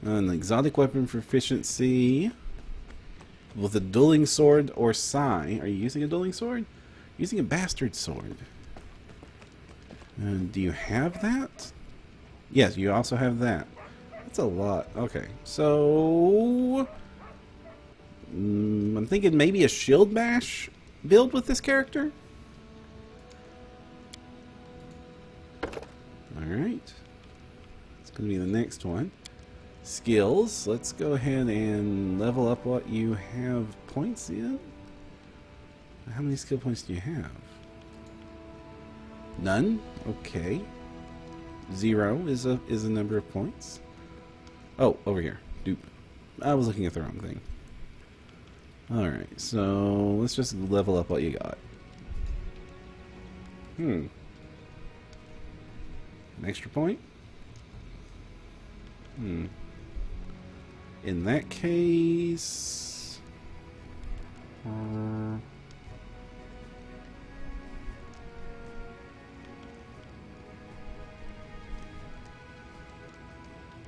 An exotic weapon for efficiency. With a dueling sword or sai. Are you using a dueling sword? Using a bastard sword. Do you have that? Yes, you also have that. That's a lot. Okay, so I'm thinking maybe a shield bash build with this character. Alright. It's going to be the next one. Skills. Let's go ahead and level up what you have points in. How many skill points do you have? None? Okay. 0 is a number of points. Oh, over here. Dupe. I was looking at the wrong thing. Alright, so let's just level up what you got. An extra point? In that case...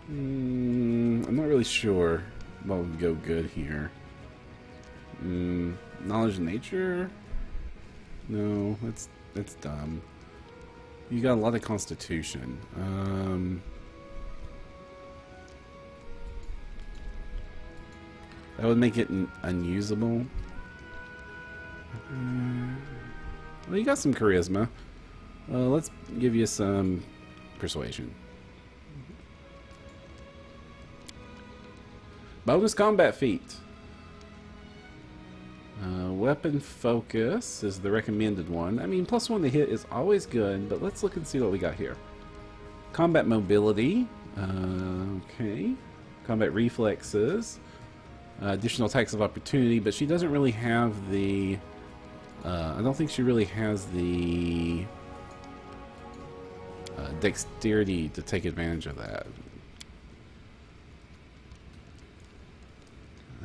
I'm not really sure what would go good here. Knowledge of nature? No, that's dumb. You got a lot of constitution. That would make it unusable. Well, you got some charisma. Let's give you some persuasion. Bonus combat feat. Weapon focus is the recommended one. I mean, +1 to hit is always good, but let's look and see what we got here. Combat mobility. Okay. Combat reflexes. Additional attacks of opportunity, but she doesn't really have the... I don't think she really has the dexterity to take advantage of that.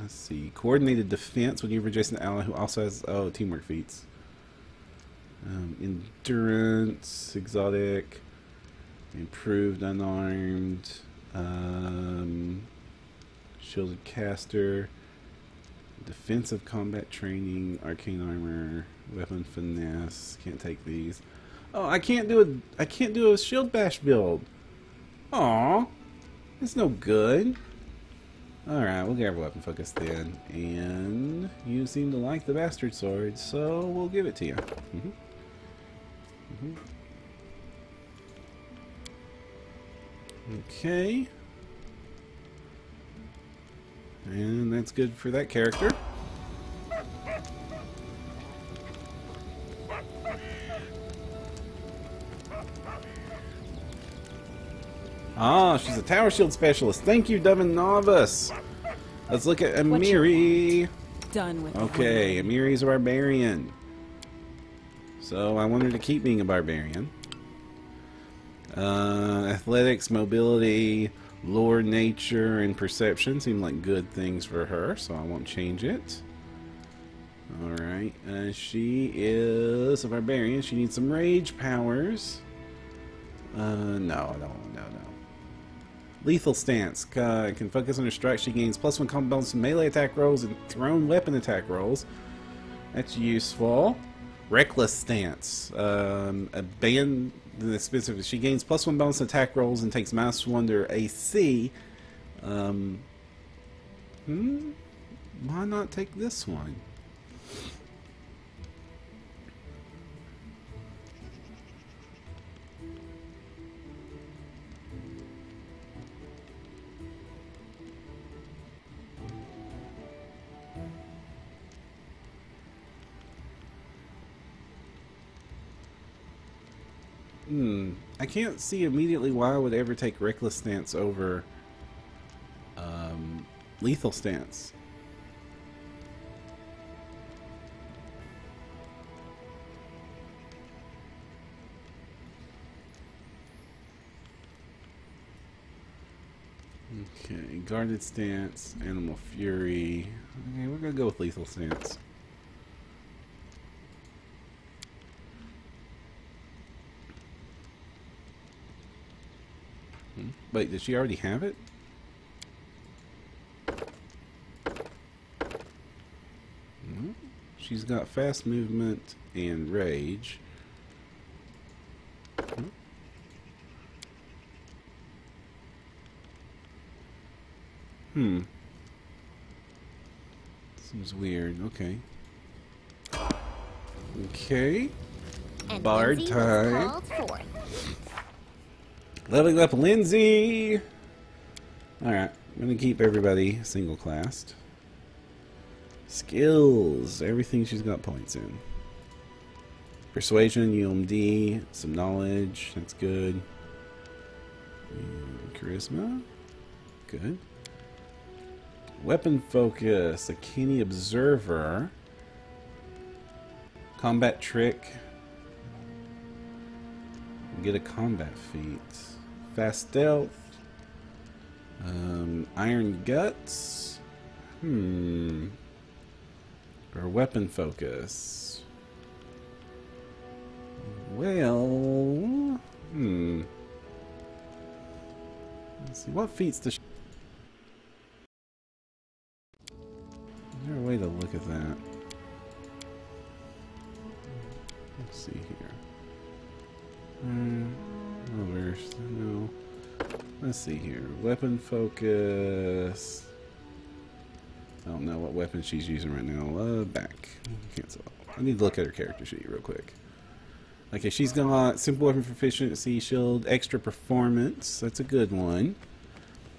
Let's see. Coordinated defense when you rejoice an ally who also has teamwork feats. Endurance, exotic, improved unarmed, shielded caster, defensive combat training, arcane armor, weapon finesse. Can't take these. Oh, I can't do a shield bash build. Aw, it's no good. Alright, we'll get our weapon focus then. And you seem to like the bastard sword, so we'll give it to you. Okay. And that's good for that character. Ah, she's a tower shield specialist. Thank you, Devin Novice. Let's look at Amiri. Done with. Okay, Amiri's a barbarian. So I want her to keep being a barbarian. Athletics, mobility, lore, nature, and perception seem like good things for her, so I won't change it. Alright, she is a barbarian. She needs some rage powers. No. Lethal stance. Can focus on her strike. She gains +1 combat bonus to melee attack rolls and thrown weapon attack rolls. That's useful. Reckless stance. Specific. She gains +1 bonus to attack rolls and takes -1 to her AC. Why not take this one? I can't see immediately why I would ever take Reckless Stance over Lethal Stance. Okay, Guarded Stance, Animal Fury. Okay, we're gonna go with Lethal Stance. Wait, did she already have it? No. She's got fast movement and rage. Seems weird. Okay. Okay. And Bard Lindsay time. was called forth. Leveling up Lindsay. Alright, I'm gonna keep everybody single classed. Skills. Everything she's got points in. Persuasion, UMD, some knowledge, that's good. And charisma, good. Weapon focus, a keen observer, combat trick, get a combat feat, fast stealth, iron guts, or weapon focus. Well, let's see, what feats does she... Is there a way to look at that? Let's see here. No. Let's see here. Weapon focus. I don't know what weapon she's using right now. Back. Cancel. I need to look at her character sheet real quick. Okay, she's got simple weapon proficiency, shield, extra performance. That's a good one.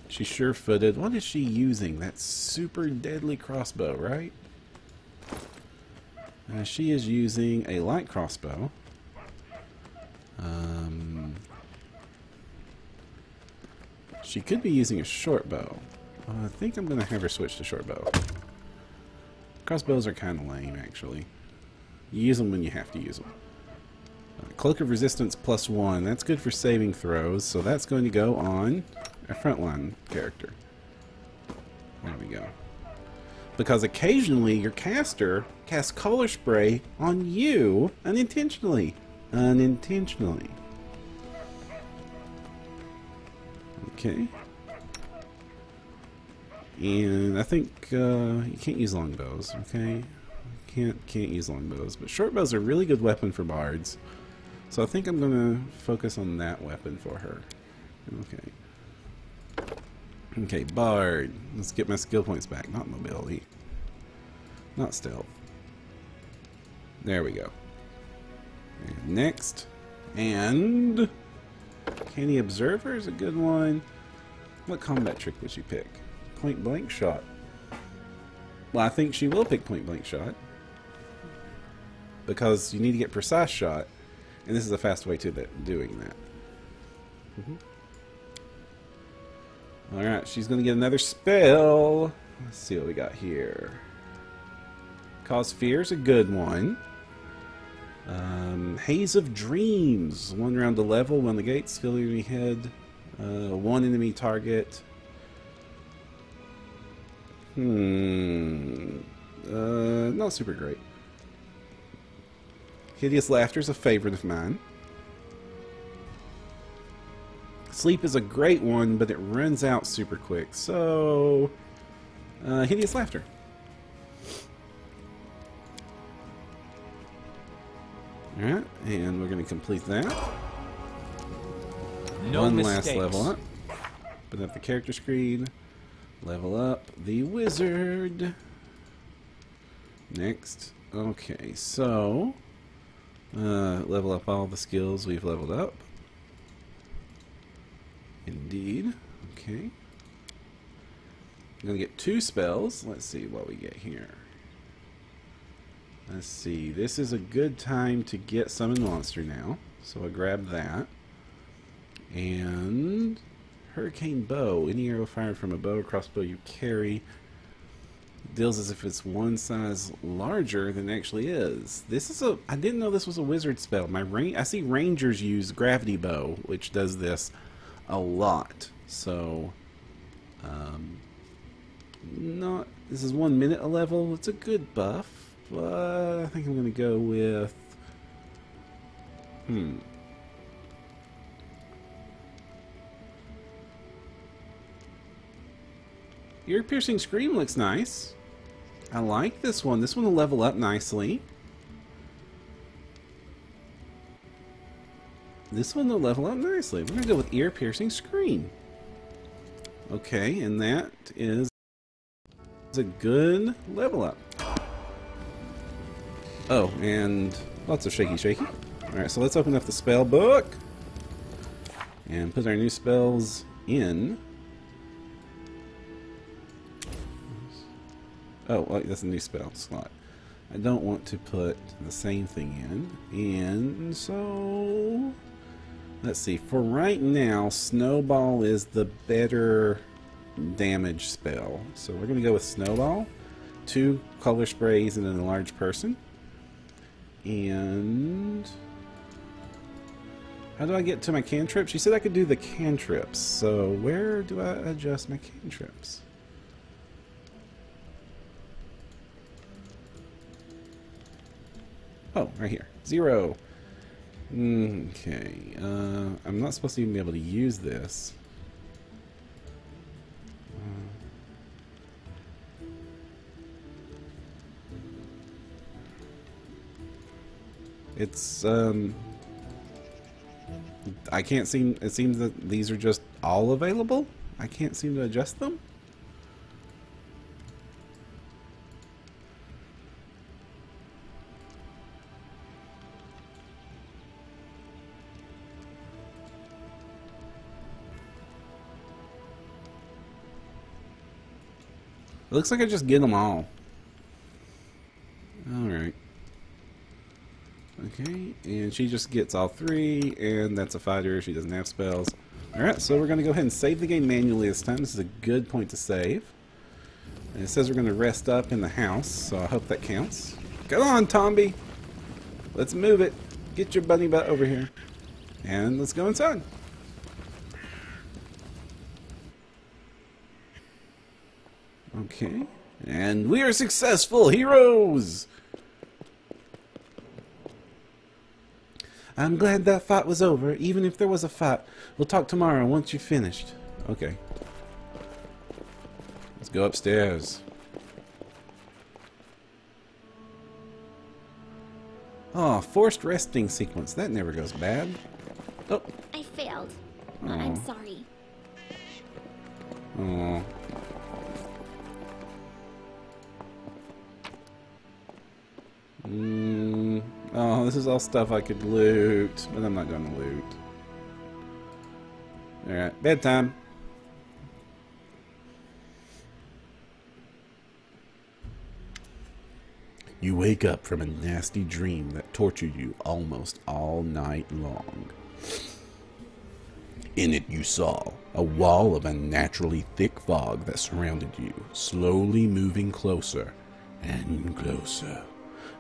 She's sure-footed. What is she using? That super deadly crossbow, right? She is using a light crossbow. She could be using a short bow. I think I'm going to have her switch to short bow. Crossbows are kind of lame, actually. You use them when you have to use them. Cloak of Resistance +1. That's good for saving throws, so that's going to go on a frontline character. There we go. Because occasionally your caster casts color spray on you unintentionally. Unintentionally. Okay. And I think you can't use longbows, okay? Can't use longbows, but short bows are a really good weapon for bards. So I think I'm gonna focus on that weapon for her. Okay. Okay, bard. Let's get my skill points back. Not mobility. Not stealth. There we go. And next. And Canny Observer is a good one. What combat trick would she pick? Point blank shot. Well, I think she will pick point blank shot. Because you need to get precise shot. And this is a fast way to doing that. Alright, she's going to get another spell. Let's see what we got here. Cause Fear is a good one. Haze of Dreams. 1 round to level. When the gates fill your enemy head. 1 enemy target. Not super great. Hideous Laughter is a favorite of mine. Sleep is a great one, but it runs out super quick. So, Hideous Laughter. Alright, and we're going to complete that. One last level up. Open up the character screen. Level up the wizard. Next. Okay, so level up all the skills we've leveled up. Indeed. Okay. I'm going to get 2 spells. Let's see what we get here. Let's see. This is a good time to get Summon Monster now. So I grab that. And Hurricane Bow. Any arrow fired from a bow or crossbow you carry deals as if it's 1 size larger than it actually is. This is a... I didn't know this was a wizard spell. I see rangers use Gravity Bow, which does this a lot. So, this is 1 minute a level. It's a good buff, but I think I'm going to go with... Ear-piercing Scream looks nice. I like this one. This one will level up nicely. This one will level up nicely. We're going to go with Ear-piercing Scream. Okay, and that is a good level up. Oh, and lots of shaky. Alright, so let's open up the spell book and put our new spells in. Oh, wait, that's a new spell slot. I don't want to put the same thing in. And so... let's see. For right now, Snowball is the better damage spell. So we're going to go with Snowball, 2 color sprays, and then a large person. And how do I get to my cantrips? She said I could do the cantrips. So where do I adjust my cantrips? Oh, right here. 0. Okay. I'm not supposed to even be able to use this. It's, I can't seem, it seems that these are just all available. I can't seem to adjust them. It looks like I just get them all. Alright. Okay, and she just gets all 3, and that's a fighter. She doesn't have spells. Alright, so we're going to go ahead and save the game manually this time. This is a good point to save. And it says we're going to rest up in the house, so I hope that counts. Come on, Tomby! Let's move it. Get your bunny butt over here. And let's go inside. Okay, and we are successful heroes! I'm glad that fight was over, even if there was a fight. We'll talk tomorrow once you're finished. Okay. Let's go upstairs. Oh, forced resting sequence. That never goes bad. Oh. I failed. Oh. I'm sorry. Oh. Oh, this is all stuff I could loot, but I'm not going to loot. Alright, bedtime. You wake up from a nasty dream that tortured you almost all night long. In it you saw a wall of unnaturally thick fog that surrounded you, slowly moving closer and closer.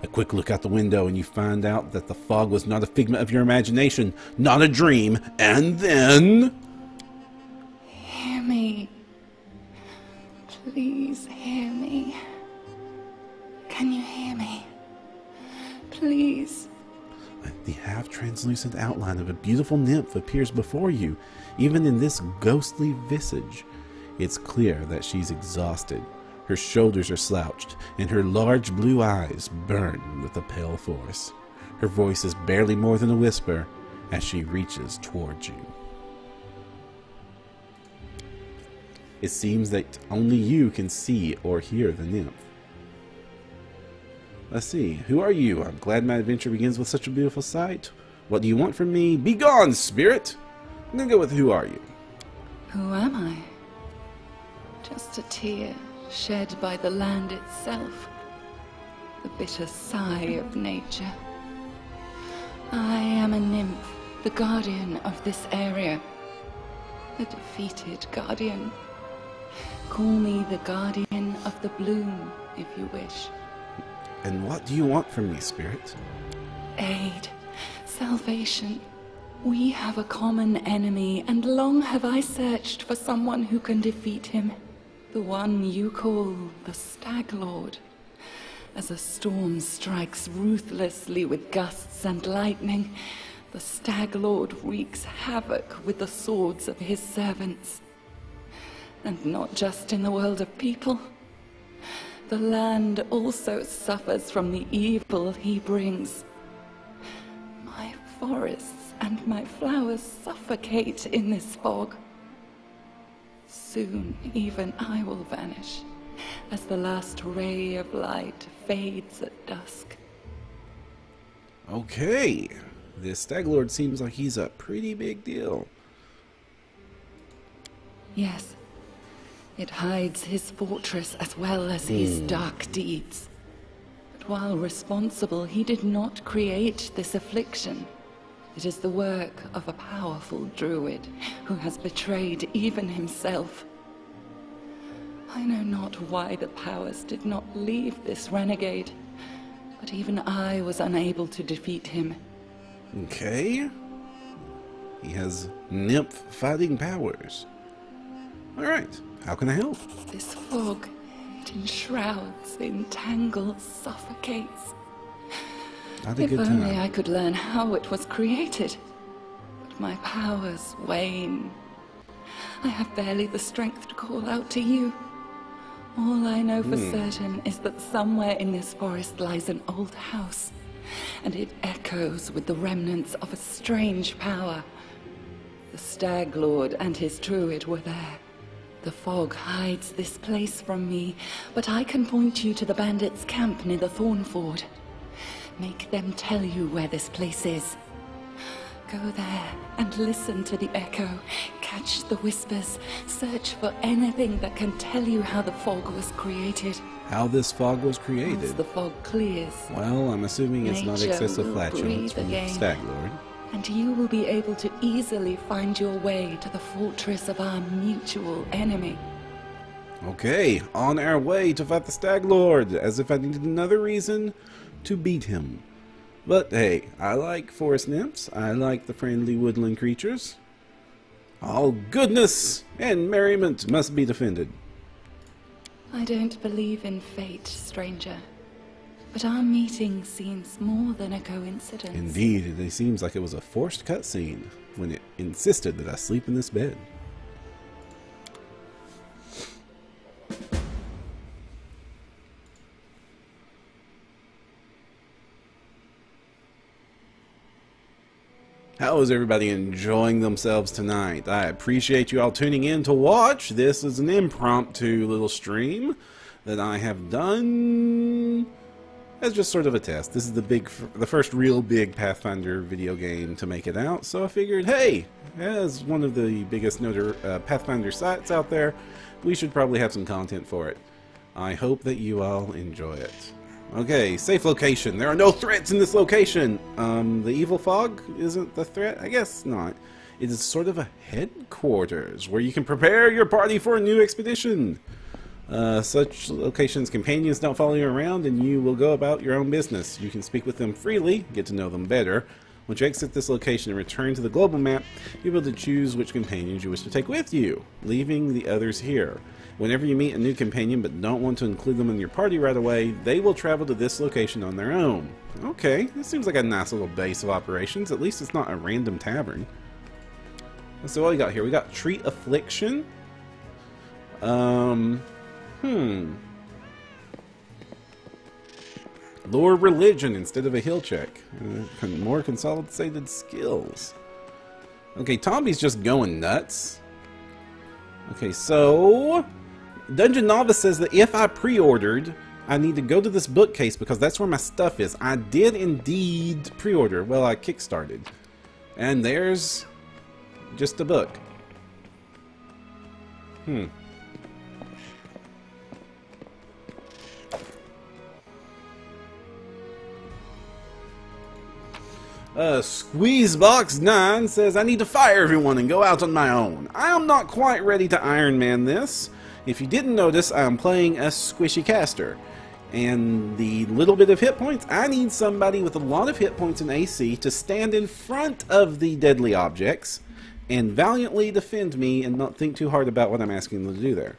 A quick look out the window and you find out that the fog was not a figment of your imagination, not a dream, and then... Hear me. Please hear me. Can you hear me? Please. The half-translucent outline of a beautiful nymph appears before you, even in this ghostly visage. It's clear that she's exhausted. Her shoulders are slouched, and her large blue eyes burn with a pale force. Her voice is barely more than a whisper as she reaches towards you. It seems that only you can see or hear the nymph. Let's see, who are you? I'm glad my adventure begins with such a beautiful sight. What do you want from me? Be gone, spirit! I'm gonna go with who are you? Who am I? Just a tear shed by the land itself. The bitter sigh of nature. I am a nymph, the guardian of this area. The defeated guardian. Call me the guardian of the bloom, if you wish. And what do you want from me, spirit? Aid. Salvation. We have a common enemy, and long have I searched for someone who can defeat him. The one you call the Stag Lord. As a storm strikes ruthlessly with gusts and lightning, the Stag Lord wreaks havoc with the swords of his servants. And not just in the world of people. The land also suffers from the evil he brings. My forests and my flowers suffocate in this fog. Soon, even I will vanish, as the last ray of light fades at dusk. Okay, this Stag Lord seems like he's a pretty big deal. Yes, it hides his fortress as well as his dark deeds. But while responsible, he did not create this affliction. It is the work of a powerful druid who has betrayed even himself. I know not why the powers did not leave this renegade, but even I was unable to defeat him. Okay. He has nymph fighting powers. Alright, how can I help? This fog, it enshrouds, entangles, suffocates. If only I could learn how it was created. But my powers wane. I have barely the strength to call out to you. All I know for certain is that somewhere in this forest lies an old house, and it echoes with the remnants of a strange power. The Stag Lord and his druid were there. The fog hides this place from me, but I can point you to the bandits' camp near the Thornford. Make them tell you where this place is. Go there and listen to the echo, catch the whispers, search for anything that can tell you how the fog was created. How this fog was created? Once the fog clears, well, I'm assuming it's not excessive flatulence from the Stag Lord. And you will be able to easily find your way to the fortress of our mutual enemy. Okay, on our way to fight the Stag Lord, as if I needed another reason to beat him. But hey, I like forest nymphs, I like the friendly woodland creatures. All goodness and merriment must be defended. I don't believe in fate, stranger. But our meeting seems more than a coincidence. Indeed, it seems like it was a forced cutscene when it insisted that I sleep in this bed. How is everybody enjoying themselves tonight? I appreciate you all tuning in to watch. This is an impromptu little stream that I have done as just sort of a test. This is the first real big Pathfinder video game to make it out, so I figured, hey, as one of the biggest Pathfinder sites out there, we should probably have some content for it. I hope that you all enjoy it. Okay, safe location. There are no threats in this location. The evil fog isn't the threat? I guess not. It is sort of a headquarters where you can prepare your party for a new expedition. Such locations, companions don't follow you around and you will go about your own business. You can speak with them freely, get to know them better. Once you exit this location and return to the global map, you'll be able to choose which companions you wish to take with you, leaving the others here. Whenever you meet a new companion but don't want to include them in your party right away, they will travel to this location on their own. Okay, this seems like a nice little base of operations. At least it's not a random tavern. So what we got here? We got Treat Affliction. Lore Religion instead of a heal check. More consolidated skills. Okay, Tomby's just going nuts. Okay, so Dungeon Novice says that if I pre-ordered, I need to go to this bookcase because that's where my stuff is. I did indeed pre-order. Well, I kickstarted. And there's just a book. Squeezebox9 says, I need to fire everyone and go out on my own. I am not quite ready to Iron Man this. If you didn't notice, I am playing a squishy caster. And the little bit of hit points, I need somebody with a lot of hit points and AC to stand in front of the deadly objects and valiantly defend me and not think too hard about what I'm asking them to do there.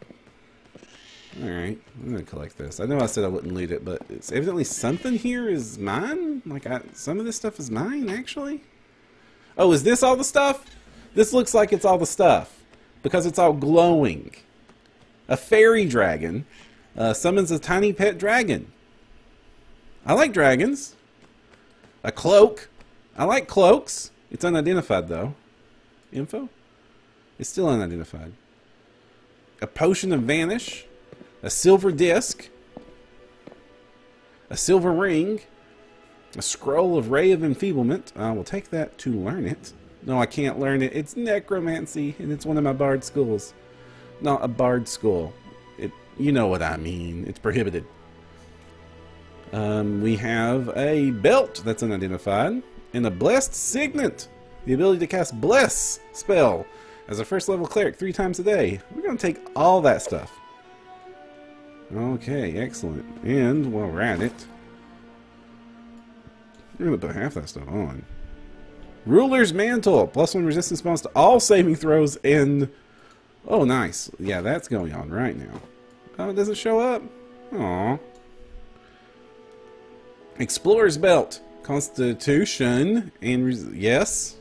Alright, I'm going to collect this. I know I said I wouldn't loot it, but it's evidently something here is mine? Like, some of this stuff is mine, actually? Oh, is this all the stuff? This looks like it's all the stuff. Because it's all glowing. A fairy dragon summons a tiny pet dragon. I like dragons. A cloak. I like cloaks. It's unidentified, though. Info? It's still unidentified. A potion of vanish. A silver disc, a silver ring, a scroll of ray of enfeeblement. I will take that to learn it. No, I can't learn it. It's necromancy, and it's one of my bard schools. Not a bard school. You know what I mean. It's prohibited. We have a belt that's unidentified, and a blessed signet. The ability to cast bless spell as a first level cleric 3 times a day. We're going to take all that stuff. Okay, excellent. And while we're at it, we're going to put half that stuff on. Ruler's Mantle. +1 resistance bonus to all saving throws and... Oh, nice. Yeah, that's going on right now. Oh, it doesn't show up? Aww. Explorer's Belt. Constitution. And... Yes.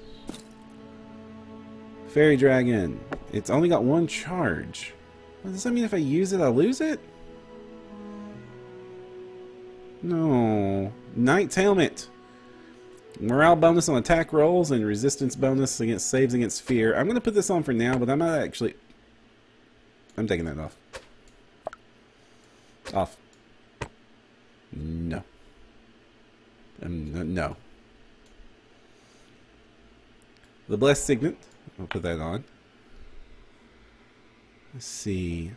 Fairy Dragon. It's only got 1 charge. What, does that mean if I use it, I lose it? No. Knight's Helmet. Morale bonus on attack rolls and resistance bonus against saves against fear. I'm going to put this on for now, but I'm not actually... I'm taking that off. Off. No. No. The Blessed Signet. I'll put that on. Let's see.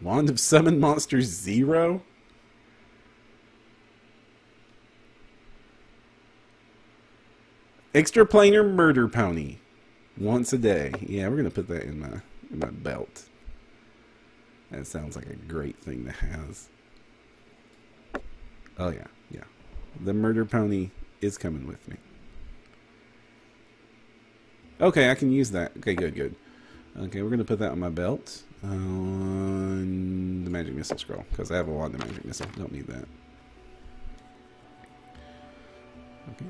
Wand of Summon Monsters 0. Extraplanar Murder Pony. Once a day. Yeah, we're going to put that in my belt. That sounds like a great thing to have. Oh, yeah. Yeah. The Murder Pony is coming with me. Okay, I can use that. Okay, good. Okay, we're going to put that on my belt. On the Magic Missile Scroll. Because I have a wand of Magic Missile. Don't need that. Okay.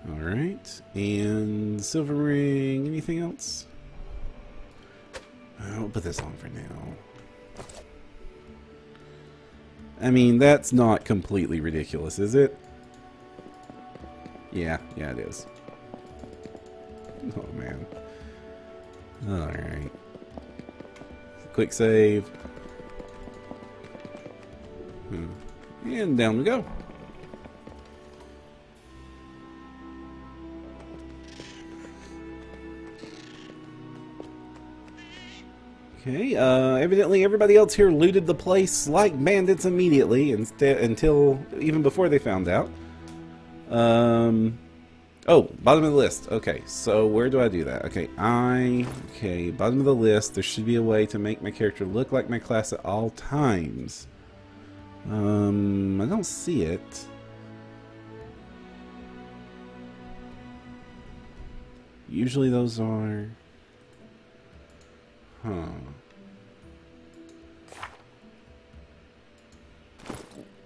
Alright, and Silver Ring, anything else? I'll put this on for now. I mean, that's not completely ridiculous, is it? Yeah, it is. Oh, man. Alright. Quick save. And down we go. Okay, evidently everybody else here looted the place like bandits immediately, until even before they found out. Oh, bottom of the list. Okay, so where do I do that? Okay, bottom of the list. There should be a way to make my character look like my class at all times. I don't see it. Usually those are... Huh.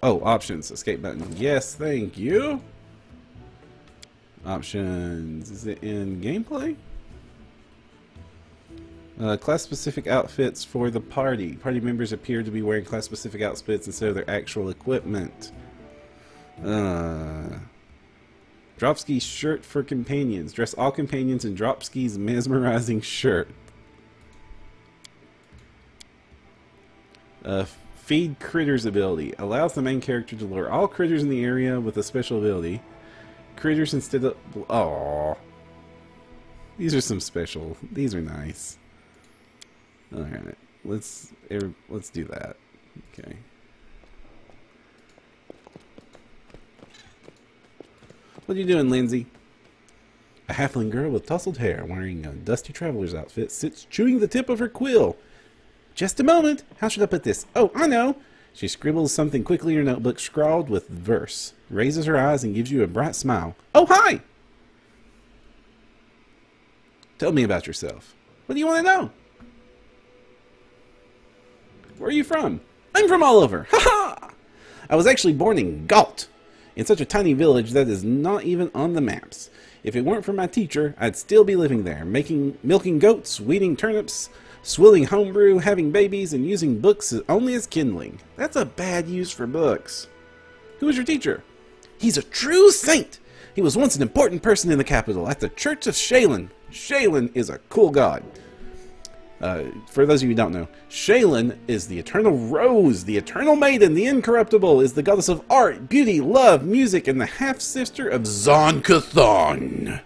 Oh, options. Escape button. Yes, thank you. Options. Is it in gameplay? Class-specific outfits for the party. Party members appear to be wearing class-specific outfits instead of their actual equipment. Dropski's shirt for companions. Dress all companions in Dropski's mesmerizing shirt. Feed Critters ability. Allows the main character to lure all critters in the area with a special ability. Critters instead of... Aww. These are some special... These are nice. Alright. Let's do that. Okay. What are you doing, Lindsay? A halfling girl with tousled hair wearing a dusty traveler's outfit sits chewing the tip of her quill. Just a moment. How should I put this? Oh, I know. She scribbles something quickly in her notebook, scrawled with verse. Raises her eyes and gives you a bright smile. Oh, hi! Tell me about yourself. What do you want to know? Where are you from? I'm from all over. Ha ha! I was actually born in Galt, in such a tiny village that is not even on the maps. If it weren't for my teacher, I'd still be living there, milking goats, weeding turnips, swilling homebrew, having babies, and using books only as kindling. That's a bad use for books. Who was your teacher? He's a true saint. He was once an important person in the capital, at the Church of Shaylin. Shaylin is a cool god. For those of you who don't know, Shaylin is the eternal rose, the eternal maiden, the incorruptible, is the goddess of art, beauty, love, music, and the half-sister of Zon-Cathon.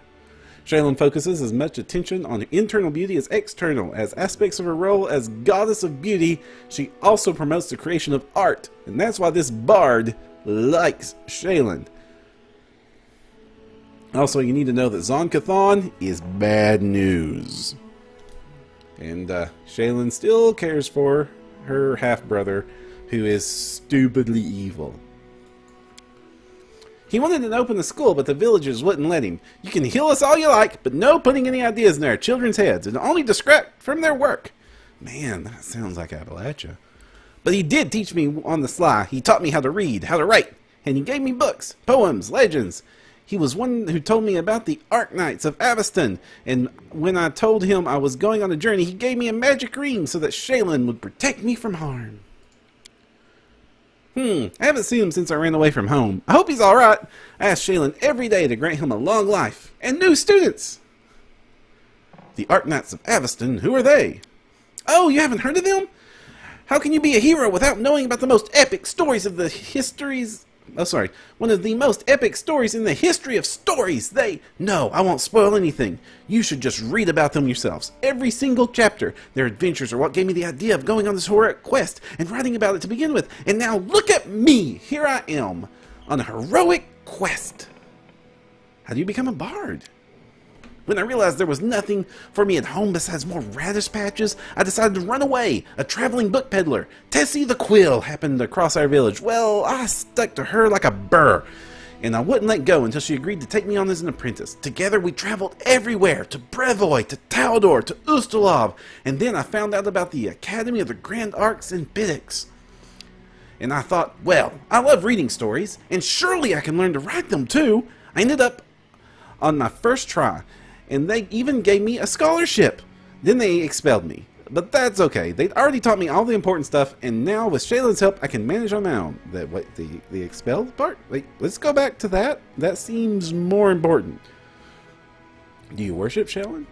Shaylin focuses as much attention on internal beauty as external. As aspects of her role as goddess of beauty, she also promotes the creation of art, and that's why this bard likes Shaylin. Also, you need to know that Zon-Cathon is bad news. And Shaylin still cares for her half-brother, who is stupidly evil. He wanted to open a school, but the villagers wouldn't let him. You can heal us all you like, but no putting any ideas in our children's heads, and only distract from their work. Man, that sounds like Appalachia. But he did teach me on the sly. He taught me how to read, how to write, and he gave me books, poems, legends. He was one who told me about the Arknights of Aveston, and when I told him I was going on a journey, he gave me a magic ring so that Shaylin would protect me from harm. I haven't seen him since I ran away from home. I hope he's alright. I ask Shaylin every day to grant him a long life, and new students. The Arknights of Aveston, who are they? Oh, you haven't heard of them? How can you be a hero without knowing about the most epic stories of the histories... Oh, sorry. One of the most epic stories in the history of stories. No, I won't spoil anything. You should just read about them yourselves. Every single chapter. Their adventures are what gave me the idea of going on this heroic quest and writing about it to begin with. And now look at me. Here I am on a heroic quest. How do you become a bard? When I realized there was nothing for me at home besides more radish patches, I decided to run away. A traveling book peddler, Tessie the Quill, happened to cross our village. Well, I stuck to her like a burr, and I wouldn't let go until she agreed to take me on as an apprentice. Together we traveled everywhere, to Brevoy, to Taldor, to Ustalov, and then I found out about the Academy of the Grand Arcs in Pidix. And I thought, well, I love reading stories, and surely I can learn to write them too. I ended up on my first try, and they even gave me a scholarship. Then they expelled me. But that's okay. They'd already taught me all the important stuff, and now with Shaylin's help, I can manage on my own. The expelled part? Wait, let's go back to that. That seems more important. Do you worship Shaylin?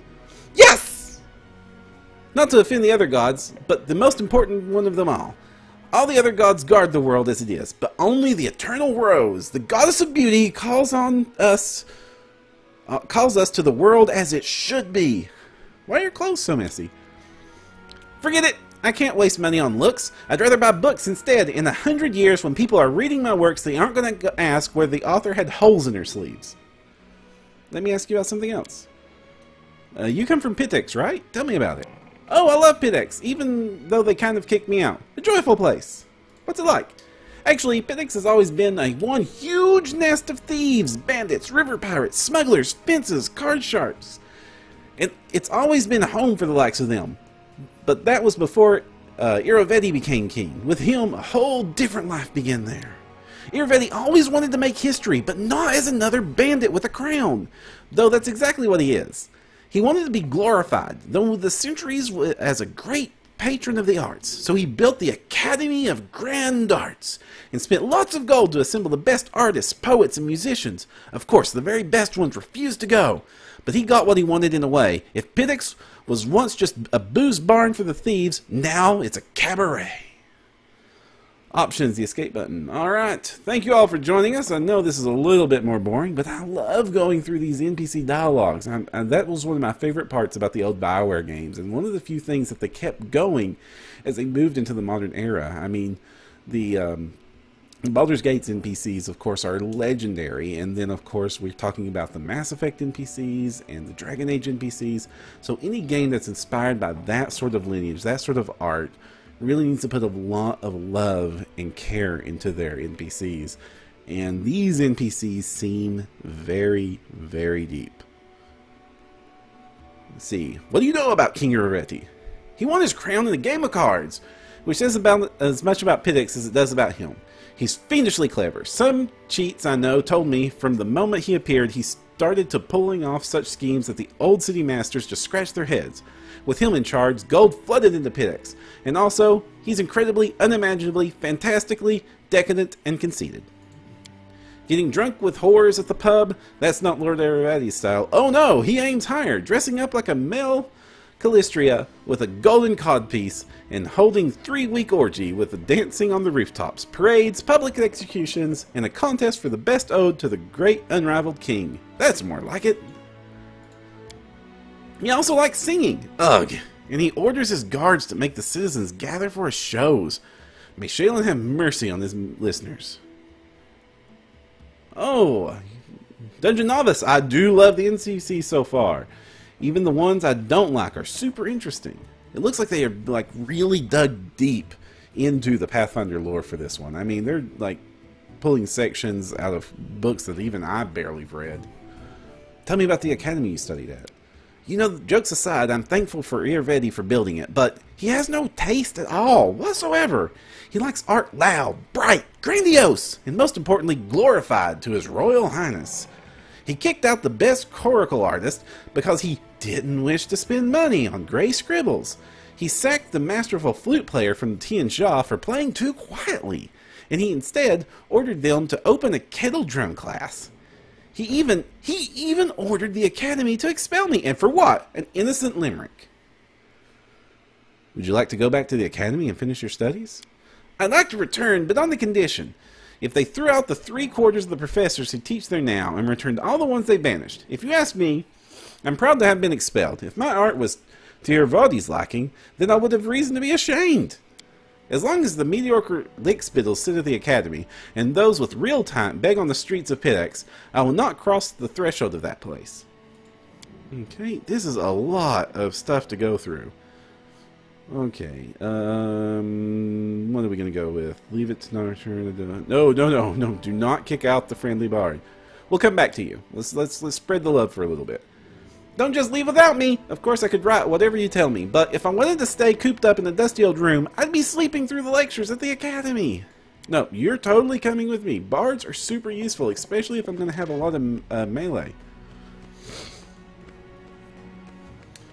Yes! Not to offend the other gods, but the most important one of them all. All the other gods guard the world as it is, but only the eternal Rose, the goddess of beauty, calls us to the world as it should be. Why are your clothes so messy? Forget it! I can't waste money on looks. I'd rather buy books instead. In 100 years, when people are reading my works, they aren't going to ask where the author had holes in her sleeves. Let me ask you about something else. You come from Pidix, right? Tell me about it. Oh, I love Pidix, even though they kind of kicked me out. A joyful place. What's it like? Actually, Pidix has always been one huge nest of thieves, bandits, river pirates, smugglers, fences, card sharps. And it's always been a home for the likes of them. But that was before Irovedi became king. With him, a whole different life began there. Irovedi always wanted to make history, but not as another bandit with a crown. Though that's exactly what he is. He wanted to be glorified, though with the centuries as a great patron of the arts. So he built the Academy of Grand Arts and spent lots of gold to assemble the best artists, poets, and musicians. Of course, the very best ones refused to go, but he got what he wanted in a way. If Pidix was once just a booze barn for the thieves, now it's a cabaret. Options, the escape button. Alright, thank you all for joining us. I know this is a little bit more boring, but I love going through these NPC dialogues. And that was one of my favorite parts about the old BioWare games, and one of the few things that they kept going as they moved into the modern era. I mean, the Baldur's Gate's NPCs, of course, are legendary, and then, of course, we're talking about the Mass Effect NPCs and the Dragon Age NPCs. So any game that's inspired by that sort of lineage, that sort of art, really needs to put a lot of love and care into their NPCs. And these NPCs seem very, very deep. Let's see. What do you know about King Irovedi? He won his crown in a game of cards, which says about as much about Pidix as it does about him. He's fiendishly clever. Some cheats I know told me from the moment he appeared he started to pulling off such schemes that the old city masters just scratched their heads. With him in charge, gold flooded into Pidix. And also, he's incredibly, unimaginably, fantastically decadent and conceited. Getting drunk with whores at the pub, that's not Lord Irovedi's style. Oh no, he aims higher, dressing up like a male Calistria with a golden codpiece and holding 3-week orgy with the dancing on the rooftops, parades, public executions, and a contest for the best ode to the great unrivaled king. That's more like it. He also likes singing. Ugh. And he orders his guards to make the citizens gather for his shows. May Shaylin have mercy on his listeners. Oh, Dungeon Novice. I do love the NCC so far. Even the ones I don't like are super interesting. It looks like they are really dug deep into the Pathfinder lore for this one. I mean, they're like pulling sections out of books that even I barely read. Tell me about the academy you studied at. You know, jokes aside, I'm thankful for Irvedi for building it, but he has no taste at all, whatsoever. He likes art loud, bright, grandiose, and most importantly, glorified to His Royal Highness. He kicked out the best coracle artist because he didn't wish to spend money on gray scribbles. He sacked the masterful flute player from Tian Xia for playing too quietly, and he instead ordered them to open a kettle drum class. He even ordered the academy to expel me, and for what? An innocent limerick. Would you like to go back to the academy and finish your studies? I'd like to return, but on the condition. If they threw out the 3/4 of the professors who teach there now and returned all the ones they banished. If you ask me, I'm proud to have been expelled. If my art was to Irvadi's liking, then I would have reason to be ashamed. As long as the mediocre lickspittles sit at the academy, and those with real talent beg on the streets of Pitex, I will not cross the threshold of that place. Okay, this is a lot of stuff to go through. Okay, what are we going to go with? Leave it to not return. No, do not kick out the friendly bard. We'll come back to you. Let's spread the love for a little bit. Don't just leave without me! Of course I could write whatever you tell me, but if I wanted to stay cooped up in a dusty old room, I'd be sleeping through the lectures at the academy. No, you're totally coming with me. Bards are super useful, especially if I'm going to have a lot of melee.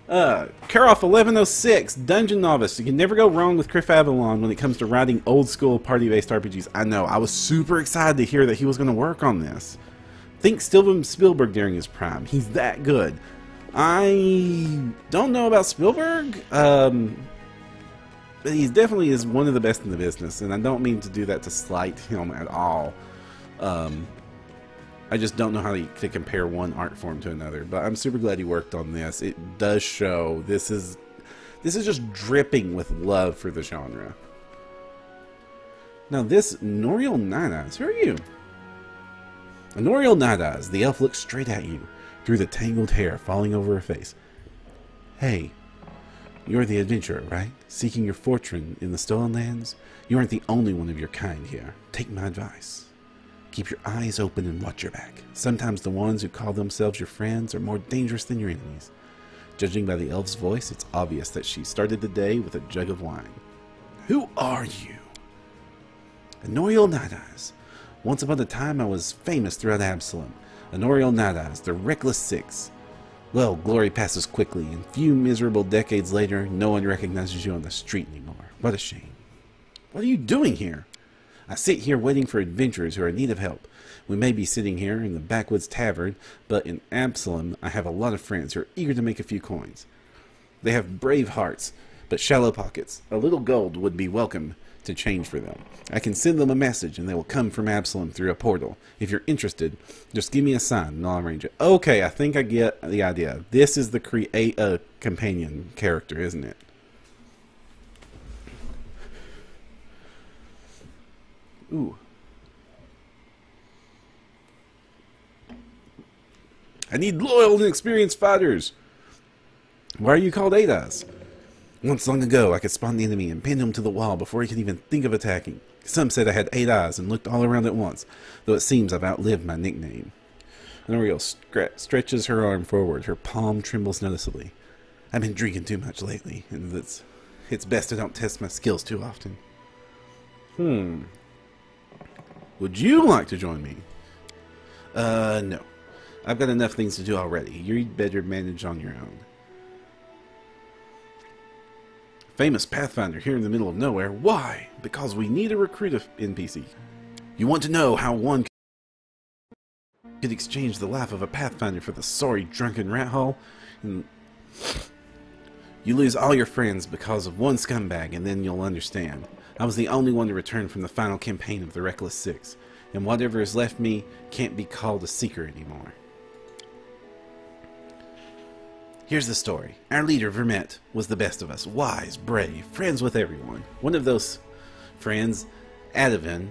Karoff 1106, Dungeon Novice. You can never go wrong with Criff Avalon when it comes to writing old school party-based RPGs. I know, I was super excited to hear that he was going to work on this. Think Steven Spielberg during his prime. He's that good. I don't know about Spielberg, but he definitely is one of the best in the business, and I don't mean to do that to slight him at all. I just don't know how to compare one art form to another, but I'm super glad he worked on this. It does show this is just dripping with love for the genre. Now this Noriel Night Eyes, who are you? Noriel Night Eyes, the elf looks straight at you through the tangled hair falling over her face. Hey, you're the adventurer, right? Seeking your fortune in the Stolen Lands? You aren't the only one of your kind here. Take my advice. Keep your eyes open and watch your back. Sometimes the ones who call themselves your friends are more dangerous than your enemies. Judging by the elf's voice, it's obvious that she started the day with a jug of wine. Who are you? Noriel Night Eyes. Once upon a time I was famous throughout Absalom. Noriel Night Eyes, the Reckless Six. Well, glory passes quickly, and few miserable decades later, no one recognizes you on the street anymore. What a shame. What are you doing here? I sit here waiting for adventurers who are in need of help. We may be sitting here in the Backwoods Tavern, but in Absalom I have a lot of friends who are eager to make a few coins. They have brave hearts, but shallow pockets. A little gold would be welcome to change for them. I can send them a message and they will come from Absalom through a portal. If you're interested, just give me a sign and I'll arrange it. Okay, I think I get the idea. This is the create a companion character, isn't it? Ooh. I need loyal and experienced fighters. Why are you called Eight Eyes? Once long ago, I could spawn the enemy and pin him to the wall before he could even think of attacking. Some said I had 8 eyes and looked all around at once, though it seems I've outlived my nickname. Noriel stretches her arm forward. Her palm trembles noticeably. I've been drinking too much lately, and it's best I don't test my skills too often. Would you like to join me? No. I've got enough things to do already. You'd better manage on your own. Famous Pathfinder here in the middle of nowhere. Why? Because we need a recruit of NPC. You want to know how one could exchange the life of a Pathfinder for the sorry drunken rat hole? And you lose all your friends because of one scumbag, and then you'll understand. I was the only one to return from the final campaign of the Reckless Six, and whatever has left me can't be called a seeker anymore. Here's the story. Our leader, Vermette, was the best of us. Wise, brave, friends with everyone. One of those friends, Adavan,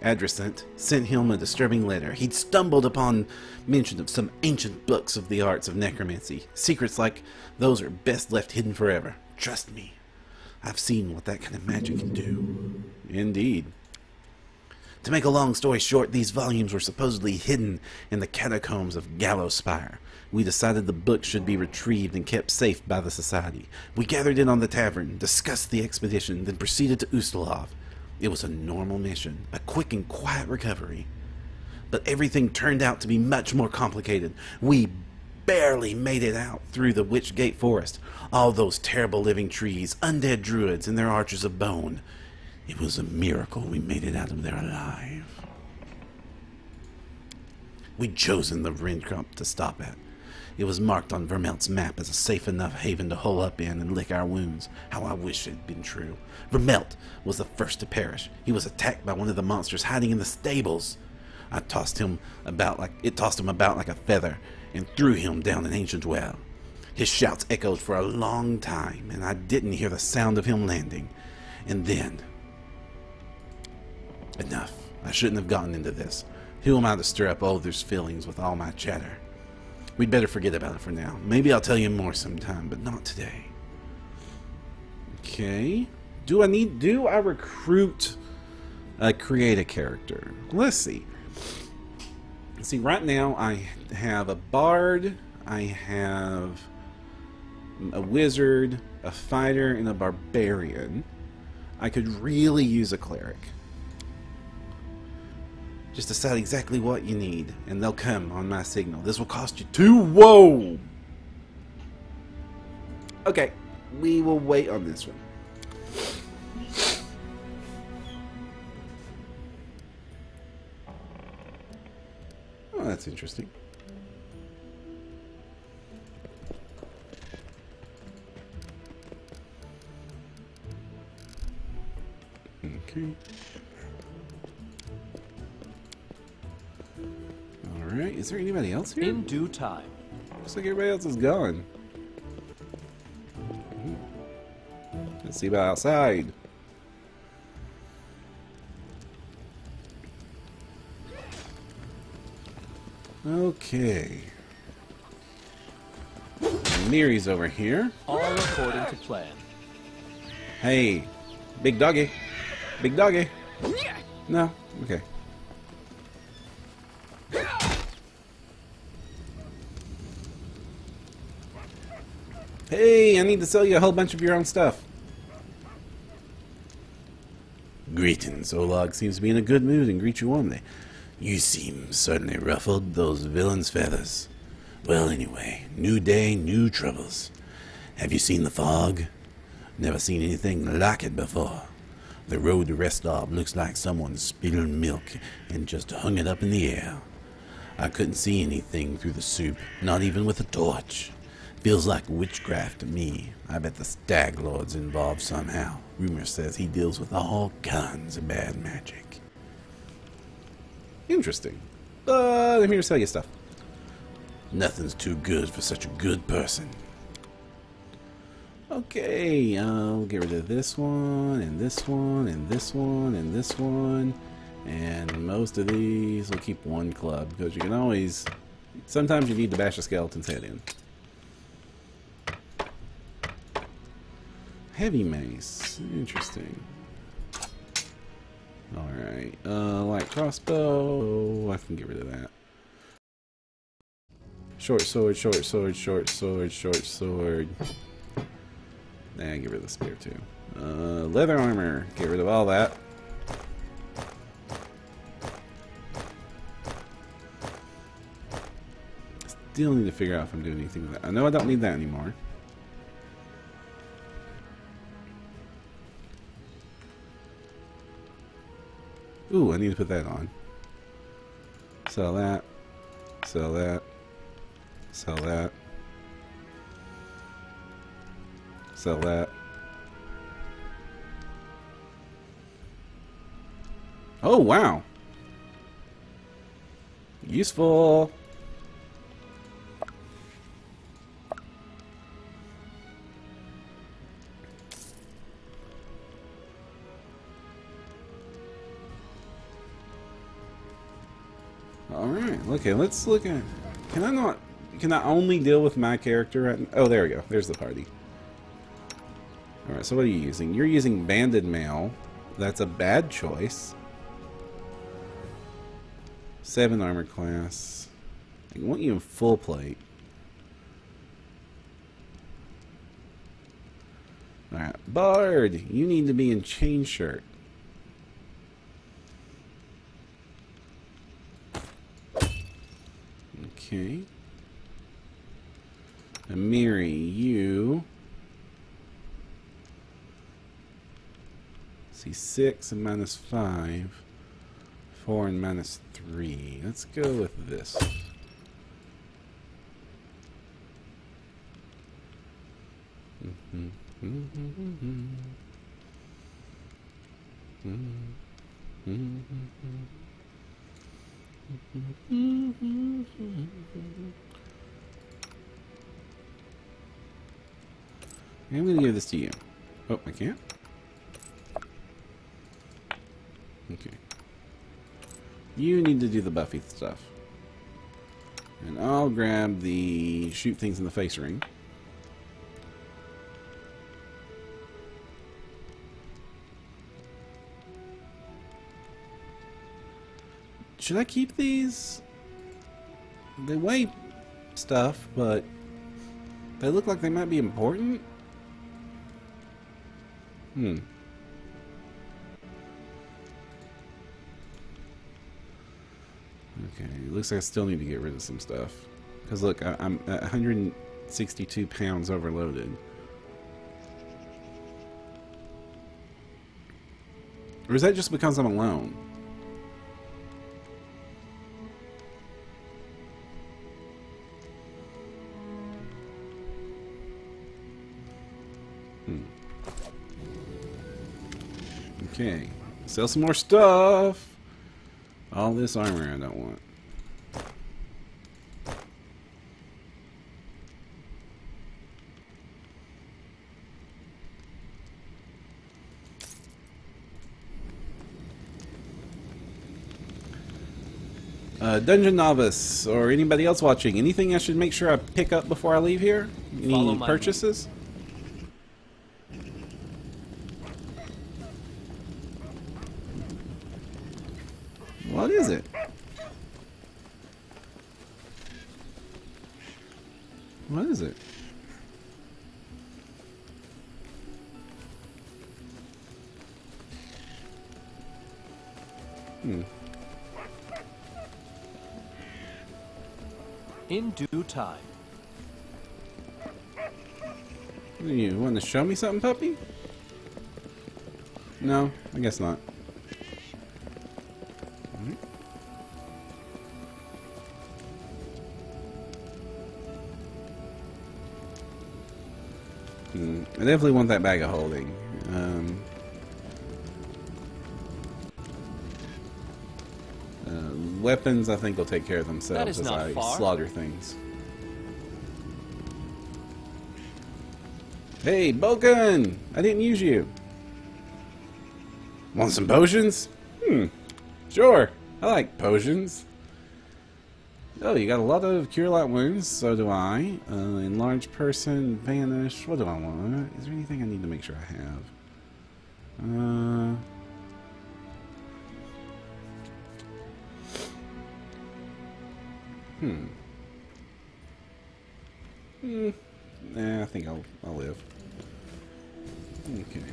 Adrescent, sent him a disturbing letter. He'd stumbled upon mention of some ancient books of the arts of necromancy. Secrets like those are best left hidden forever. Trust me. I've seen what that kind of magic can do. Indeed. To make a long story short, these volumes were supposedly hidden in the catacombs of Gallows Spire. We decided the books should be retrieved and kept safe by the Society. We gathered in on the tavern, discussed the expedition, then proceeded to Ustalov. It was a normal mission, a quick and quiet recovery. But everything turned out to be much more complicated. We barely made it out through the Witchgate Forest. All those terrible living trees, undead druids, and their archers of bone. It was a miracle we made it out of there alive. We'd chosen the Rinkrump to stop at. It was marked on Vermelt's map as a safe enough haven to hole up in and lick our wounds. How I wish it had been true. Vermelt was the first to perish. He was attacked by one of the monsters hiding in the stables. It tossed him about like a feather and threw him down an ancient well. His shouts echoed for a long time, and I didn't hear the sound of him landing. And then... Enough. I shouldn't have gotten into this. Who am I to stir up others' feelings with all my chatter? We'd better forget about it for now. Maybe I'll tell you more sometime, but not today. Okay. Do I recruit create a character? Let's see. See, right now I have a bard, I have a wizard, a fighter, and a barbarian. I could really use a cleric. Just decide exactly what you need, and they'll come on my signal. This will cost you 2. Whoa! Okay, we will wait on this one. Oh, that's interesting. Okay. Alright, is there anybody else here? In due time. Looks like everybody else is gone. Let's see about outside. Okay. Miri's over here. All according to plan. Hey, big doggy. Big doggy. No? Okay. Hey, I need to sell you a whole bunch of your own stuff. Greetings. Oleg seems to be in a good mood and greet you warmly. You seem certainly ruffled, those villains' feathers. Well, anyway, new day, new troubles. Have you seen the fog? Never seen anything like it before. The road to Restov looks like someone spilled milk and just hung it up in the air. I couldn't see anything through the soup, not even with a torch. Feels like witchcraft to me. I bet the Stag Lord's involved somehow. Rumor says he deals with all kinds of bad magic. Interesting. I'm here to sell you stuff. Nothing's too good for such a good person. Okay, I'll get rid of this one, and this one, and this one, and this one. And most of these will keep one club, because you can always... Sometimes you need to bash a skeleton's head in. Heavy mace. Interesting. Alright. Light crossbow. I can get rid of that. Short sword, short sword, short sword, short sword. Nah, get rid of the spear too. Leather armor. Get rid of all that. Still need to figure out if I'm doing anything with that. I know I don't need that anymore. Ooh, I need to put that on. Sell that. Sell that. Sell that. Sell that. Oh, wow. Useful. Alright, okay, let's look at... Can I only deal with my character? Oh, there we go. There's the party. Alright, so what are you using? You're using banded mail. That's a bad choice. 7 armor class. I want you in full plate. Alright, Bard, you need to be in chain shirt. Okay. Amiri, you... See, 6 and minus 5. 4 and minus 3. Let's go with this. I'm going to give this to you. Oh, I can't? Okay. You need to do the Buffy stuff. And I'll grab the shoot things in the face ring. Should I keep these? They weigh stuff, but they look like they might be important. Okay, it looks like I still need to get rid of some stuff. Because look, I'm at 162 pounds overloaded. Or is that just because I'm alone? Okay, sell some more stuff. All this armor I don't want. Dungeon Novice, or anybody else watching, anything I should make sure I pick up before I leave here? Any purchases? What is it? What is it? In due time. You want to show me something, puppy? No, I guess not. I definitely want that bag of holding. Weapons, I think, will take care of themselves as I slaughter things. Hey, Boken! I didn't use you. Want some potions? Sure. I like potions. Oh, you got a lot of cure light wounds. So do I. Enlarge person, vanish. What do I want? Is there anything I need to make sure I have? Nah, I think I'll live. Okay.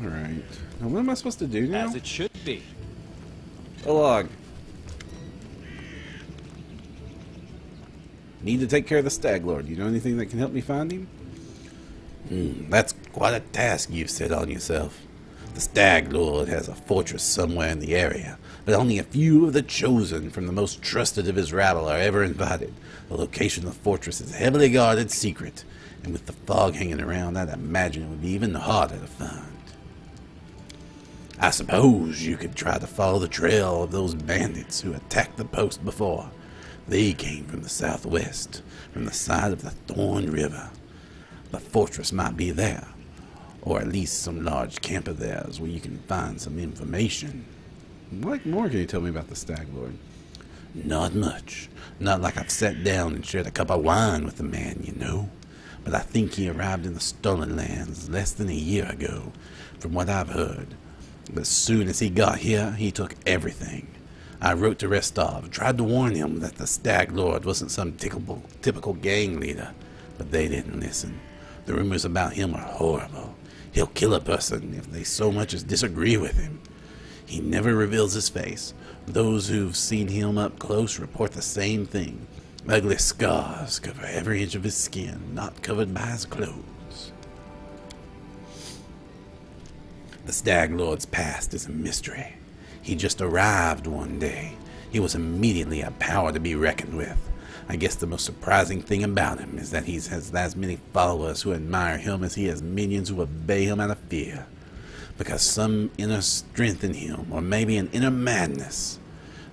All right. Now, what am I supposed to do now? As it should be. Oleg. Need to take care of the Stag Lord. You know anything that can help me find him? That's quite a task you've set on yourself. The Stag Lord has a fortress somewhere in the area, but only a few of the chosen from the most trusted of his rabble are ever invited. The location of the fortress is a heavily guarded secret, and with the fog hanging around, I'd imagine it would be even harder to find. I suppose you could try to follow the trail of those bandits who attacked the post before. They came from the southwest, from the side of the Thorn River. The fortress might be there, or at least some large camp of theirs where you can find some information. What more can you tell me about the Stag Lord? Not much. Not like I've sat down and shared a cup of wine with the man, you know. but I think he arrived in the Stolen Lands less than a year ago, from what I've heard. But as soon as he got here, he took everything. I wrote to Restov, tried to warn him that the Stag Lord wasn't some typical gang leader, but they didn't listen. The rumors about him are horrible. He'll kill a person if they so much as disagree with him. He never reveals his face. Those who've seen him up close report the same thing. Ugly scars cover every inch of his skin, not covered by his clothes. The Stag Lord's past is a mystery. He just arrived one day. He was immediately a power to be reckoned with. I guess the most surprising thing about him is that he has as many followers who admire him as he has minions who obey him out of fear. Because some inner strength in him, or maybe an inner madness.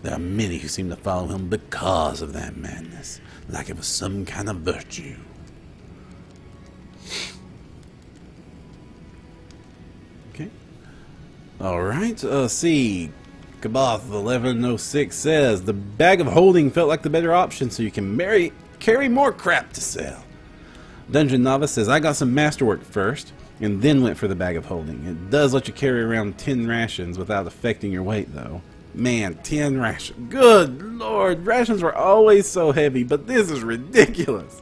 There are many who seem to follow him because of that madness, like it was some kind of virtue. Okay. Alright, see. Kaboth 1106 says, the bag of holding felt like the better option so you can carry more crap to sell. Dungeon Novice says, I got some masterwork first, and then went for the bag of holding. It does let you carry around 10 rations without affecting your weight, though. Man, 10 rations. Good lord, rations were always so heavy, but this is ridiculous.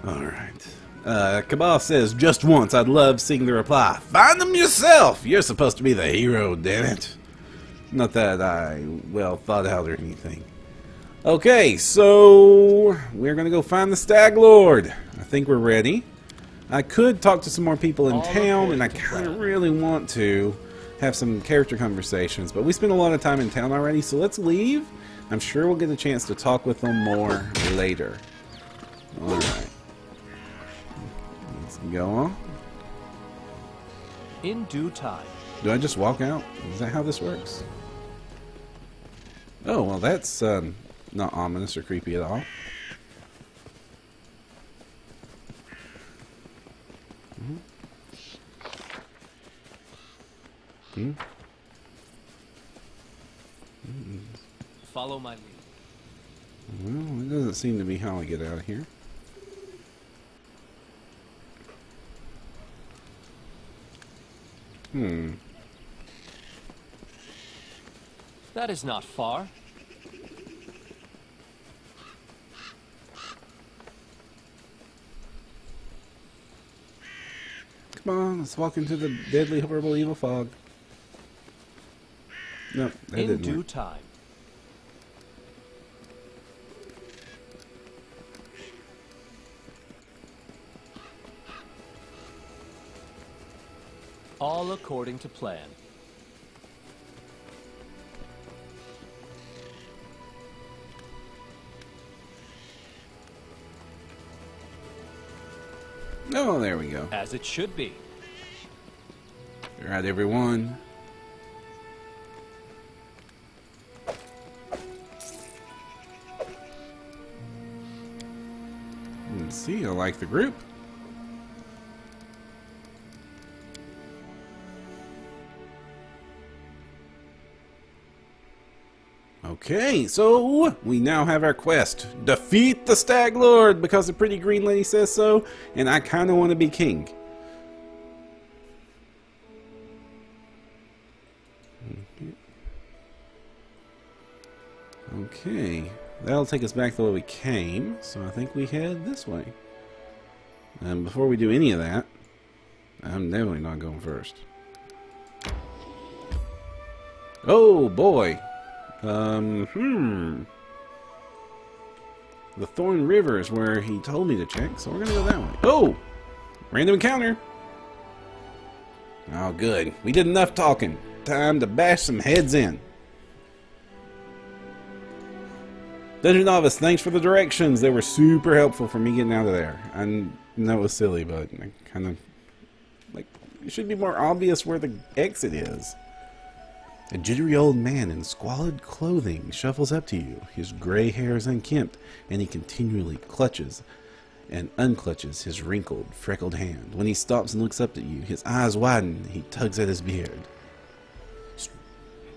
Alright. Cabal says, just once, I'd love seeing the reply. Find them yourself! You're supposed to be the hero, damn it. Not that I, well, thought out or anything. Okay, so we're going to go find the Stag Lord. I think we're ready. I could talk to some more people in town, and I kind of really want to have some character conversations, but we spent a lot of time in town already, so let's leave. I'm sure we'll get a chance to talk with them more later. Alright. Let's go on. In due time. Do I just walk out? Is that how this works? Oh, well that's not ominous or creepy at all. Follow my lead. Well, it doesn't seem to be how I get out of here. That is not far. Come on, let's walk into the deadly, horrible, evil fog. Nope, that didn't work. In due time. All according to plan. Oh, there we go. As it should be. Alright, everyone. Let's see, I like the group. Okay, so we now have our quest. Defeat the Stag Lord, because the pretty green lady says so, and I kind of want to be king. Okay, that'll take us back the way we came, so I think we head this way. And before we do any of that, I'm definitely not going first. Oh boy! The Thorn River is where he told me to check, so we're gonna go that way. Oh! Random encounter! Oh, good. We did enough talking. Time to bash some heads in. Dungeon Novice, thanks for the directions. They were super helpful for me getting out of there. I know it was silly, but I kind of... like, it should be more obvious where the exit is. A jittery old man in squalid clothing shuffles up to you. His gray hair is unkempt, and he continually clutches and unclutches his wrinkled, freckled hand. When he stops and looks up at you, his eyes widen, he tugs at his beard.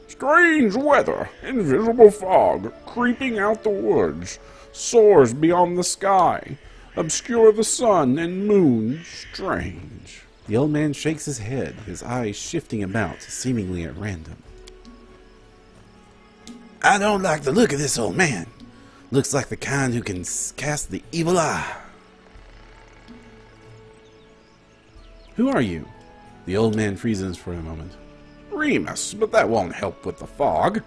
Strange weather, invisible fog, creeping out the woods. soars beyond the sky, obscure the sun and moon, strange. The old man shakes his head, his eyes shifting about, seemingly at random. I don't like the look of this old man. Looks like the kind who can cast the evil eye. Who are you? The old man freezes for a moment. Remus, but that won't help with the fog.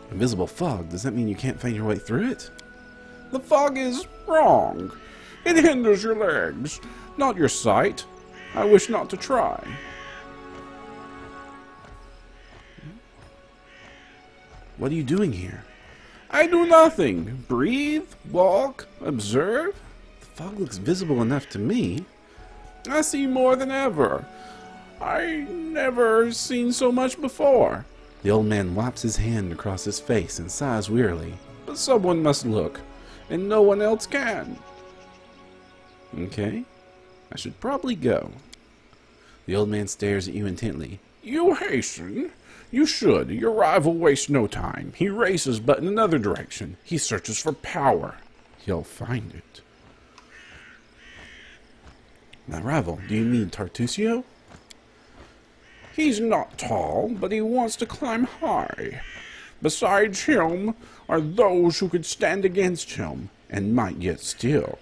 Invisible fog? Does that mean you can't find your way through it? The fog is wrong. It hinders your legs, not your sight. I wish not to try. What are you doing here? I do nothing. Breathe, walk, observe. The fog looks visible enough to me. I see more than ever. I never seen so much before. The old man wipes his hand across his face and sighs wearily. But someone must look, and no one else can. Okay, I should probably go. The old man stares at you intently. You hasten. You should. Your rival wastes no time. He races but in another direction. He searches for power. He'll find it. My rival, do you mean Tartusio? He's not tall, but he wants to climb high. Besides him are those who could stand against him and might yet still.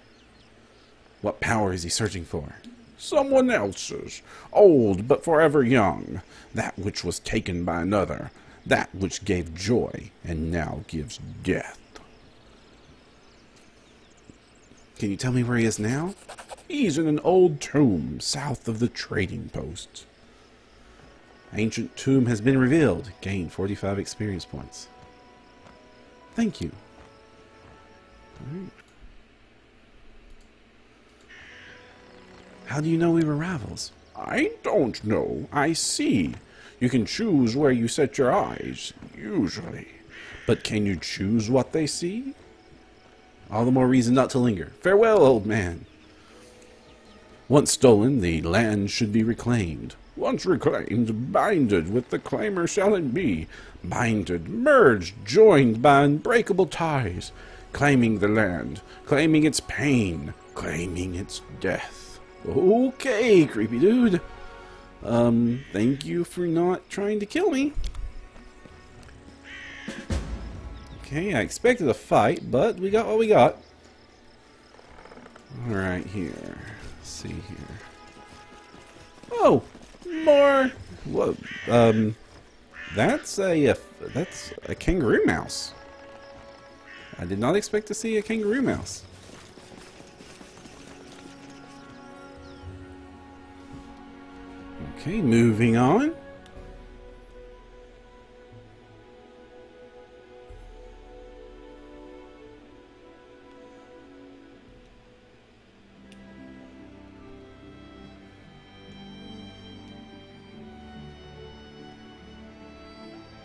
What power is he searching for? Someone else's, old but forever young, that which was taken by another, that which gave joy and now gives death. Can you tell me where he is now? He's in an old tomb south of the trading post. Ancient tomb has been revealed. Gain 45 experience points. Thank you. All right. How do you know we were rivals? I don't know. I see. You can choose where you set your eyes, usually. But can you choose what they see? All the more reason not to linger. Farewell, old man. Once stolen, the land should be reclaimed. Once reclaimed, binded with the claimer shall it be. Binded, merged, joined by unbreakable ties. Claiming the land, claiming its pain, claiming its death. Okay, creepy dude. Thank you for not trying to kill me. Okay, I expected a fight, but we got what we got. Alright, here. Let's see here. Oh! More! Whoa, that's a kangaroo mouse. I did not expect to see a kangaroo mouse. Okay, moving on.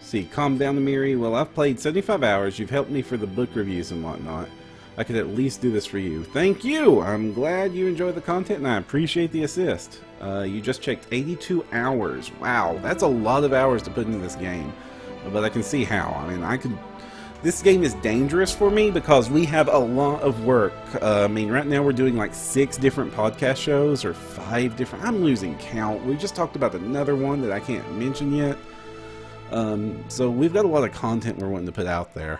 See, calm down, Amiri. Well, I've played 75 hours. You've helped me for the book reviews and whatnot. I could at least do this for you. Thank you! I'm glad you enjoy the content, and I appreciate the assist. You just checked 82 hours. Wow, that's a lot of hours to put into this game. But I can see how. I mean, this game is dangerous for me because we have a lot of work. I mean, right now we're doing like 6 different podcast shows, or 5 different... I'm losing count. We just talked about another one that I can't mention yet. So we've got a lot of content we're wanting to put out there.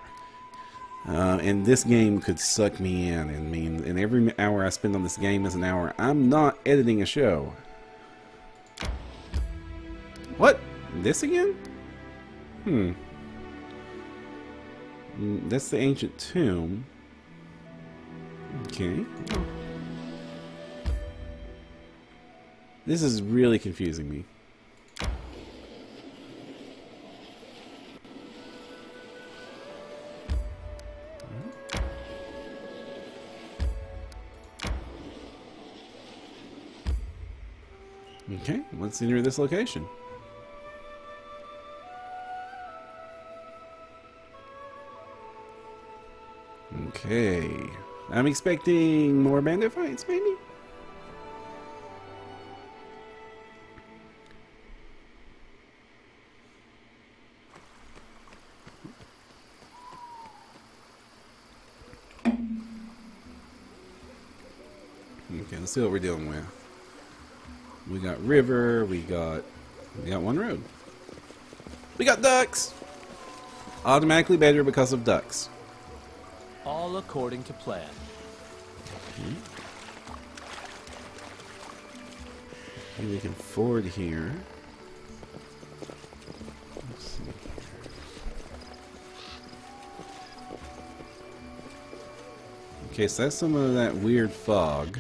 And this game could suck me in. I mean, and every hour I spend on this game is an hour I'm not editing a show. What? This again? That's the ancient tomb. Okay. This is really confusing me. Okay, let's enter this location. Okay, I'm expecting more bandit fights, maybe? let's see what we're dealing with. We got river, we got one road. We got ducks! Automatically better because of ducks. All according to plan. And we can ford here. Let's see. Okay, so that's some of that weird fog.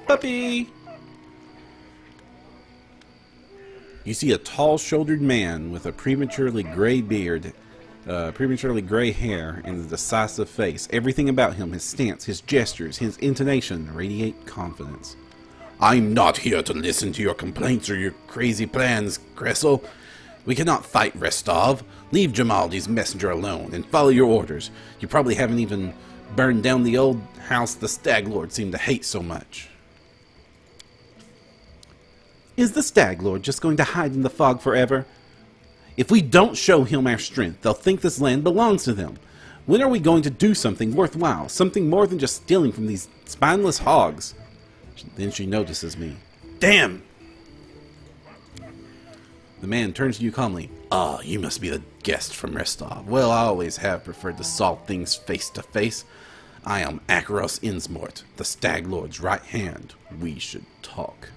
Puppy! You see a tall-shouldered man with a prematurely gray beard, prematurely gray hair, and a decisive face. Everything about him, his stance, his gestures, his intonation, radiate confidence. I'm not here to listen to your complaints or your crazy plans, Kressel. We cannot fight Restov. Leave Jamaldi's messenger alone and follow your orders. You probably haven't even burned down the old house the Stag Lord seemed to hate so much. Is the Stag Lord just going to hide in the fog forever? If we don't show him our strength, they'll think this land belongs to them. When are we going to do something worthwhile? Something more than just stealing from these spineless hogs? Then she notices me. Damn! The man turns to you calmly. Ah, you must be the guest from Restov. Well, I always have preferred to solve things face to face. I am Akaros Innsmort, the Stag Lord's right hand. We should talk.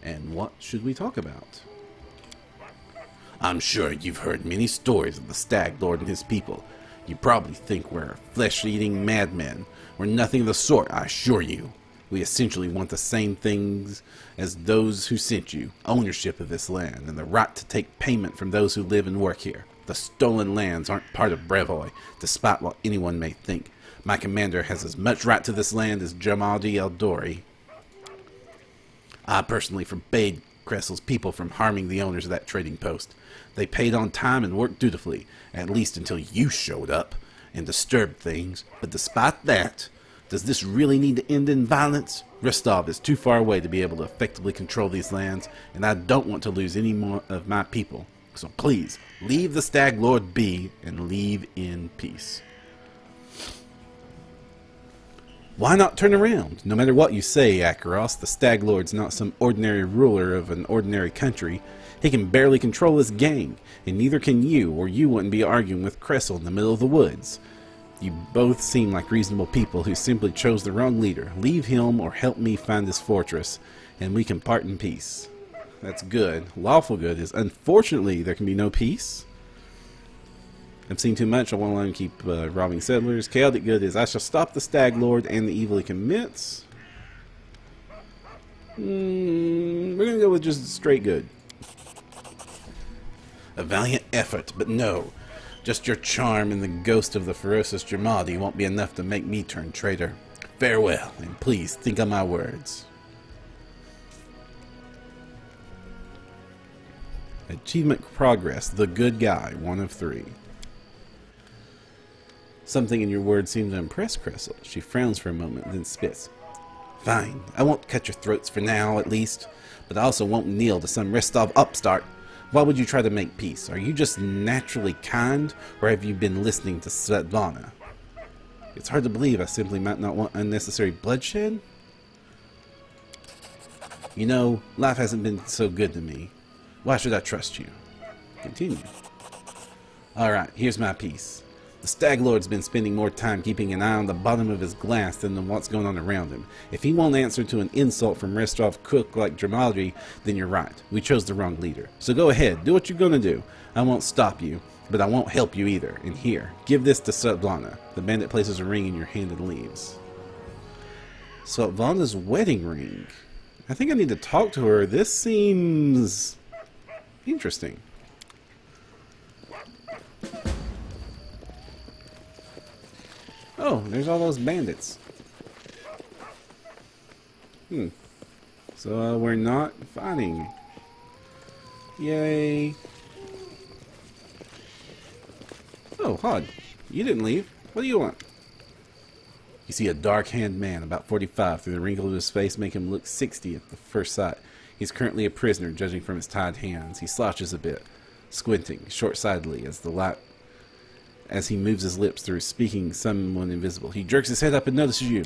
And what should we talk about? I'm sure you've heard many stories of the Stag Lord and his people. You probably think we're flesh-eating madmen. We're nothing of the sort, I assure you. We essentially want the same things as those who sent you. Ownership of this land and the right to take payment from those who live and work here. The stolen lands aren't part of Brevoy, despite what anyone may think. My commander has as much right to this land as Jamaldi Eldori. I personally forbade Kressel's people from harming the owners of that trading post. They paid on time and worked dutifully, at least until you showed up and disturbed things. But despite that, does this really need to end in violence? Rostov is too far away to be able to effectively control these lands, and I don't want to lose any more of my people. So please, leave the Stag Lord be and leave in peace. Why not turn around? No matter what you say, Akaros, the Stag Lord's not some ordinary ruler of an ordinary country. He can barely control his gang, and neither can you, or you wouldn't be arguing with Kressel in the middle of the woods. You both seem like reasonable people who simply chose the wrong leader. Leave him or help me find this fortress, and we can part in peace. That's good. Lawful good is, unfortunately, there can be no peace. I've seen too much. I won't let him keep robbing settlers. Chaotic good is, I shall stop the Stag Lord and the evil he commits. We're going to go with just straight good. A valiant effort, but no. Just your charm and the ghost of the ferocious Jamaldi won't be enough to make me turn traitor. Farewell, and please think on my words. Achievement progress, the good guy, 1 of 3. Something in your words seems to impress Kressel. She frowns for a moment, then spits. Fine, I won't cut your throats for now, at least, but I also won't kneel to some Restov upstart. Why would you try to make peace? Are you just naturally kind, or have you been listening to Svetlana? It's hard to believe I simply might not want unnecessary bloodshed. You know, life hasn't been so good to me. Why should I trust you? Continue. Alright, here's my piece. The Stag Lord's been spending more time keeping an eye on the bottom of his glass than on what's going on around him. If he won't answer to an insult from Restov cook like Jamaldi, then you're right. We chose the wrong leader. So go ahead, do what you're gonna do. I won't stop you, but I won't help you either. And here, give this to Svetlana. The bandit places a ring in your hand and leaves. Svetlana's wedding ring. I think I need to talk to her. This seems interesting. Oh, there's all those bandits. So we're not fighting. Yay. Oh, Hod. You didn't leave. What do you want? You see a dark-haired man, about 45, through the wrinkle of his face make him look 60 at the first sight. He's currently a prisoner, judging from his tied hands. He slouches a bit, squinting short-sightedly as he moves his lips through speaking someone invisible. He jerks his head up and notices you.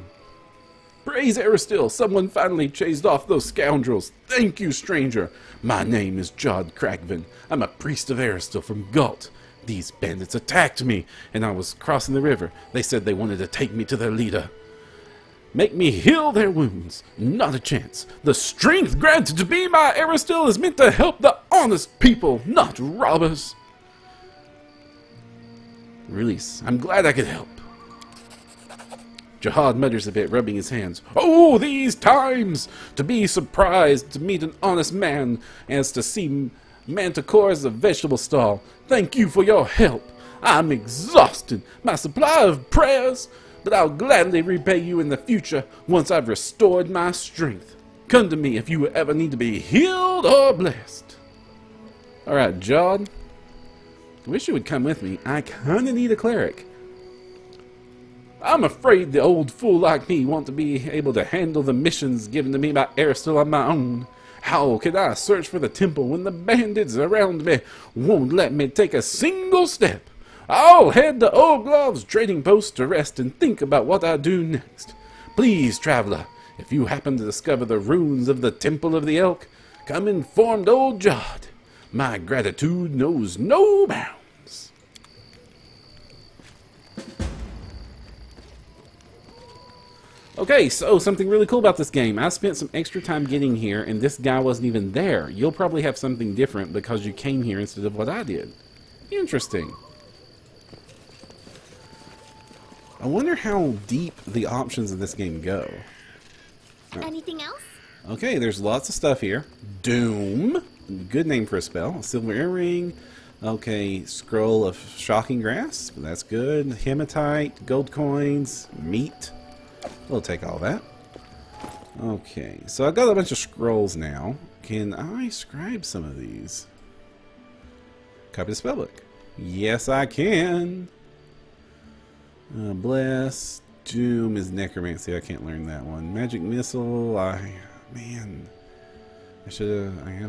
Praise Aristil! Someone finally chased off those scoundrels. Thank you, stranger. My name is Jod Kragvin. I'm a priest of Aristil from Galt. These bandits attacked me, and I was crossing the river. They said they wanted to take me to their leader. Make me heal their wounds. Not a chance. The strength granted to me by Aristil is meant to help the honest people, not robbers. Release. I'm glad I could help. Jihad mutters a bit, rubbing his hands. Oh, these times! To be surprised to meet an honest man as to see Manticore as a vegetable stall. Thank you for your help. I'm exhausted. My supply of prayers, but I'll gladly repay you in the future once I've restored my strength. Come to me if you ever need to be healed or blessed. Alright, Jod. I wish you would come with me. I kinda need a cleric. I'm afraid the old fool like me won't to be able to handle the missions given to me by Aristil on my own. How can I search for the temple when the bandits around me won't let me take a single step? I'll head to Oglov's trading post to rest and think about what I do next. Please, traveler, if you happen to discover the ruins of the Temple of the Elk, come inform old Jod. My gratitude knows no bounds. Okay, so something really cool about this game. I spent some extra time getting here, and this guy wasn't even there. You'll probably have something different because you came here instead of what I did. Interesting. I wonder how deep the options in this game go. Anything else? Okay, there's lots of stuff here. Doom. Good name for a spell. A silver earring. Okay, scroll of shocking grasp. That's good. Hematite. Gold coins. Meat. We'll take all that. Okay, so I've got a bunch of scrolls now. Can I scribe some of these? Copy the spellbook. Yes, I can. Bless. Doom is necromancy. I can't learn that one. Magic missile. I have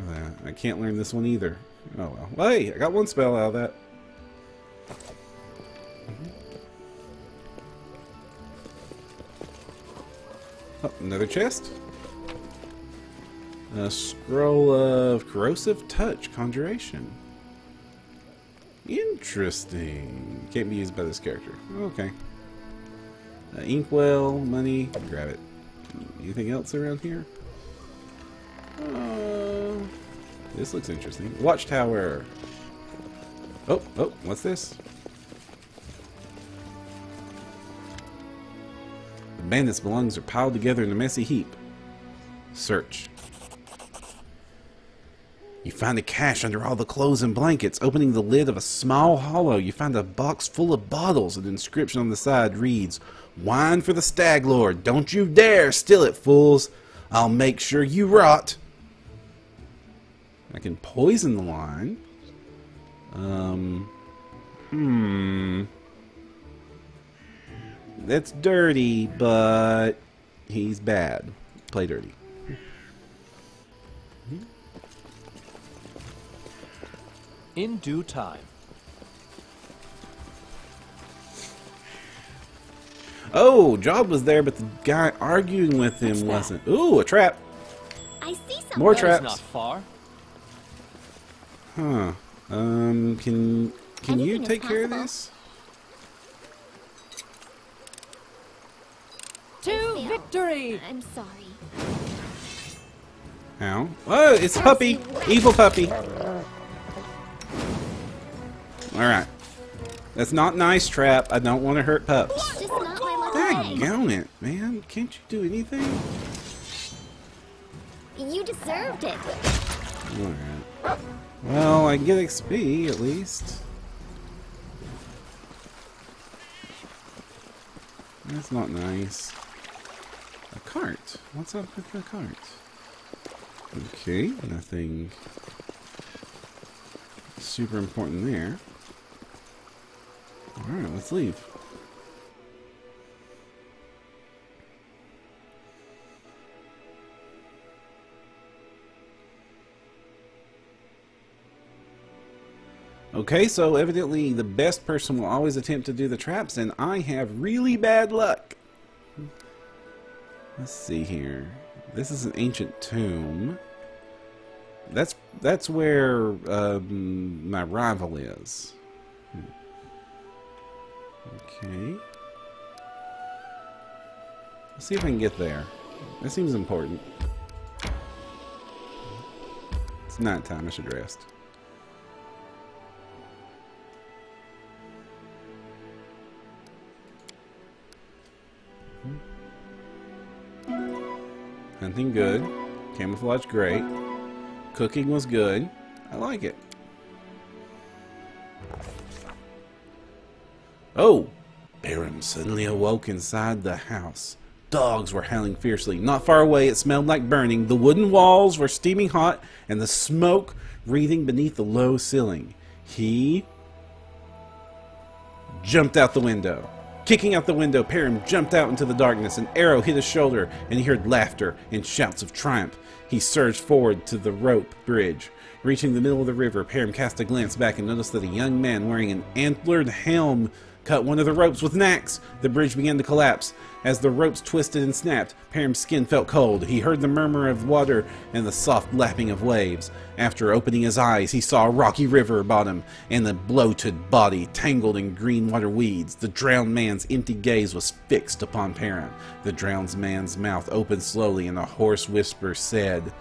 that. I can't learn this one either. Oh well. Well, hey, I got one spell out of that. Oh, another chest. A scroll of corrosive touch conjuration. Interesting. Can't be used by this character. Okay. Inkwell, money. Grab it. Anything else around here? This looks interesting. Watchtower. Oh, what's this? The bandits' belongings are piled together in a messy heap. Search. You find a cache under all the clothes and blankets. Opening the lid of a small hollow, you find a box full of bottles. An inscription on the side reads, "Wine for the Stag Lord. Don't you dare steal it, fools. I'll make sure you rot." I can poison the wine. That's dirty, but he's bad. Play dirty. In due time. Oh, Jod was there, but the guy arguing with him wasn't. Ooh, a trap. I see something. More traps. Not far. Huh. Can you take care of this? To victory! I'm sorry. How? Oh, it's puppy. Evil puppy. Alright. That's not nice, Trap. I don't want to hurt pups. Just not my lucky day. Daggone it, man. Can't you do anything? You deserved it. Alright. Well, I get XP at least. That's not nice. A cart. What's up with the cart? Okay, nothing super important there. Alright, let's leave. Okay, so evidently the best person will always attempt to do the traps, and I have really bad luck. Let's see here. This is an ancient tomb. That's where my rival is. Okay. Let's see if I can get there. That seems important. It's nighttime. I should rest. Hunting good. Camouflage great. Cooking was good. I like it. Oh! Perram suddenly awoke inside the house. Dogs were howling fiercely. Not far away, it smelled like burning. The wooden walls were steaming hot, and the smoke wreathing beneath the low ceiling. He jumped out the window. Kicking out the window, Perram jumped out into the darkness. An arrow hit his shoulder, and he heard laughter and shouts of triumph. He surged forward to the rope bridge. Reaching the middle of the river, Perram cast a glance back and noticed that a young man wearing an antlered helm cut one of the ropes with an axe. The bridge began to collapse. As the ropes twisted and snapped, Perram's skin felt cold. He heard the murmur of water and the soft lapping of waves. After opening his eyes, he saw a rocky river bottom and the bloated body tangled in green water weeds. The drowned man's empty gaze was fixed upon Perram. The drowned man's mouth opened slowly and a hoarse whisper said,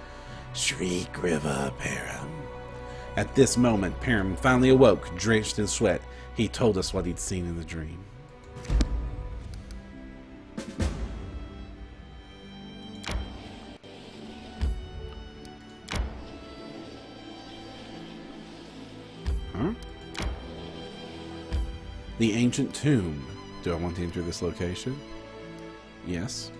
"Shriek, river, Perram." At this moment, Perram finally awoke, drenched in sweat. He told us what he'd seen in the dream. Huh? The ancient tomb. Do I want to enter this location? Yes.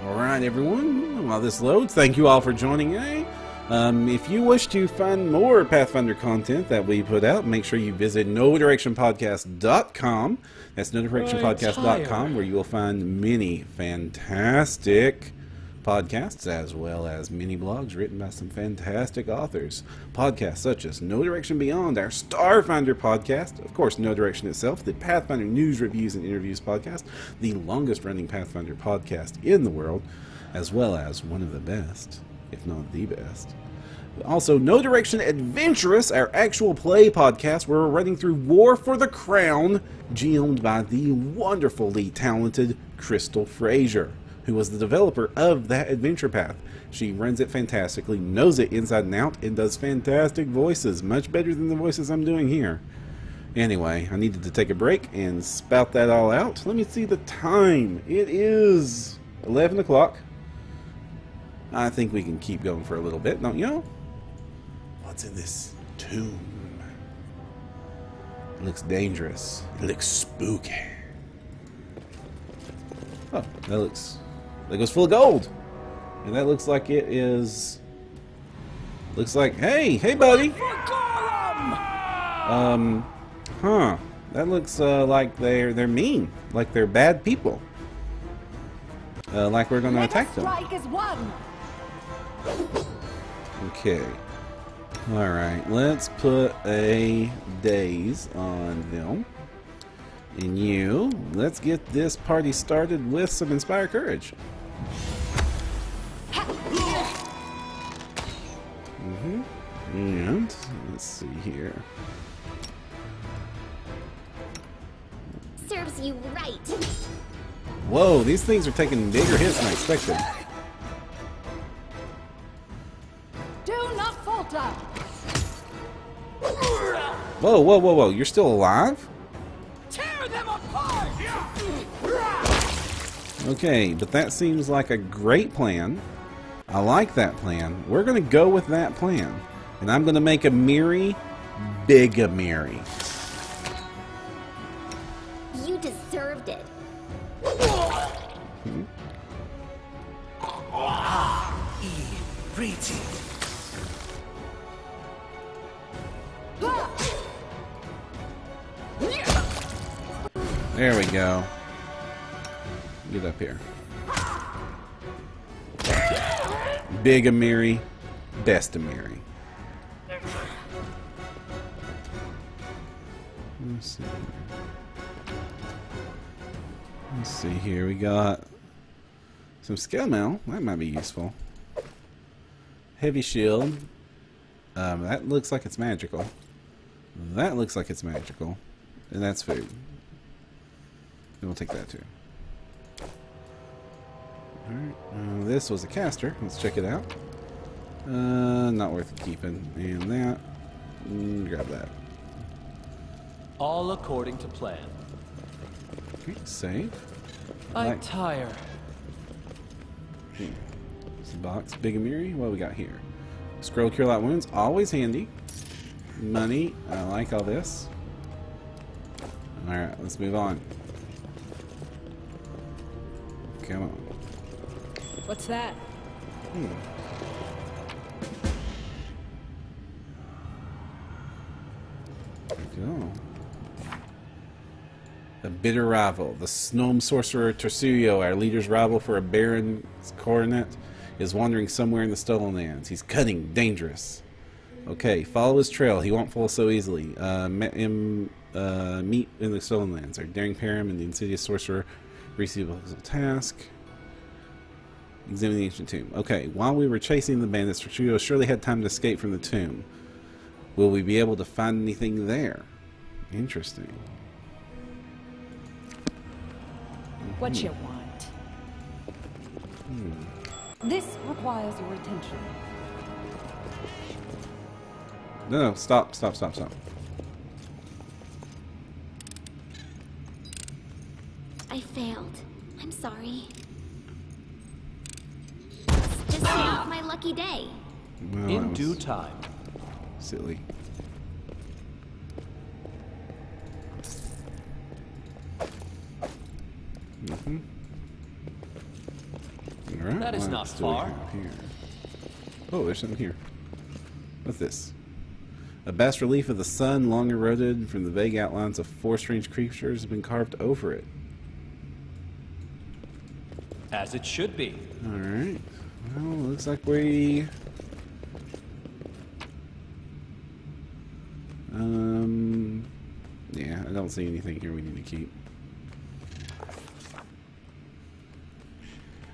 Alright everyone, while this loads, thank you all for joining me. If you wish to find more Pathfinder content that we put out, make sure you visit NoDirectionPodcast.com. That's NoDirectionPodcast.com, where you will find many fantastic podcasts, as well as mini blogs written by some fantastic authors. Podcasts such as No Direction Beyond, our Starfinder podcast, of course, No Direction itself, the Pathfinder News, Reviews, and Interviews podcast, the longest-running Pathfinder podcast in the world, as well as one of the best, if not the best. Also, No Direction Adventurous, our actual play podcast, where we're running through War for the Crown, GM'd by the wonderfully talented Crystal Frazier, who was the developer of that adventure path. She runs it fantastically, knows it inside and out, and does fantastic voices, much better than the voices I'm doing here. Anyway, I needed to take a break and spout that all out. Let me see the time. It is 11 o'clock. I think we can keep going for a little bit, don't you? What's in this tomb? It looks dangerous. It looks spooky. Oh, that goes full of gold. And that looks like it is... Looks like... Hey buddy! Huh. That looks like they're mean. Like they're bad people. Like we're gonna attack them. Okay. Alright, let's put a daze on them. And let's get this party started with some Inspire Courage. And let's see here. Serves you right. Whoa, these things are taking bigger hits than I expected. Do not falter. Whoa, you're still alive? Tear them apart. Okay, but that seems like a great plan. I like that plan. We're going to go with that plan. And I'm going to make a Miri big a Miri. You deserved it. Pretty. There we go. Get up here. Big of Mary, best of Mary. Let's see here. We got some scale mail. That might be useful. Heavy shield. That looks like it's magical. That looks like it's magical. And that's food. And we'll take that too. Alright. This was a caster. Let's check it out. Not worth keeping. And that. Grab that. All according to plan. Okay, save. I'm tired. Okay. This box. Big Amiri. What do we got here? Scroll Cure Light Wounds. Always handy. Money. I like all this. Alright, let's move on. Come on. What's that? There we go. A bitter rival. The gnome sorcerer Tersuio, our leader's rival for a baron's coronet, is wandering somewhere in the Stolen Lands. He's cunning, dangerous. Okay, follow his trail. He won't fall so easily. Meet in the Stolen Lands. Our daring Perram and the insidious sorcerer receive a task. Examine the ancient tomb. Okay, while we were chasing the bandits, Tersuio surely had time to escape from the tomb. Will we be able to find anything there? Interesting. What you want? This requires your attention. No, stop. I failed. I'm sorry. It's just not my lucky day. Well, in due time. Silly. Alright, That is not far. Here? Oh, there's something here. What's this? A bas relief of the sun, long eroded from the vague outlines of four strange creatures, has been carved over it. As it should be. Alright. Well, looks like we... yeah, I don't see anything here we need to keep.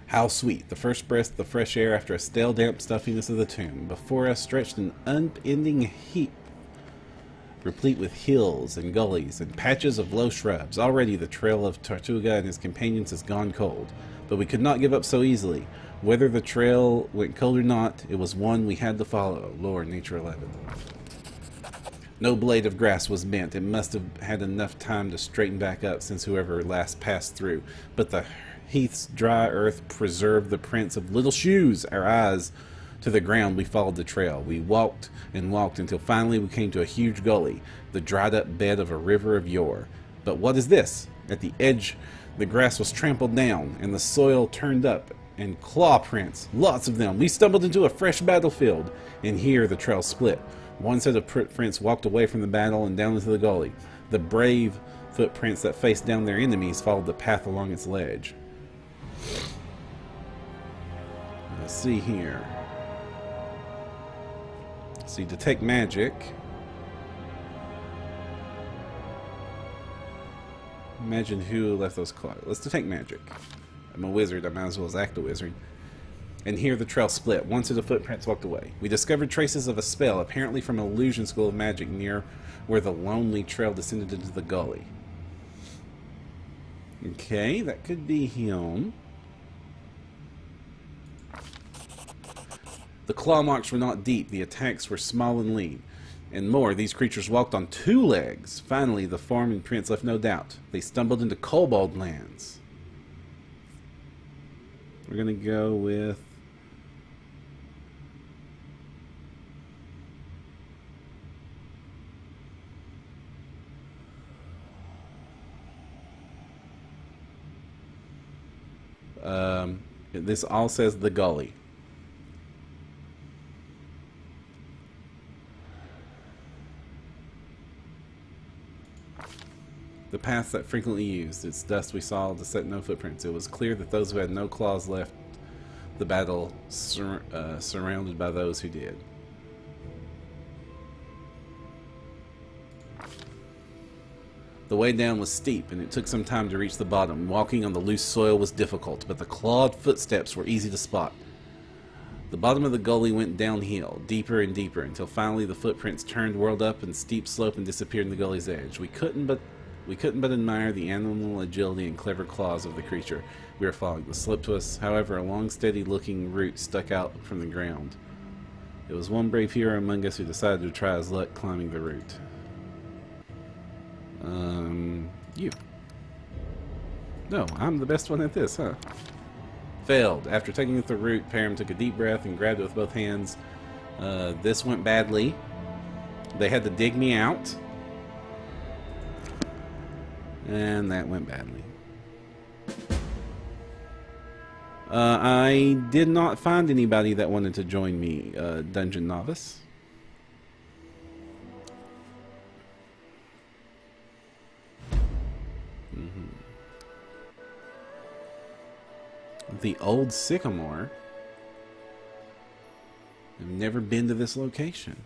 How sweet, the first breath of fresh air after a stale, damp stuffiness of the tomb. Before us stretched an unending heap, replete with hills and gullies and patches of low shrubs. Already the trail of Tortuga and his companions has gone cold, but we could not give up so easily. Whether the trail went cold or not, it was one we had to follow. Lore Nature 11. No blade of grass was bent. It must have had enough time to straighten back up since whoever last passed through. But the heath's dry earth preserved the prints of little shoes. Our eyes to the ground, we followed the trail. We walked and walked until finally we came to a huge gully, the dried up bed of a river of yore. But what is this? At the edge, the grass was trampled down and the soil turned up, and claw prints, lots of them. We stumbled into a fresh battlefield, and here the trail split. One set of footprints walked away from the battle and down into the gully. The brave footprints that faced down their enemies followed the path along its ledge. Let's see here. See, detect magic. Imagine who left those claws. Let's detect magic. I'm a wizard. I might as well as act a wizard. And here the trail split. One set of footprints walked away. We discovered traces of a spell, apparently from an illusion school of magic, near where the lonely trail descended into the gully. Okay, that could be him. The claw marks were not deep. The attacks were small and lean. And more, these creatures walked on two legs. Finally, the form and prints left no doubt. They stumbled into Kobold lands. We're going to go with... this all says the gully. The paths that frequently used. Its dust we saw to set no footprints. It was clear that those who had no claws left the battle surrounded by those who did. The way down was steep, and it took some time to reach the bottom. Walking on the loose soil was difficult, but the clawed footsteps were easy to spot. The bottom of the gully went downhill, deeper and deeper, until finally the footprints turned, whirled up a steep slope, and disappeared in the gully's edge. We couldn't but admire the animal agility and clever claws of the creature we were following. The slope to us, however, a long, steady-looking root stuck out from the ground. It was one brave hero among us who decided to try his luck climbing the root. You. No, I'm the best one at this, huh? Failed. After taking it the root, Perram took a deep breath and grabbed it with both hands. This went badly. They had to dig me out. And that went badly. I did not find anybody that wanted to join me, Dungeon Novice. The Old Sycamore. I've never been to this location.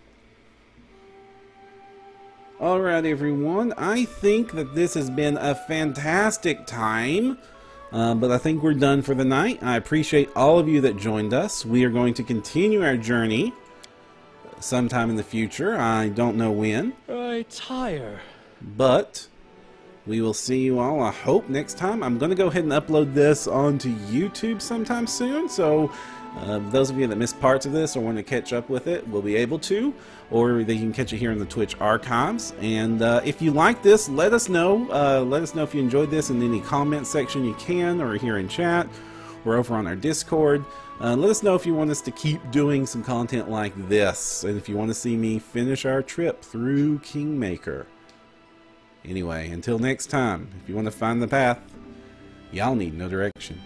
Alright everyone, I think that this has been a fantastic time, but I think we're done for the night. I appreciate all of you that joined us. We are going to continue our journey sometime in the future. I don't know when. I tire. But we will see you all, I hope, next time. I'm going to go ahead and upload this onto YouTube sometime soon, so those of you that missed parts of this or want to catch up with it will be able to, or they can catch it here in the Twitch archives. And if you like this, let us know. Let us know if you enjoyed this in any comment section you can, or here in chat, or over on our Discord. Let us know if you want us to keep doing some content like this, and if you want to see me finish our trip through Kingmaker. Anyway, until next time, if you want to find the path, y'all need no direction.